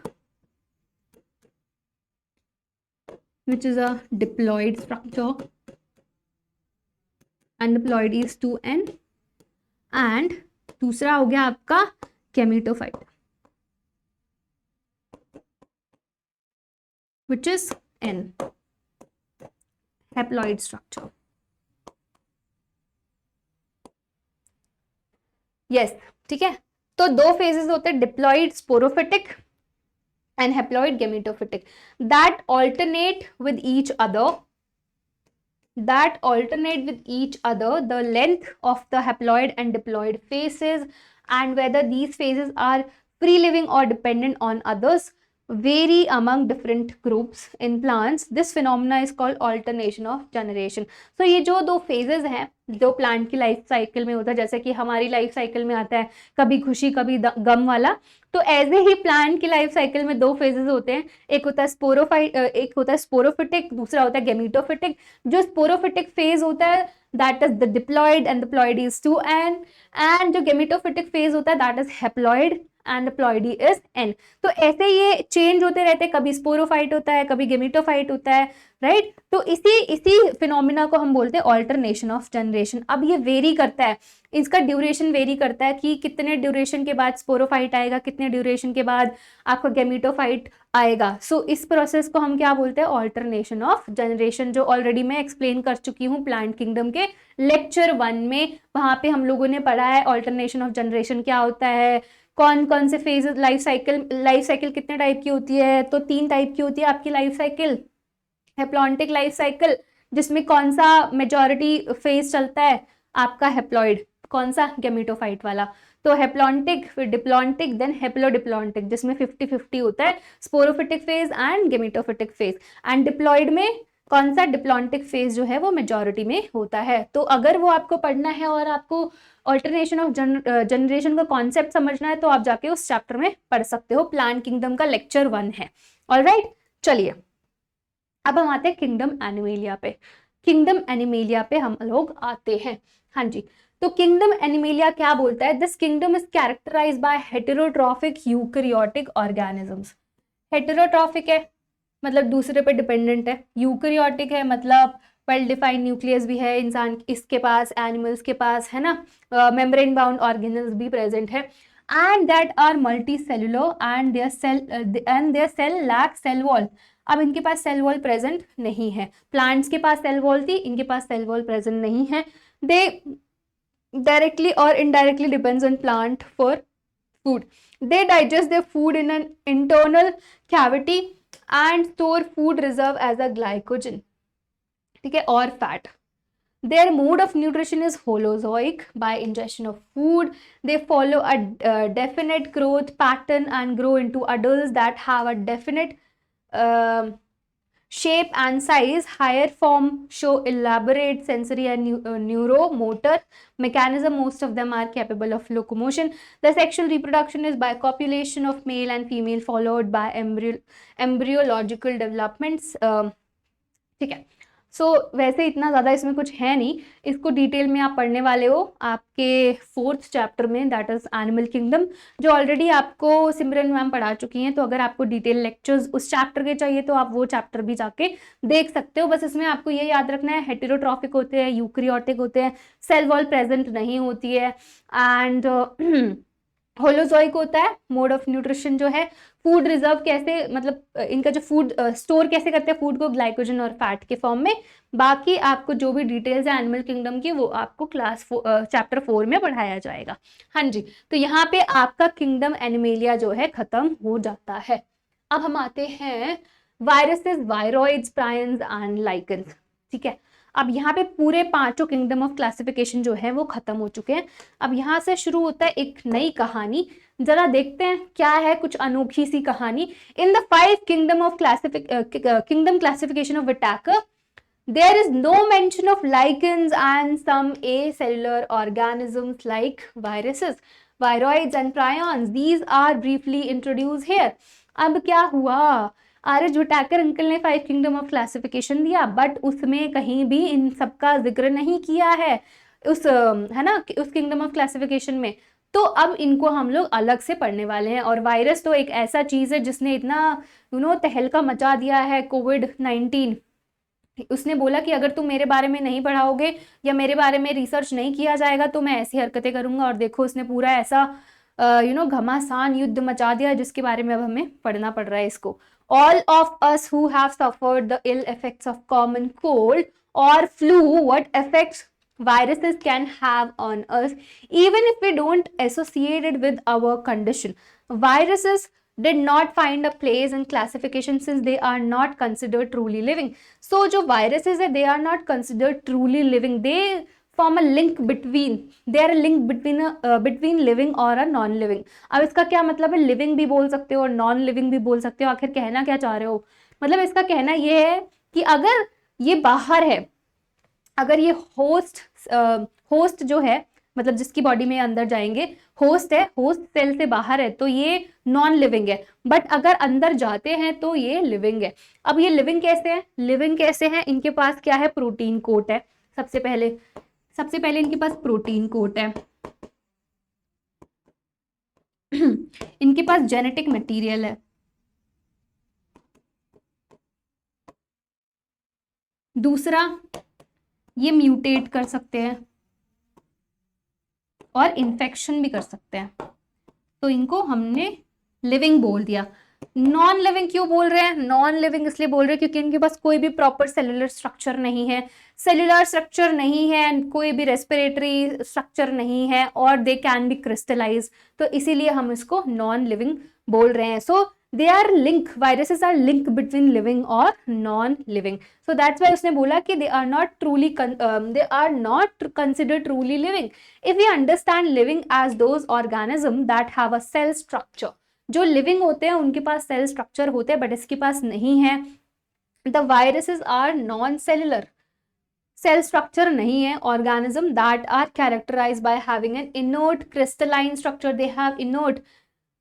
which is a diploid structure, and diploid is 2n, and दूसरा हो गया आपका gametophyte, which is n, haploid structure. yes, ठीक है। तो दो फेजेस होते हैं, diploid sporophytic and haploid gametophytic, that alternate with each other, the length of the haploid and diploid phases, and whether these phases are free living or dependent on others, vary among different groups in plants. This phenomena is called alternation of generation. So ये जो दो phases हैं जो plant की life cycle में होता है, जैसे कि हमारी लाइफ साइकिल में आता है कभी खुशी कभी गम वाला, तो ऐसे ही प्लांट की लाइफ साइकिल में दो फेजेस होते हैं, एक होता है स्पोरोफिटिक, दूसरा होता है गेमेटोफिटिक। जो स्पोरोफिटिक फेज होता है that is the diploid and diploid is 2n, and जो गेमेटोफिटिक फेज होता है that is haploid and diploidy is n। तो ऐसे ये चेंज होते रहते हैं, कभी स्पोरोफाइट होता है, कभी गेमेटोफाइट होता है, राइट। तो इसी फिनोमिना को हम बोलते हैं ऑल्टरनेशन ऑफ जनरेशन। अब ये वेरी करता है, इसका ड्यूरेशन वेरी करता है कि कितने ड्यूरेशन के बाद स्पोरोफाइट आएगा, कितने ड्यूरेशन के बाद आपका गेमेटोफाइट आएगा। सो इस प्रोसेस को हम क्या बोलते हैं, ऑल्टरनेशन ऑफ जनरेशन, जो ऑलरेडी मैं एक्सप्लेन कर चुकी हूँ प्लांट किंगडम के लेक्चर 1 में। वहां पे हम लोगों ने पढ़ा है ऑल्टरनेशन ऑफ जनरेशन क्या होता है, कौन कौन से फेजेस, लाइफ साइकिल कितने टाइप की होती है। तो 3 टाइप की होती है आपकी life cycle. Haplontic life cycle, जिसमें कौन सा मेजॉरिटी फेज चलता है आपका हैप्लॉइड, कौन सा गेमेटोफाइट वाला। तो हैप्लॉन्टिक, फिर डिप्लॉन्टिक, देन हैप्लोडिप्लॉन्टिक, जिसमें 50-50 होता है sporophytic phase and gametophytic phase. And diploid में कौन सा, डिप्लॉन्टिक फेज जो है वो मेजॉरिटी में होता है। तो अगर वो आपको पढ़ना है और आपको ऑल्टरनेशन ऑफ जनरेशन का कॉन्सेप्ट समझना है तो आप जाके उस चैप्टर में पढ़ सकते हो, प्लांट किंगडम का लेक्चर 1 है। ऑलराइट, चलिए अब हम आते हैं किंगडम एनिमेलिया पे। किंगडम एनिमेलिया पे हम लोग आते हैं। हाँ जी, तो किंगडम एनिमेलिया क्या बोलता है, this kingdom is characterised by heterotrophic eukaryotic organisms. Heterotrophic है मतलब दूसरे पे डिपेंडेंट है, यूकैरियोटिक है मतलब वेल डिफाइंड न्यूक्लियस भी है इंसान इसके पास, एनिमल्स के पास, है ना, मेम्ब्रेन बाउंड ऑर्गेनल्स भी प्रेजेंट है, and that are multi cellular and their cell lack cell wall. अब इनके पास सेल वॉल प्रेजेंट नहीं है, प्लांट्स के पास सेल वॉल थी, इनके पास सेल वॉल प्रेजेंट नहीं है। दे डायरेक्टली और indirectly depends on plant for food. They digest their food in an internal cavity and store food reserve as a glycogen, ठीक है, और fat. Their mode of nutrition is holozoic by ingestion of food. They follow a definite growth pattern and grow into adults that have a definite shape and size. Higher form show elaborate sensory and neuromotor mechanism. Most of them are capable of locomotion. The sexual reproduction is by copulation of male and female followed by embryological developments. ठीक है, सो वैसे इतना ज़्यादा इसमें कुछ है नहीं, इसको डिटेल में आप पढ़ने वाले हो आपके 4th चैप्टर में, दैट इज एनिमल किंगडम, जो ऑलरेडी आपको सिमरन मैम पढ़ा चुकी हैं। तो अगर आपको डिटेल लेक्चर्स उस चैप्टर के चाहिए तो आप वो चैप्टर भी जाके देख सकते हो। बस इसमें आपको ये याद रखना है, हेटेरोट्रॉफिक होते हैं, यूकैरियोटिक होते हैं, सेल वॉल प्रेजेंट नहीं होती है, एंड होलोजोइक होता है। मोड ऑफ न्यूट्रिशन जो है, फूड रिजर्व कैसे, मतलब इनका जो फूड स्टोर कैसे करते हैं फूड को, ग्लाइकोजन और फैट के फॉर्म में। बाकी आपको जो भी डिटेल्स है एनिमल किंगडम की वो आपको चैप्टर 4 में पढ़ाया जाएगा। हाँ जी, तो यहाँ पे आपका किंगडम एनिमेलिया जो है खत्म हो जाता है। अब हम आते हैं viruses, viroids, prions and lichens, ठीक है। अब यहाँ पे पूरे 5 किंगडम ऑफ क्लासिफिकेशन जो है वो खत्म हो चुके हैं। अब यहाँ से शुरू होता है एक नई कहानी, जरा देखते हैं क्या है, कुछ अनोखी सी कहानी। In the 5 kingdom of kingdom classification of Whittaker, there is no mention of lichens and some acellular organisms like viruses, viroids and prions. These are briefly introduced here. अब क्या हुआ, आर्य भट्टाकर अंकल ने 5 किंगडम ऑफ क्लासिफिकेशन दिया, but उसमें कहीं भी इन सबका जिक्र नहीं किया है उस है ना उस किंगडम ऑफ क्लासिफिकेशन में। तो अब इनको हम लोग अलग से पढ़ने वाले हैं। और वायरस तो एक ऐसा चीज है जिसने इतना तहलका मचा दिया है, कोविड-19। उसने बोला कि अगर तुम मेरे बारे में नहीं पढ़ाओगे या मेरे बारे में रिसर्च नहीं किया जाएगा तो मैं ऐसी हरकतें करूंगा। और देखो उसने पूरा ऐसा घमासान युद्ध मचा दिया जिसके बारे में अब हमें पढ़ना पड़ रहा है इसको। All of us who have suffered the ill effects of common cold or flu, what effects viruses can have on us even if we don't associate it with our condition. Viruses did not find a place in classification since they are not considered truly living. So जो viruses है they are not considered truly living. They form a link between, they are a link between living और a non living. अब इसका क्या मतलब है? living भी बोल सकते हो और non living भी बोल सकते हो। आखिर कहना क्या चाह रहे हो? मतलब इसका कहना ये है कि अगर ये बाहर है, अगर ये होस्ट जो है मतलब जिसकी बॉडी में अंदर जाएंगे, होस्ट है, होस्ट सेल से बाहर है तो ये नॉन लिविंग है। बट अगर अंदर जाते हैं तो ये लिविंग है। अब ये लिविंग कैसे है? लिविंग कैसे है? इनके पास क्या है? प्रोटीन कोट है। सबसे पहले इनके पास प्रोटीन कोट है। इनके पास जेनेटिक मटेरियल है। दूसरा, ये म्यूटेट कर सकते हैं और इन्फेक्शन भी कर सकते हैं, तो इनको हमने लिविंग बोल दिया। नॉन लिविंग क्यों बोल रहे हैं? नॉन लिविंग इसलिए बोल रहे हैं क्योंकि इनके पास कोई भी प्रॉपर सेलुलर स्ट्रक्चर नहीं है, कोई भी रेस्पिरेटरी स्ट्रक्चर नहीं है और दे कैन बी क्रिस्टलाइज, तो इसीलिए हम इसको नॉन लिविंग बोल रहे हैं। सो they are link, viruses are link between living or non living, so that's why उसने बोला कि they are not considered truly living. If we understand living as those organisms that have a cell structure, जो living होते हैं उनके पास cell structure होते हैं but इसके पास नहीं है। the viruses are non cellular, cell structure नहीं है। organism that are characterized by having an inert crystalline structure, they have inert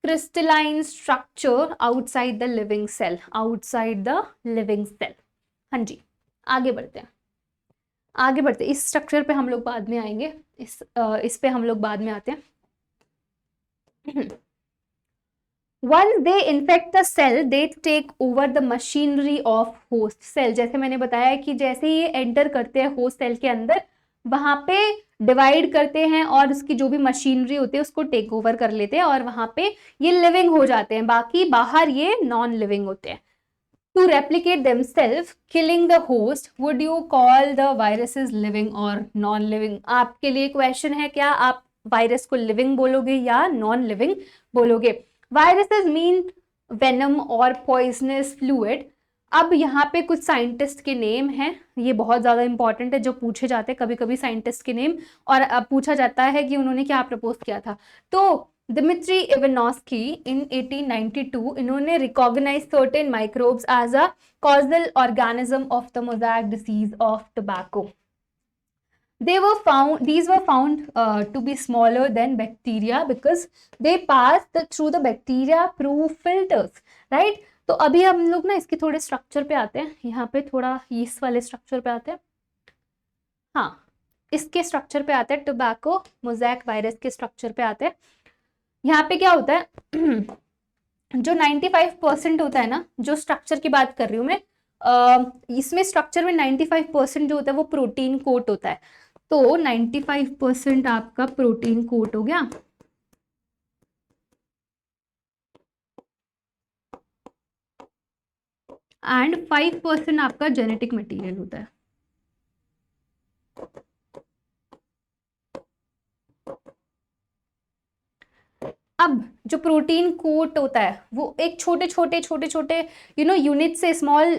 crystalline structure outside the living cell, हाँ जी, आगे बढ़ते हैं। इस स्ट्रक्चर पे हम लोग बाद में आएंगे, इस पे हम लोग बाद में आते हैं। Once they infect the cell, they take over the machinery of host cell. जैसे मैंने बताया कि जैसे ही ये एंटर करते हैं होस्ट सेल के अंदर, वहां पे डिवाइड करते हैं और उसकी जो भी मशीनरी होती है उसको टेक ओवर कर लेते हैं और वहां पे ये लिविंग हो जाते हैं, बाकी बाहर ये नॉन लिविंग होते हैं। To replicate themselves, killing the host, would you call the viruses living or non-living? आपके लिए क्वेश्चन है, क्या आप वायरस को लिविंग बोलोगे या नॉन लिविंग बोलोगे? Viruses mean venom और poisonous fluid. अब यहाँ पे कुछ साइंटिस्ट के नेम हैं, ये बहुत ज़्यादा इंपॉर्टेंट है, जो पूछे जाते हैं कभी कभी साइंटिस्ट के नेम, और अब पूछा जाता है कि उन्होंने क्या प्रपोज किया था। तो दिमित्री इवानोस्की इन 1892 इन्होंने recognise certain microbes as a causal organism of the mosaic disease of tobacco. These were found to be smaller than bacteria because they passed through the bacteria proof filters, right? तो अभी हम लोग ना इसके थोड़े structure पे आते हैं, यहाँ पे थोड़ा यीस्ट वाले स्ट्रक्चर पे आते हैं। हाँ, इसके स्ट्रक्चर पे आते हैं, टोबैको मोज़ैक वायरस के स्ट्रक्चर पे आते हैं। यहाँ पे क्या होता है, जो 95% होता है ना, जो स्ट्रक्चर की बात कर रही हूँ मैं, इसमें स्ट्रक्चर में 95% जो होता है वो प्रोटीन कोट होता है। तो 95% आपका प्रोटीन कोट हो गया, एंड 5% आपका जेनेटिक मटेरियल होता है। अब जो प्रोटीन कोट होता है वो एक छोटे छोटे यूनिट से, स्मॉल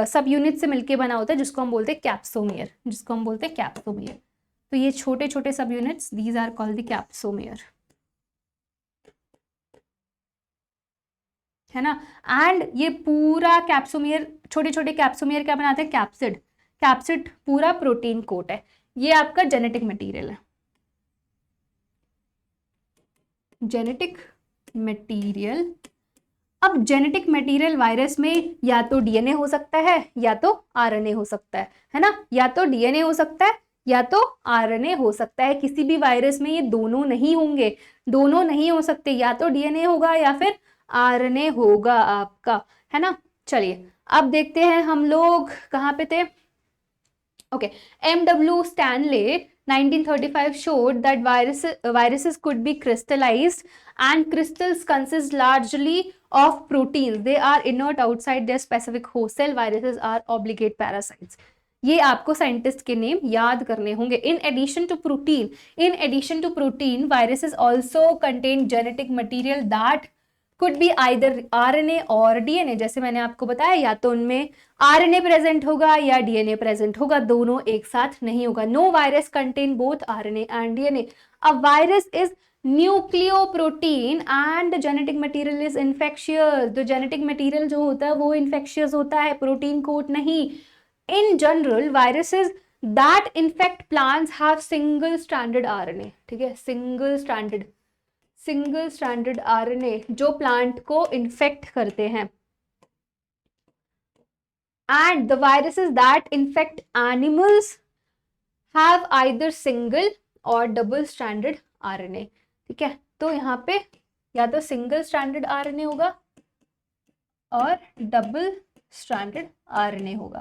सब यूनिट से मिलके बना होता है, जिसको हम बोलते हैं कैप्सोमियर। तो ये छोटे छोटे subunits, these are called the capsomere, है ना। एंड ये पूरा कैप्सोमियर, छोटे छोटे कैप्सोमियर क्या बनाते हैं? कैप्सिड पूरा प्रोटीन कोट है। ये आपका जेनेटिक मटेरियल है, जेनेटिक मटेरियल अब जेनेटिक मटेरियल वायरस में या तो डीएनए हो सकता है या तो आरएनए हो सकता है ना, या तो डीएनए हो सकता है या तो आरएनए हो सकता है। किसी भी वायरस में ये दोनों नहीं होंगे, दोनों नहीं हो सकते, या तो डीएनए होगा या फिर आरएनए होगा आपका, है ना। चलिए अब देखते हैं हम लोग कहाँ पे थे। Okay, M.W. Stanley 1935 showed that viruses could be crystallized, and crystals consist largely of proteins. They are inert outside their specific host cell. Viruses are obligate parasites. ये आपको साइंटिस्ट के नेम याद करने होंगे। In addition to protein viruses also contain genetic material that could be either RNA और DNA। जैसे मैंने आपको बताया, या तो उनमें RNA प्रेजेंट होगा या DNA प्रेजेंट होगा, दोनों एक साथ नहीं होगा। No virus contain both RNA and DNA। A virus is nucleoprotein and genetic material is infectious. जो जेनेटिक मटेरियल जो होता है वो इन्फेक्शियस होता है, प्रोटीन कोट नहीं। In general viruses that infect plants have single stranded RNA। ठीक है, सिंगल स्ट्रैंडेड RNA जो प्लांट को इन्फेक्ट करते हैं। And the viruses that infect animals have either single और डबल स्ट्रैंडेड RNA। ठीक है, तो यहाँ पे या तो सिंगल स्ट्रैंडेड RNA होगा और डबल स्ट्रैंडेड RNA होगा।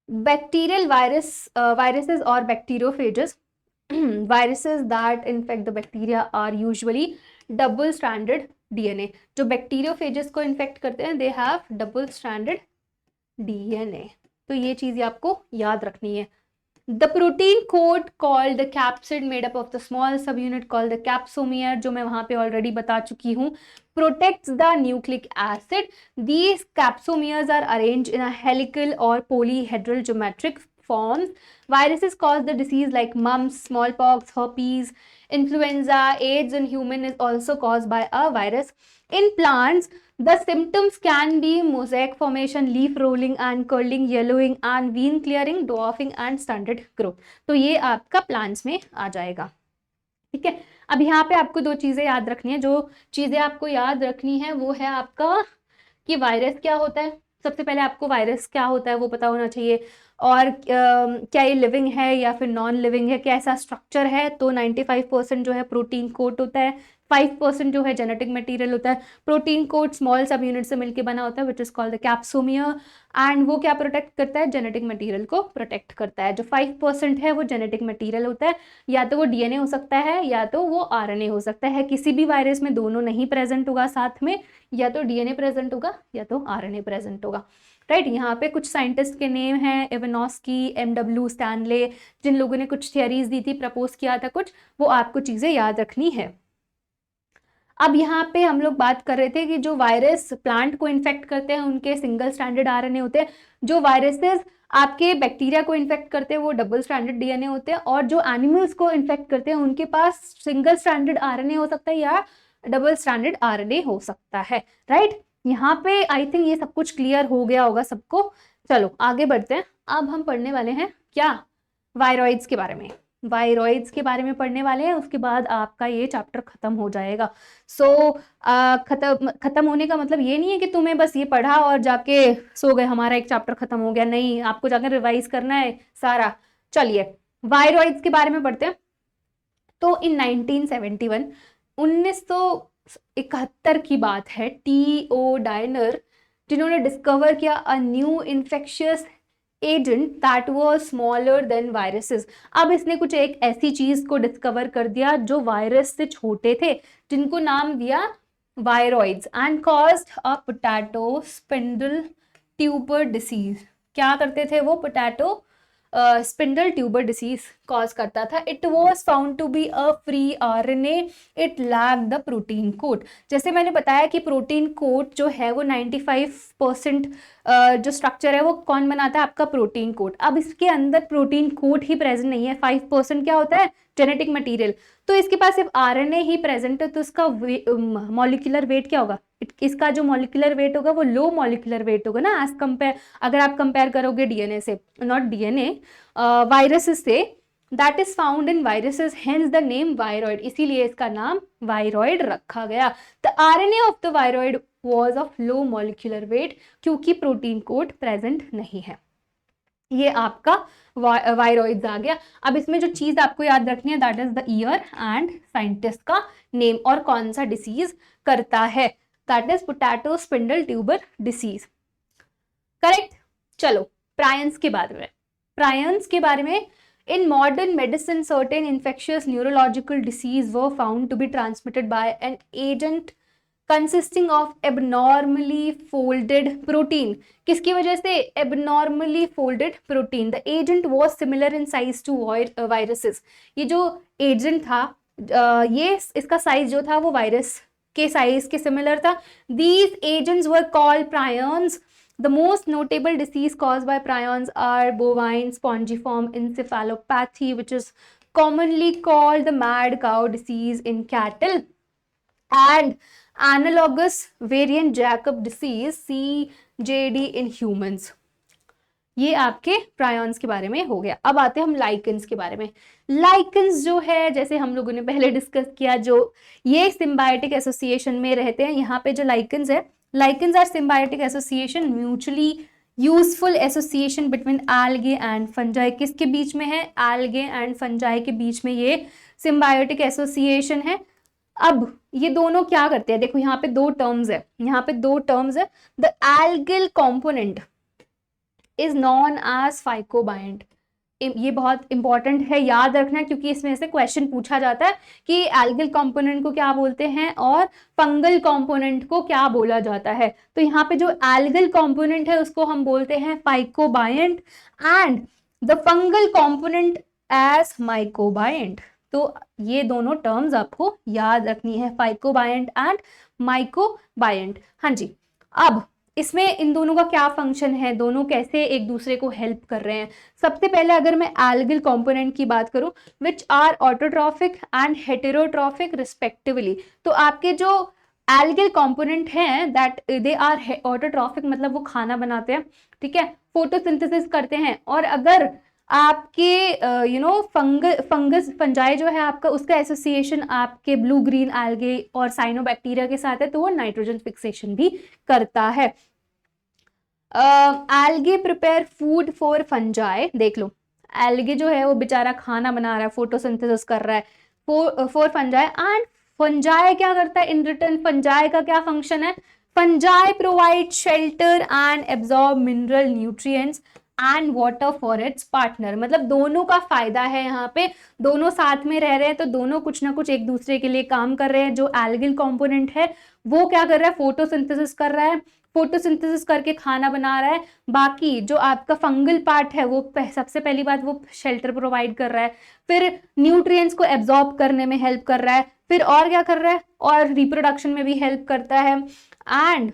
बैक्टीरियल viruses और bacteriophages, viruses that infect the bacteria are usually double stranded DNA। जो बैक्टीरियोफेजेस को इन्फेक्ट करते हैं they have double stranded DNA। तो ये चीज आपको याद रखनी है। The protein coat called the capsid made up of the small subunit called the capsomere, जो मैं वहां पे ऑलरेडी बता चुकी हूँ, protects the nucleic acid. These capsomeres are arranged in a helical or polyhedral geometric forms. Viruses cause the disease like mumps, smallpox, herpes, influenza. AIDS in human is also caused by a virus. In plants, the symptoms can be mosaic formation, leaf rolling and curling, yellowing and vein clearing, dwarfing and stunted growth। तो ये आपका plants में आ जाएगा। ठीक है, अब यहाँ पे आपको दो चीजें याद रखनी है। जो चीजें आपको याद रखनी है वो है आपका कि वायरस क्या होता है। सबसे पहले आपको वायरस क्या होता है वो पता होना चाहिए, और क्या ये लिविंग है या फिर नॉन लिविंग है, कैसा स्ट्रक्चर है। तो 95% जो है प्रोटीन कोट होता है, 5% जो है जेनेटिक मटेरियल होता है। Protein coat small subunit से मिलकर बना होता है which is called the capsomere, and वो क्या प्रोटेक्ट करता है, जेनेटिक मटेरियल को प्रोटेक्ट करता है। जो 5% है वो जेनेटिक मटेरियल होता है, या तो वो डीएनए हो सकता है या तो वो आरएनए हो सकता है। किसी भी वायरस में दोनों नहीं प्रेजेंट होगा साथ में, या तो डीएनए प्रेजेंट होगा या तो आरएनए प्रेजेंट होगा। राइट, यहाँ पे कुछ साइंटिस्ट के नेम हैं, इवानोस्की, M.W. स्टैनले, जिन लोगों ने कुछ थियरीज दी थी, प्रपोज किया था कुछ, वो आपको चीजें याद रखनी है। अब यहाँ पे हम लोग बात कर रहे थे कि जो वायरस प्लांट को इन्फेक्ट करते हैं उनके सिंगल स्ट्रैंडेड RNA होते हैं, जो वायरसेस आपके बैक्टीरिया को इन्फेक्ट करते हैं वो डबल स्ट्रैंडेड DNA होते हैं, और जो एनिमल्स को इन्फेक्ट करते हैं उनके पास सिंगल स्ट्रैंडेड RNA हो सकता है या डबल स्ट्रैंडेड RNA हो सकता है। राइट, यहाँ पे आई थिंक ये सब कुछ क्लियर हो गया होगा सबको। चलो आगे बढ़ते हैं। अब हम पढ़ने वाले हैं क्या, वायरॉइड्स के बारे में। वायरॉइड्स के बारे में पढ़ने वाले हैं, उसके बाद आपका ये चैप्टर खत्म हो जाएगा। सो खत्म होने का मतलब ये नहीं है कि तुम्हें बस ये पढ़ा और जाके सो गए, हमारा एक चैप्टर खत्म हो गया, नहीं, आपको जाकर रिवाइज करना है सारा। चलिए वायरॉइड्स के बारे में पढ़ते हैं। तो इन 1971 की बात है, T.O. डायनर, जिन्होंने डिस्कवर किया a new infectious agent that was smaller than viruses. अब इसने कुछ एक ऐसी चीज को डिस्कवर कर दिया जो वायरस से छोटे थे, जिनको नाम दिया viroids, and caused a potato spindle tuber disease. क्या करते थे वो, potato spindle tuber disease cause करता था। It was found to be a free RNA, it lack the protein coat. जैसे मैंने बताया कि प्रोटीन कोट जो है वो 95% जो स्ट्रक्चर है वो कौन बनाता है, आपका प्रोटीन कोट। अब इसके अंदर प्रोटीन कोट ही प्रेजेंट नहीं है, 5% क्या होता है, जेनेटिक मटेरियल। तो इसके पास सिर्फ RNA ही प्रेजेंट है, तो इसका मॉलिक्यूलर वेट क्या होगा, इसका जो मॉलिक्यूलर वेट होगा वो लो मॉलिक्यूलर वेट होगा ना, एज कंपेयर, अगर आप कंपेयर करोगे DNA से, नॉट DNA, वायरसेस से, that is found in viruses, hence the name viroid, इसीलिए इसका नाम वायरॉइड रखा गया। The RNA of the viroid was of low molecular weight, क्योंकि प्रोटीन कोड प्रेजेंट नहीं है। ये आपका वायरॉइड्स आ गया। अब इसमें जो चीज आपको याद रखनी है that is the year and scientist का नेम और कौन सा डिसीज करता है, that is potato spindle tuber disease. Correct. चलो प्रायंस के बारे में, प्रायंस के बारे में, in modern medicine certain infectious neurological disease were found to be transmitted by an agent consisting of abnormally folded protein। किसकी वजह से? abnormally folded protein। the agent was similar in size to viruses। ये जो agent था ये इसका size जो था वो वायरस के साइज के सिमिलर था। these agents were called prions। The most notable disease caused by prions are bovine spongiform encephalopathy, which is commonly called the mad cow disease in cattle, and analogous variant Jacob disease CJD in humans। ये आपके prions के बारे में हो गया। अब आते हैं हम लाइकेंस के बारे में। लाइकेंस जो है, जैसे हम लोगों ने पहले डिस्कस किया, जो ये सिम्बायोटिक एसोसिएशन में रहते हैं। यहाँ पे जो लाइकेंस है, lichens are symbiotic association, mutually useful association between algae and fungi। किसके बीच में है? algae and fungi के बीच में ये symbiotic association है। अब ये दोनों क्या करते हैं? देखो यहाँ पे दो टर्म्स है, यहाँ पे दो टर्म्स है। the algal component is known as phycobiont। ये बहुत इंपॉर्टेंट है, याद रखना, क्योंकि इसमें से क्वेश्चन पूछा जाता है कि एल्गल कंपोनेंट को क्या बोलते हैं और फंगल कंपोनेंट को क्या बोला जाता है। तो यहाँ पे जो एल्गल कंपोनेंट है उसको हम बोलते हैं phycobiont and the fungal component as mycobiont. तो ये दोनों टर्म्स आपको याद रखनी है, फाइकोबायंट एंड माइकोबायंट। हाँ जी। अब इसमें इन दोनों का क्या फंक्शन है, दोनों कैसे एक दूसरे को हेल्प कर रहे हैं। सबसे पहले अगर मैं एल्गल कंपोनेंट की बात करूं, which are autotrophic and heterotrophic respectively. तो आपके जो एल्गल कंपोनेंट हैं दैट दे आर ऑटोट्रॉफिक, मतलब वो खाना बनाते हैं, ठीक है, फोटोसिंथेसिस करते हैं। और अगर आपके फंगस फंजाई जो है आपका, उसका एसोसिएशन आपके ब्लू ग्रीन एल्गे और साइनोबैक्टीरिया के साथ है, तो वो नाइट्रोजन फिक्सेशन भी करता है। Algae prepare food for fungi. देख लो, एल्गे जो है वो बेचारा खाना बना रहा है, फोटोसिंथेसिस कर रहा है फॉर फंजाई। एंड फंजाई क्या करता है इन रिटर्न? फंजाई का क्या फंक्शन है? Fungi provide shelter and absorb mineral nutrients and water for its partner. मतलब दोनों का फायदा है, यहाँ पे दोनों साथ में रह रहे हैं तो दोनों कुछ ना कुछ एक दूसरे के लिए काम कर रहे हैं। जो एल्गल कंपोनेंट है वो क्या कर रहा है? फोटोसिंथेसिस कर रहा है, फोटोसिंथेसिस करके खाना बना रहा है। बाकी जो आपका फंगल पार्ट है वो सबसे पहली बात वो शेल्टर प्रोवाइड कर रहा है, फिर न्यूट्रिएंट्स को एब्जॉर्ब करने में हेल्प कर रहा है, फिर और क्या कर रहा है? और रिप्रोडक्शन में भी हेल्प करता है, and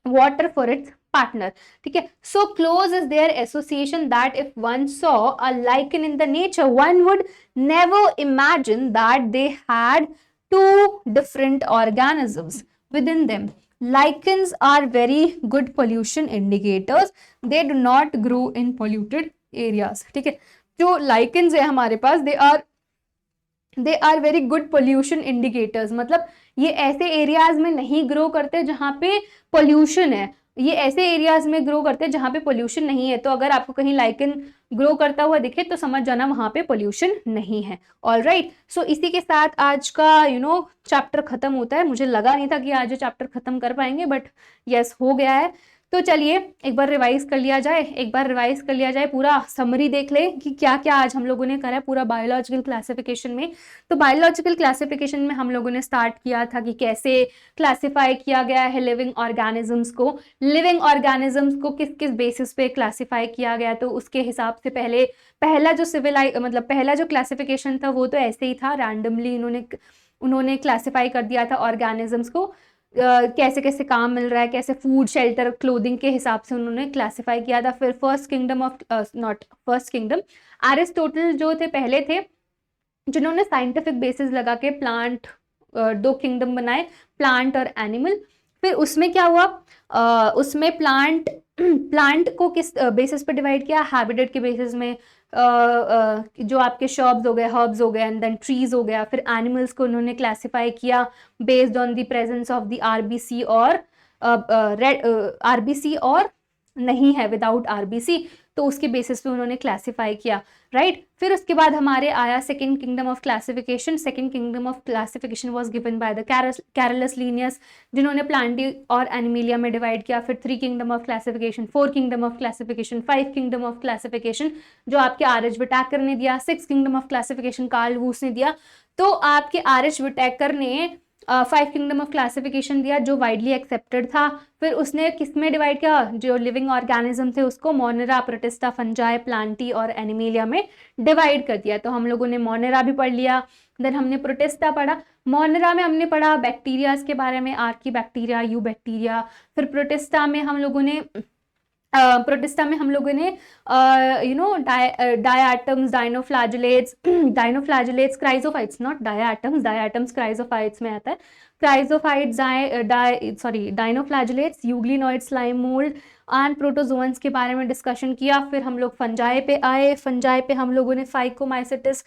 water for its partner। ठीक है। So close is their association that if one saw a lichen in the nature, one would never imagine that they had two different organisms within them। Lichens are very good pollution indicators। They do not grow in polluted areas। ठीक है। जो lichens है हमारे पास, they are very good pollution indicators। मतलब ये ऐसे areas में नहीं ग्रो करते जहां पे पोल्यूशन है, ये ऐसे एरियाज में ग्रो करते हैं जहां पे पोल्यूशन नहीं है। तो अगर आपको कहीं लाइकन ग्रो करता हुआ दिखे तो समझ जाना वहां पे पोल्यूशन नहीं है। ऑलराइट। सो इसी के साथ आज का चैप्टर खत्म होता है। मुझे लगा नहीं था कि आज ये चैप्टर खत्म कर पाएंगे, बट यस हो गया है। तो चलिए एक बार रिवाइज कर लिया जाए, पूरा समरी देख ले कि क्या क्या आज हम लोगों ने करा है पूरा बायोलॉजिकल क्लासिफिकेशन में। तो बायोलॉजिकल क्लासिफिकेशन में हम लोगों ने स्टार्ट किया था कि कैसे क्लासिफाई किया गया है लिविंग ऑर्गेनिजम्स को, किस किस बेसिस पे क्लासिफाई किया गया। तो उसके हिसाब से पहला जो क्लासिफिकेशन था वो तो ऐसे ही था, रैंडमली उन्होंने क्लासिफाई कर दिया था ऑर्गेनिजम्स को, कैसे कैसे काम मिल रहा है, कैसे फूड, शेल्टर, क्लोथिंग के हिसाब से उन्होंने क्लासिफाई किया था। फिर एरिस्टोटल जो थे पहले थे जिन्होंने साइंटिफिक बेसिस लगा के प्लांट, दो किंगडम बनाए, प्लांट और एनिमल। फिर उसमें क्या हुआ, उसमें प्लांट को किस बेसिस पे डिवाइड किया? हैबिटेट के बेसिस में, जो आपके शर्ब्स हो गए, हर्ब्स हो गए, एंड देन ट्रीज हो गया। फिर एनिमल्स को उन्होंने क्लासिफाई किया based on the presence of the RBC और रेड आरबीसी और नहीं है विदाउट आरबीसी, तो उसके बेसिस पे उन्होंने क्लासिफाई किया, राइट। फिर उसके बाद हमारे आया second kingdom of classification. Second kingdom of classification was given by the Carlos Linnaeus, जिन्होंने प्लांटी और एनिमिलिया में डिवाइड किया। फिर 3 kingdom of classification, 4 kingdom of classification, 5 kingdom of classification जो आपके आर.एच. विटाकर ने दिया। 6 किंगडम ऑफ क्लासिफिकेशन कार्ल वूस ने दिया। तो आपके आर.एच. विटाकर ने 5 किंगडम ऑफ क्लासिफिकेशन दिया जो वाइडली एक्सेप्टेड था। फिर उसने किस में डिवाइड किया, जो लिविंग ऑर्गेनिज्म थे उसको मोनेरा, प्रोटिस्टा, फंजाई, प्लांटी और एनिमिलिया में डिवाइड कर दिया। तो हम लोगों ने मोनेरा भी पढ़ लिया, देन हमने प्रोटिस्टा पढ़ा। मोनेरा में हमने पढ़ा बैक्टीरियाज के बारे में, आर्की बैक्टीरिया, यू बैक्टीरिया। फिर प्रोटिस्टा में हम लोगों ने diatoms, dinoflagellates, dinoflagellates, chrysophytes, not diatoms, diatoms chrysophytes में आता है। Chrysophytes, dinoflagellates, euglenoid, slime mold and protozoans के बारे में डिस्कशन किया। फिर हम लोग फंजाई पे आए। फंजाई पे हम लोगों ने फाइकोमाइसिटिस,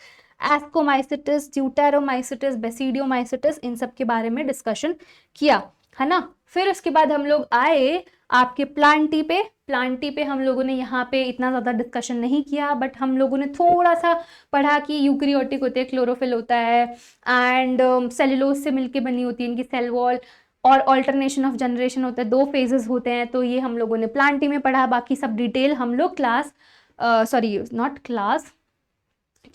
एस्कोमाइसिटिस, ड्यूटेरोमाइसिटिस, बेसिडियोमाइसिटिस, इन सब के बारे में डिस्कशन किया, है ना। फिर उसके बाद हम लोग आए आपके प्लांटी पे। प्लांटी पे हम लोगों ने यहाँ पे इतना ज़्यादा डिस्कशन नहीं किया, बट हम लोगों ने थोड़ा सा पढ़ा कि यूकैरियोटिक होते हैं, क्लोरोफिल होता है एंड सेलुलोज से मिलके बनी होती है इनकी सेल वॉल, और ऑल्टरनेशन ऑफ जनरेशन होता है, 2 फेजेस होते हैं। तो ये हम लोगों ने प्लांटी में पढ़ा। बाकी सब डिटेल हम लोग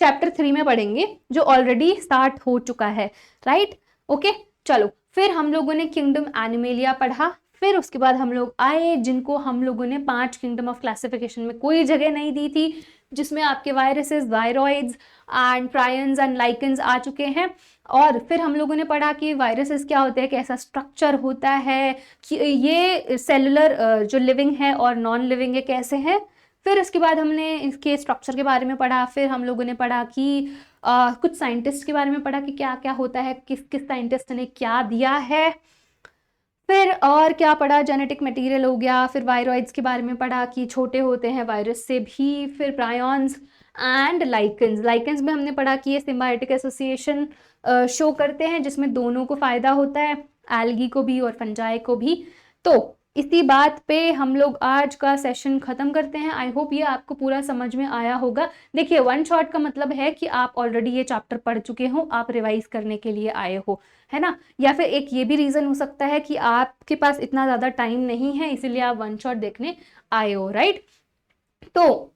चैप्टर 3 में पढ़ेंगे जो ऑलरेडी स्टार्ट हो चुका है, राइट। ओके, चलो फिर हम लोगों ने किंगडम एनिमेलिया पढ़ा। फिर उसके बाद हम लोग आए जिनको हम लोगों ने 5 किंगडम ऑफ क्लासिफिकेशन में कोई जगह नहीं दी थी, जिसमें आपके viruses, viroids and prions and lichens आ चुके हैं। और फिर हम लोगों ने पढ़ा कि वायरसेस क्या होते हैं, कैसा स्ट्रक्चर होता है, कि ये सेलुलर जो लिविंग है और नॉन लिविंग है कैसे है। फिर उसके बाद हमने इसके स्ट्रक्चर के बारे में पढ़ा। फिर हम लोगों ने पढ़ा कि कुछ साइंटिस्ट के बारे में पढ़ा कि क्या क्या होता है, किस किस साइंटिस्ट ने क्या दिया है। फिर और क्या पढ़ा, जेनेटिक मटेरियल हो गया। फिर वायरॉइड्स के बारे में पढ़ा कि छोटे होते हैं वायरस से भी। फिर प्रायॉन्स एंड लाइकेंस। लाइकेंस में हमने पढ़ा कि ये सिम्बायोटिक एसोसिएशन शो करते हैं जिसमें दोनों को फायदा होता है, एल्गी को भी और फंजाई को भी। तो इसी बात पे हम लोग आज का सेशन खत्म करते हैं। आई होप ये आपको पूरा समझ में आया होगा। देखिए, 1 शॉट का मतलब है कि आप ऑलरेडी ये चैप्टर पढ़ चुके हो, आप रिवाइज करने के लिए आए हो, है ना। या फिर एक ये भी रीजन हो सकता है कि आपके पास इतना ज्यादा टाइम नहीं है, इसीलिए आप 1 शॉट देखने आए हो, राइट। तो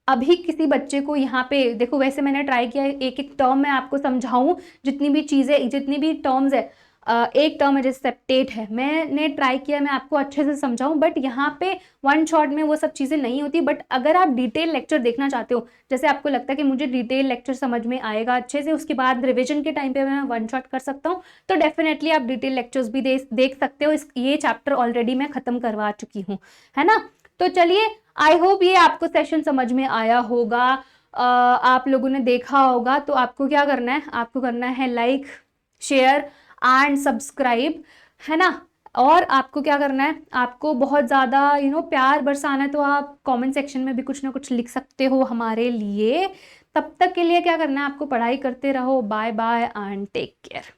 अभी किसी बच्चे को यहाँ पे देखो, वैसे मैंने ट्राई किया एक एक टर्म मैं आपको समझाऊं, जितनी भी चीजें, जितनी भी टर्म्स है। एक टर्म है जैसे सेप्टेट है, मैंने ट्राई किया मैं आपको अच्छे से समझाऊं, बट यहाँ पे 1 शॉट में वो सब चीज़ें नहीं होती। बट अगर आप डिटेल लेक्चर देखना चाहते हो, जैसे आपको लगता है कि मुझे डिटेल लेक्चर समझ में आएगा अच्छे से, उसके बाद रिविजन के टाइम पे मैं 1 शॉट कर सकता हूँ, तो डेफिनेटली आप डिटेल लेक्चर्स भी देख सकते हो। ये चैप्टर ऑलरेडी मैं ख़त्म करवा चुकी हूँ, है ना। तो चलिए, आई होप ये आपको सेशन समझ में आया होगा, आप लोगों ने देखा होगा। तो आपको क्या करना है, आपको करना है लाइक, शेयर एंड सब्सक्राइब, है ना। और आपको क्या करना है, आपको बहुत ज़्यादा प्यार बरसाना है, तो आप कमेंट सेक्शन में भी कुछ ना कुछ लिख सकते हो हमारे लिए। तब तक के लिए क्या करना है, आपको पढ़ाई करते रहो। Bye bye and take care.